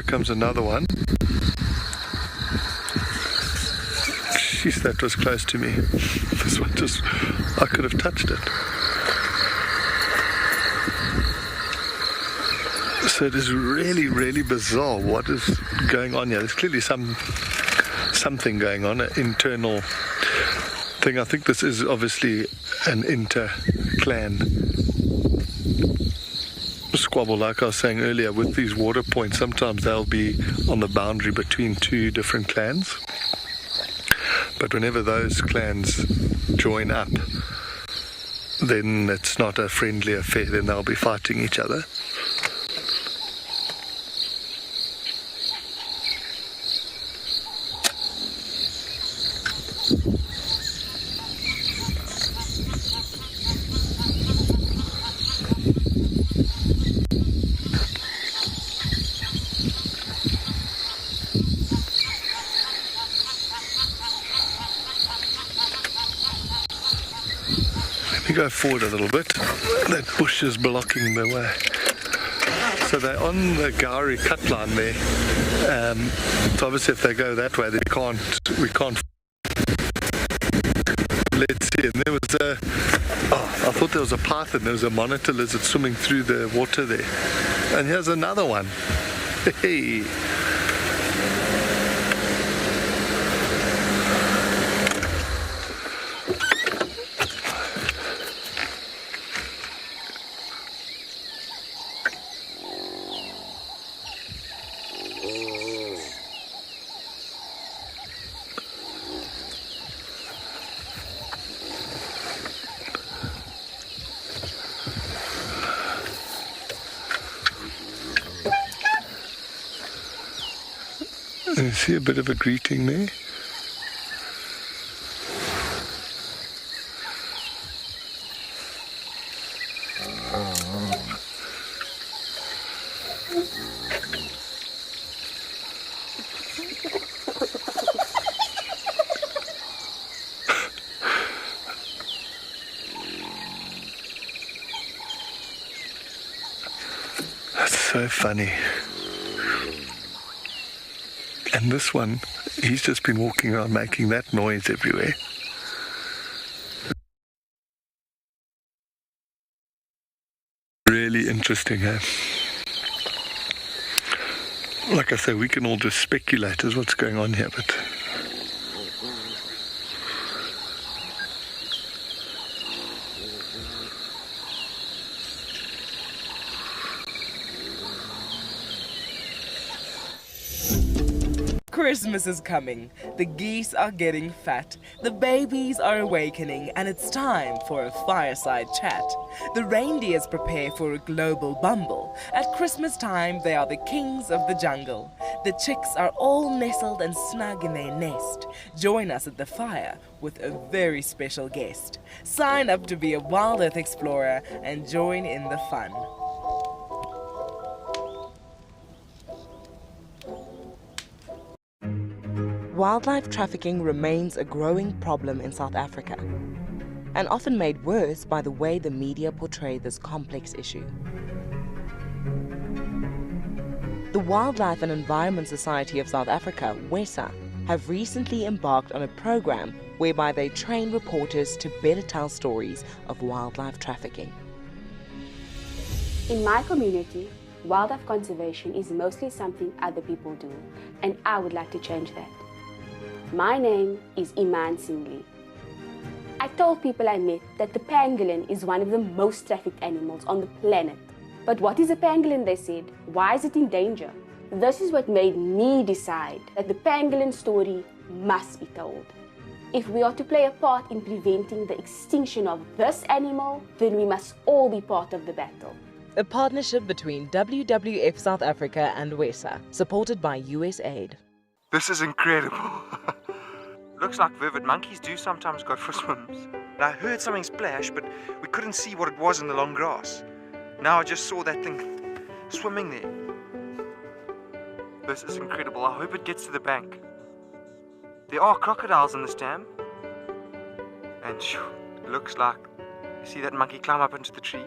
comes another one. Jeez, that was close to me. This one I could have touched it. So it is really, really bizarre what is going on here. There's clearly something going on, an internal thing. I think this is obviously an inter-clan squabble, like I was saying earlier, with these water points. Sometimes they'll be on the boundary between two different clans, but whenever those clans join up, then it's not a friendly affair, then they'll be fighting each other. Go forward a little bit. That bush is blocking the way. So they're on the Gowrie cut line there. So obviously if they go that way, we can't. Let's see. And there was I thought there was a python. There was a monitor lizard swimming through the water there. And here's another one. Hey. You see a bit of a greeting there. That's so funny. And this one, he's just been walking around making that noise everywhere. Really interesting, huh? Like I say, we can all just speculate as what's going on here, but Christmas is coming. The geese are getting fat. The babies are awakening, and it's time for a fireside chat. The reindeers prepare for a global bumble. At Christmas time, they are the kings of the jungle. The chicks are all nestled and snug in their nest. Join us at the fire with a very special guest. Sign up to be a WildEarth explorer and join in the fun. Wildlife trafficking remains a growing problem in South Africa, and often made worse by the way the media portray this complex issue. The Wildlife and Environment Society of South Africa, WESA, have recently embarked on a program whereby they train reporters to better tell stories of wildlife trafficking. In my community, wildlife conservation is mostly something other people do, and I would like to change that. My name is Iman Singli. I told people I met that the pangolin is one of the most trafficked animals on the planet. But what is a pangolin, they said? Why is it in danger? This is what made me decide that the pangolin story must be told. If we are to play a part in preventing the extinction of this animal, then we must all be part of the battle. A partnership between WWF South Africa and WESA, supported by US Aid. This is incredible. Looks like vivid monkeys do sometimes go for swims. I heard something splash, but we couldn't see what it was in the long grass. Now I just saw that thing swimming there. This is incredible. I hope it gets to the bank. There are crocodiles in this dam. And looks like, you see that monkey climb up into the tree?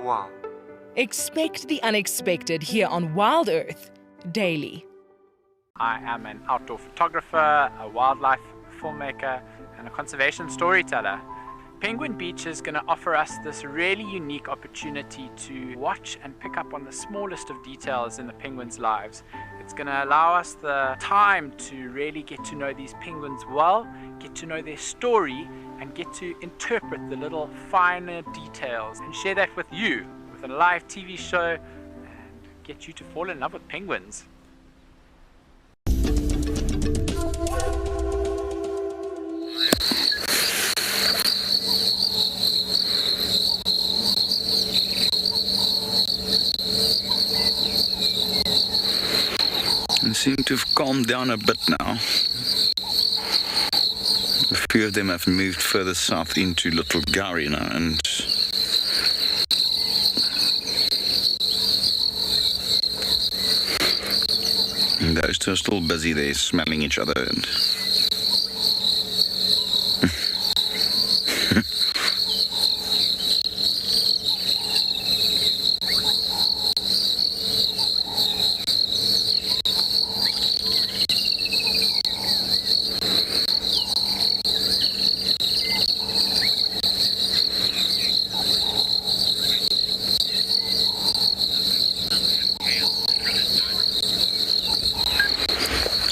Wow. Expect the unexpected here on WildEarth Daily. I am an outdoor photographer, a wildlife filmmaker, and a conservation storyteller. Penguin Beach is going to offer us this really unique opportunity to watch and pick up on the smallest of details in the penguins' lives. It's going to allow us the time to really get to know these penguins well, get to know their story, and get to interpret the little finer details and share that with you with a live TV show and get you to fall in love with penguins. They seem to have calmed down a bit now. A few of them have moved further south into Little Gowrie now, and those two are still busy there smelling each other. And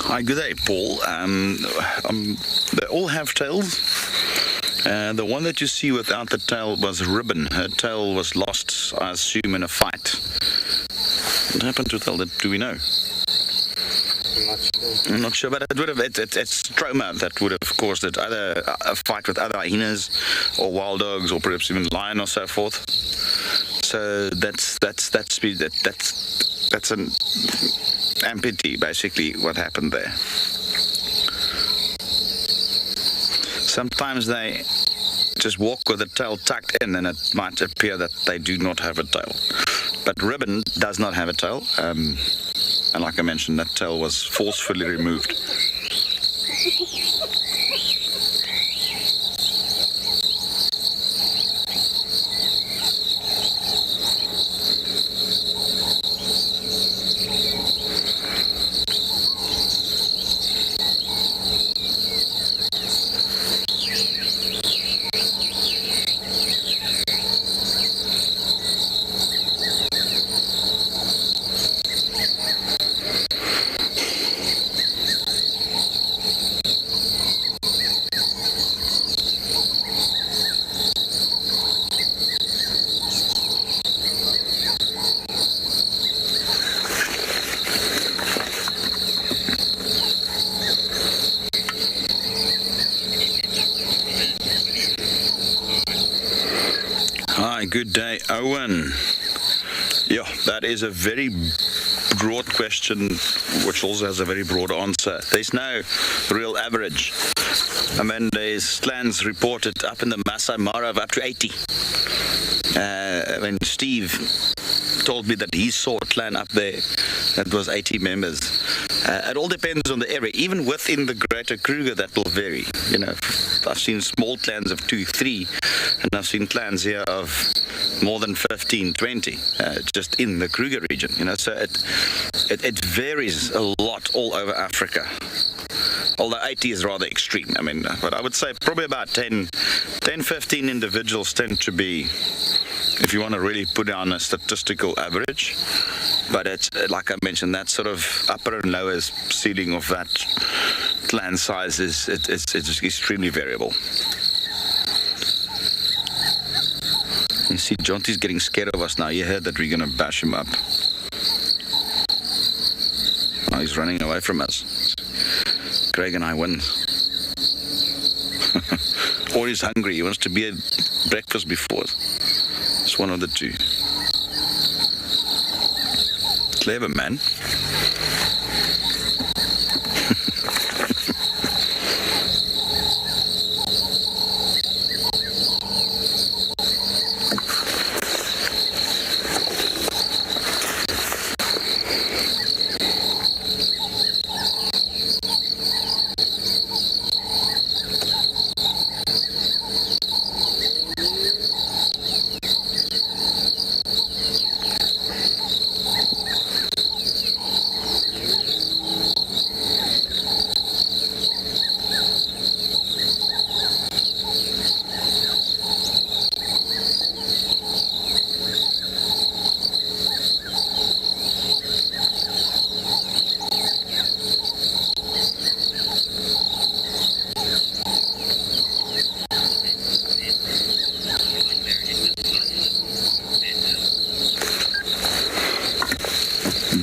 hi, good day, Paul. They all have tails. The one that you see without the tail was Ribbon. Her tail was lost, I assume, in a fight. What happened to the tail? Do we know? I'm not sure, but it would have. It's trauma that would have caused it. Either a fight with other hyenas, or wild dogs, or perhaps even lion, or so forth. So that's an amputee, basically, what happened there. Sometimes they just walk with the tail tucked in, and it might appear that they do not have a tail. But Ribbon does not have a tail, and like I mentioned, that tail was forcefully removed. Good day, Owen. Yeah, that is a very broad question, which also has a very broad answer. There's no real average. I mean, there's clans reported up in the Masai Mara of up to 80. When Steve told me that he saw a clan up there that was 80 members. It all depends on the area. Even within the greater Kruger, that will vary. You know, I've seen small clans of 2, 3, and I've seen clans here of more than 15, 20, just in the Kruger region. You know, so it varies a lot all over Africa. Although 80 is rather extreme. I mean, but I would say probably about 10, 15 individuals tend to be, if you want to really put down a statistical average. But it's, like I mentioned, that sort of upper and lower ceiling of that clan size it's extremely variable. You see, Jonty's getting scared of us now. You heard that we're going to bash him up. Now he's running away from us. Craig and I win. Or he's hungry. He wants to be at breakfast before us. It's one of the two. Clever man.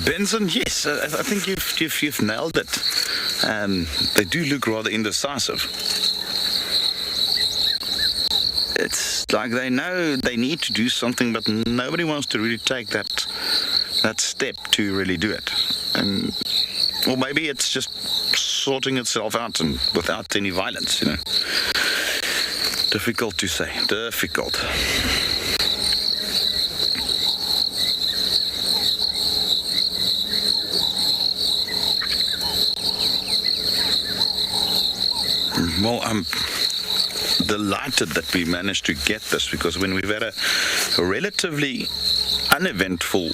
Benson, yes, I think you've nailed it. They do look rather indecisive. It's like they know they need to do something, but nobody wants to really take that step to really do it. And or maybe it's just sorting itself out and without any violence, you know. Difficult to say. Difficult. Well, I'm delighted that we managed to get this, because when we've had a relatively uneventful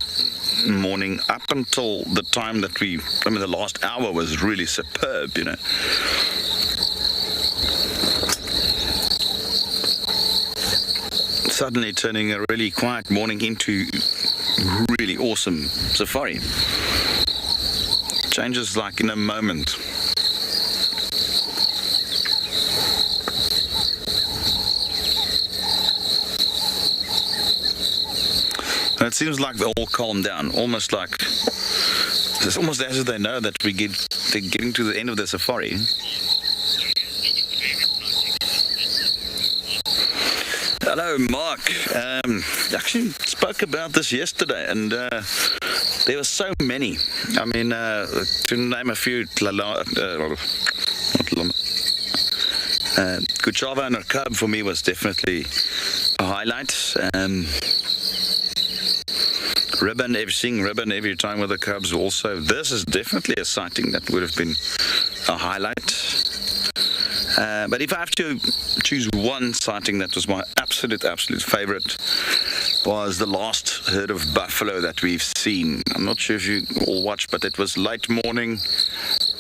morning up until the time that the last hour was really superb, you know. Suddenly turning a really quiet morning into really awesome safari. Changes like in a moment. And it seems like they all calm down, almost like it's almost as if they know that they're getting to the end of the safari. Hello, Mark. Actually spoke about this yesterday, and there were so many. I mean, to name a few, Kuchava and her cub for me was definitely a highlight. Ribbon, seeing Ribbon every time with the cubs also. This is definitely a sighting that would have been a highlight. But if I have to choose one sighting that was my absolute favorite, was the last herd of buffalo that we've seen. I'm not sure if you all watched, but it was late morning,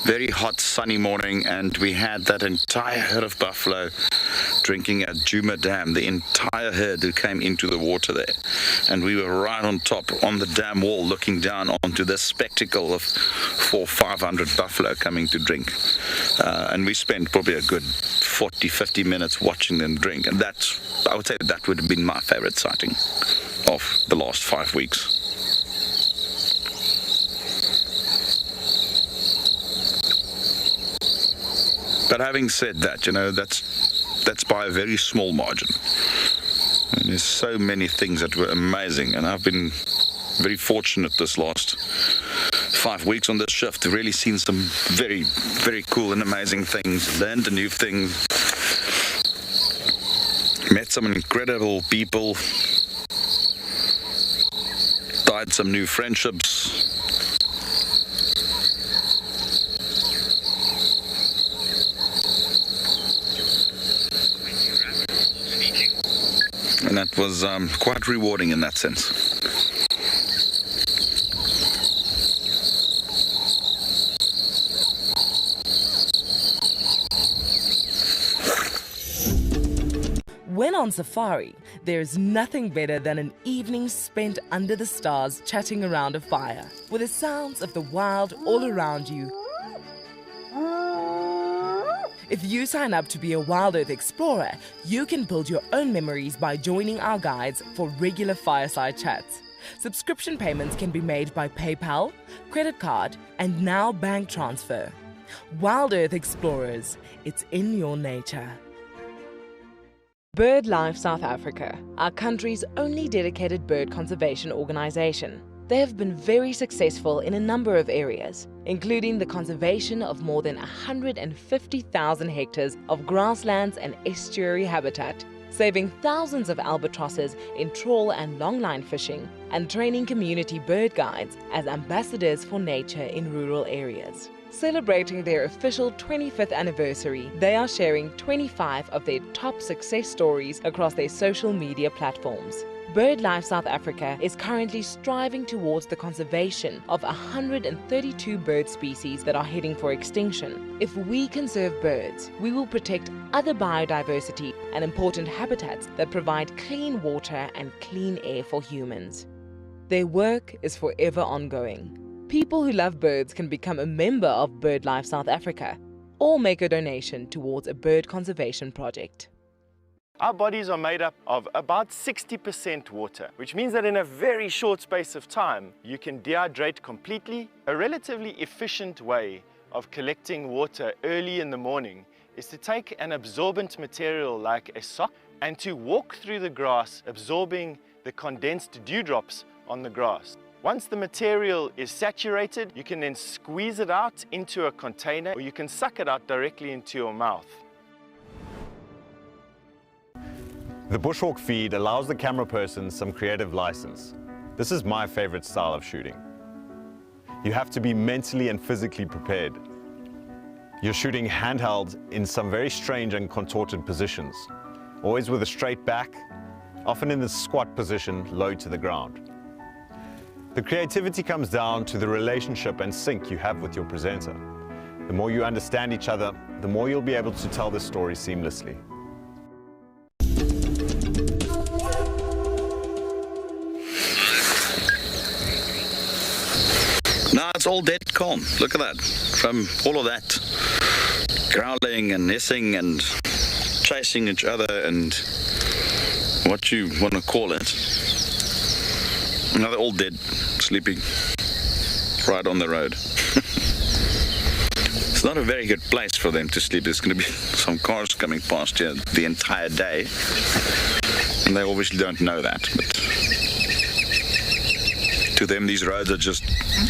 very hot sunny morning, and we had that entire herd of buffalo drinking at Djuma Dam, the entire herd who came into the water there. And we were right on top on the dam wall looking down onto this spectacle of 400-500 buffalo coming to drink. And we spent probably a good 40-50 minutes watching them drink, and I would say that would have been my favorite sighting of the last 5 weeks. But having said that, you know, that's by a very small margin. And there's so many things that were amazing, and I've been very fortunate this last 5 weeks on this shift to really seen some very, very cool and amazing things, learned a new thing, met some incredible people, started some new friendships. And that was quite rewarding in that sense. When on safari, there's nothing better than an evening spent under the stars chatting around a fire, with the sounds of the wild all around you. If you sign up to be a WildEarth Explorer, you can build your own memories by joining our guides for regular fireside chats. Subscription payments can be made by PayPal, credit card, and now bank transfer. WildEarth Explorers, it's in your nature. BirdLife South Africa, our country's only dedicated bird conservation organization. They have been very successful in a number of areas, including the conservation of more than 150,000 hectares of grasslands and estuary habitat, saving thousands of albatrosses in trawl and longline fishing, and training community bird guides as ambassadors for nature in rural areas. Celebrating their official 25th anniversary, they are sharing 25 of their top success stories across their social media platforms. BirdLife South Africa is currently striving towards the conservation of 132 bird species that are heading for extinction. If we conserve birds, we will protect other biodiversity and important habitats that provide clean water and clean air for humans. Their work is forever ongoing. People who love birds can become a member of BirdLife South Africa or make a donation towards a bird conservation project. Our bodies are made up of about 60% water, which means that in a very short space of time, you can dehydrate completely. A relatively efficient way of collecting water early in the morning is to take an absorbent material like a sock and to walk through the grass, absorbing the condensed dewdrops on the grass. Once the material is saturated, you can then squeeze it out into a container, or you can suck it out directly into your mouth. The bushwalk feed allows the camera person some creative license. This is my favorite style of shooting. You have to be mentally and physically prepared. You're shooting handheld in some very strange and contorted positions, always with a straight back, often in the squat position, low to the ground. The creativity comes down to the relationship and sync you have with your presenter. The more you understand each other, the more you'll be able to tell the story seamlessly. Now it's all dead calm. Look at that. From all of that growling and hissing and chasing each other and what you want to call it. Now they're all dead, sleeping right on the road. It's not a very good place for them to sleep. There's going to be some cars coming past here the entire day. And they obviously don't know that. But to them, these roads are just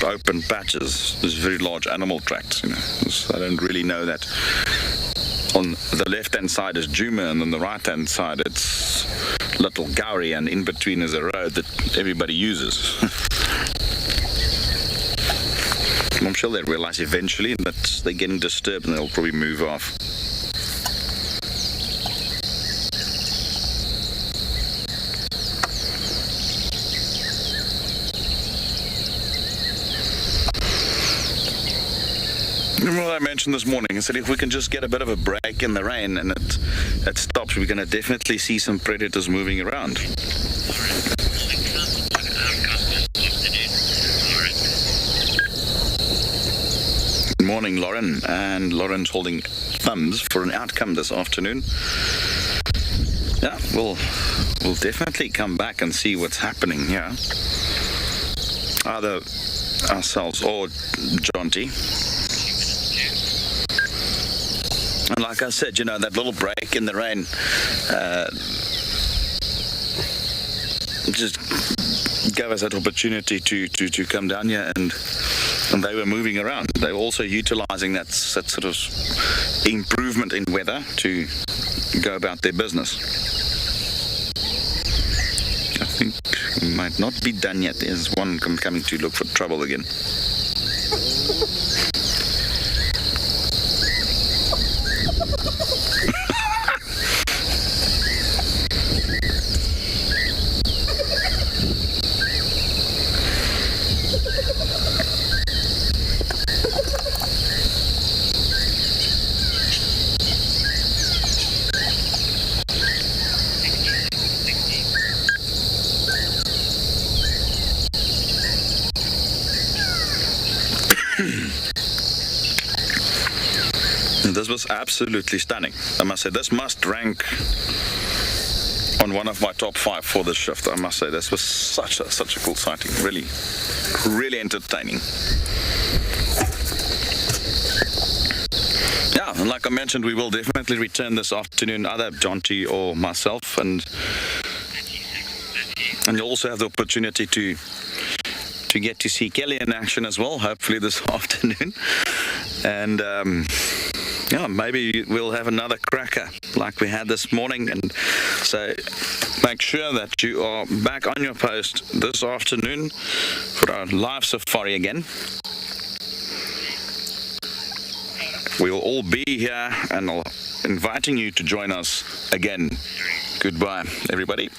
open patches. There's very large animal tracts, you know. So I don't really know that. On the left-hand side is Djuma, and on the right-hand side it's Little Gowrie, and in between is a road that everybody uses. I'm sure they'll realize eventually that they're getting disturbed and they'll probably move off. Remember what I mentioned this morning? I said if we can just get a bit of a break in the rain and it stops, we're going to definitely see some predators moving around. Good morning, Lauren. And Lauren's holding thumbs for an outcome this afternoon. Yeah, we'll definitely come back and see what's happening here. Either ourselves or Jonty. And like I said, you know, that little break in the rain just gave us that opportunity to come down here, and they were moving around. They were also utilizing that sort of improvement in weather to go about their business. I think we might not be done yet. There's one coming to look for trouble again. This was absolutely stunning. I must say, this must rank on one of my top 5 for this shift. I must say, this was such a cool sighting. Really entertaining. Yeah, and like I mentioned, we will definitely return this afternoon, either Jonty or myself, and you'll also have the opportunity to get to see Kelly in action as well, hopefully this afternoon. And yeah, maybe we'll have another cracker like we had this morning. And so make sure that you are back on your post this afternoon for our live safari again. We will all be here, and I'm inviting you to join us again. Goodbye, everybody.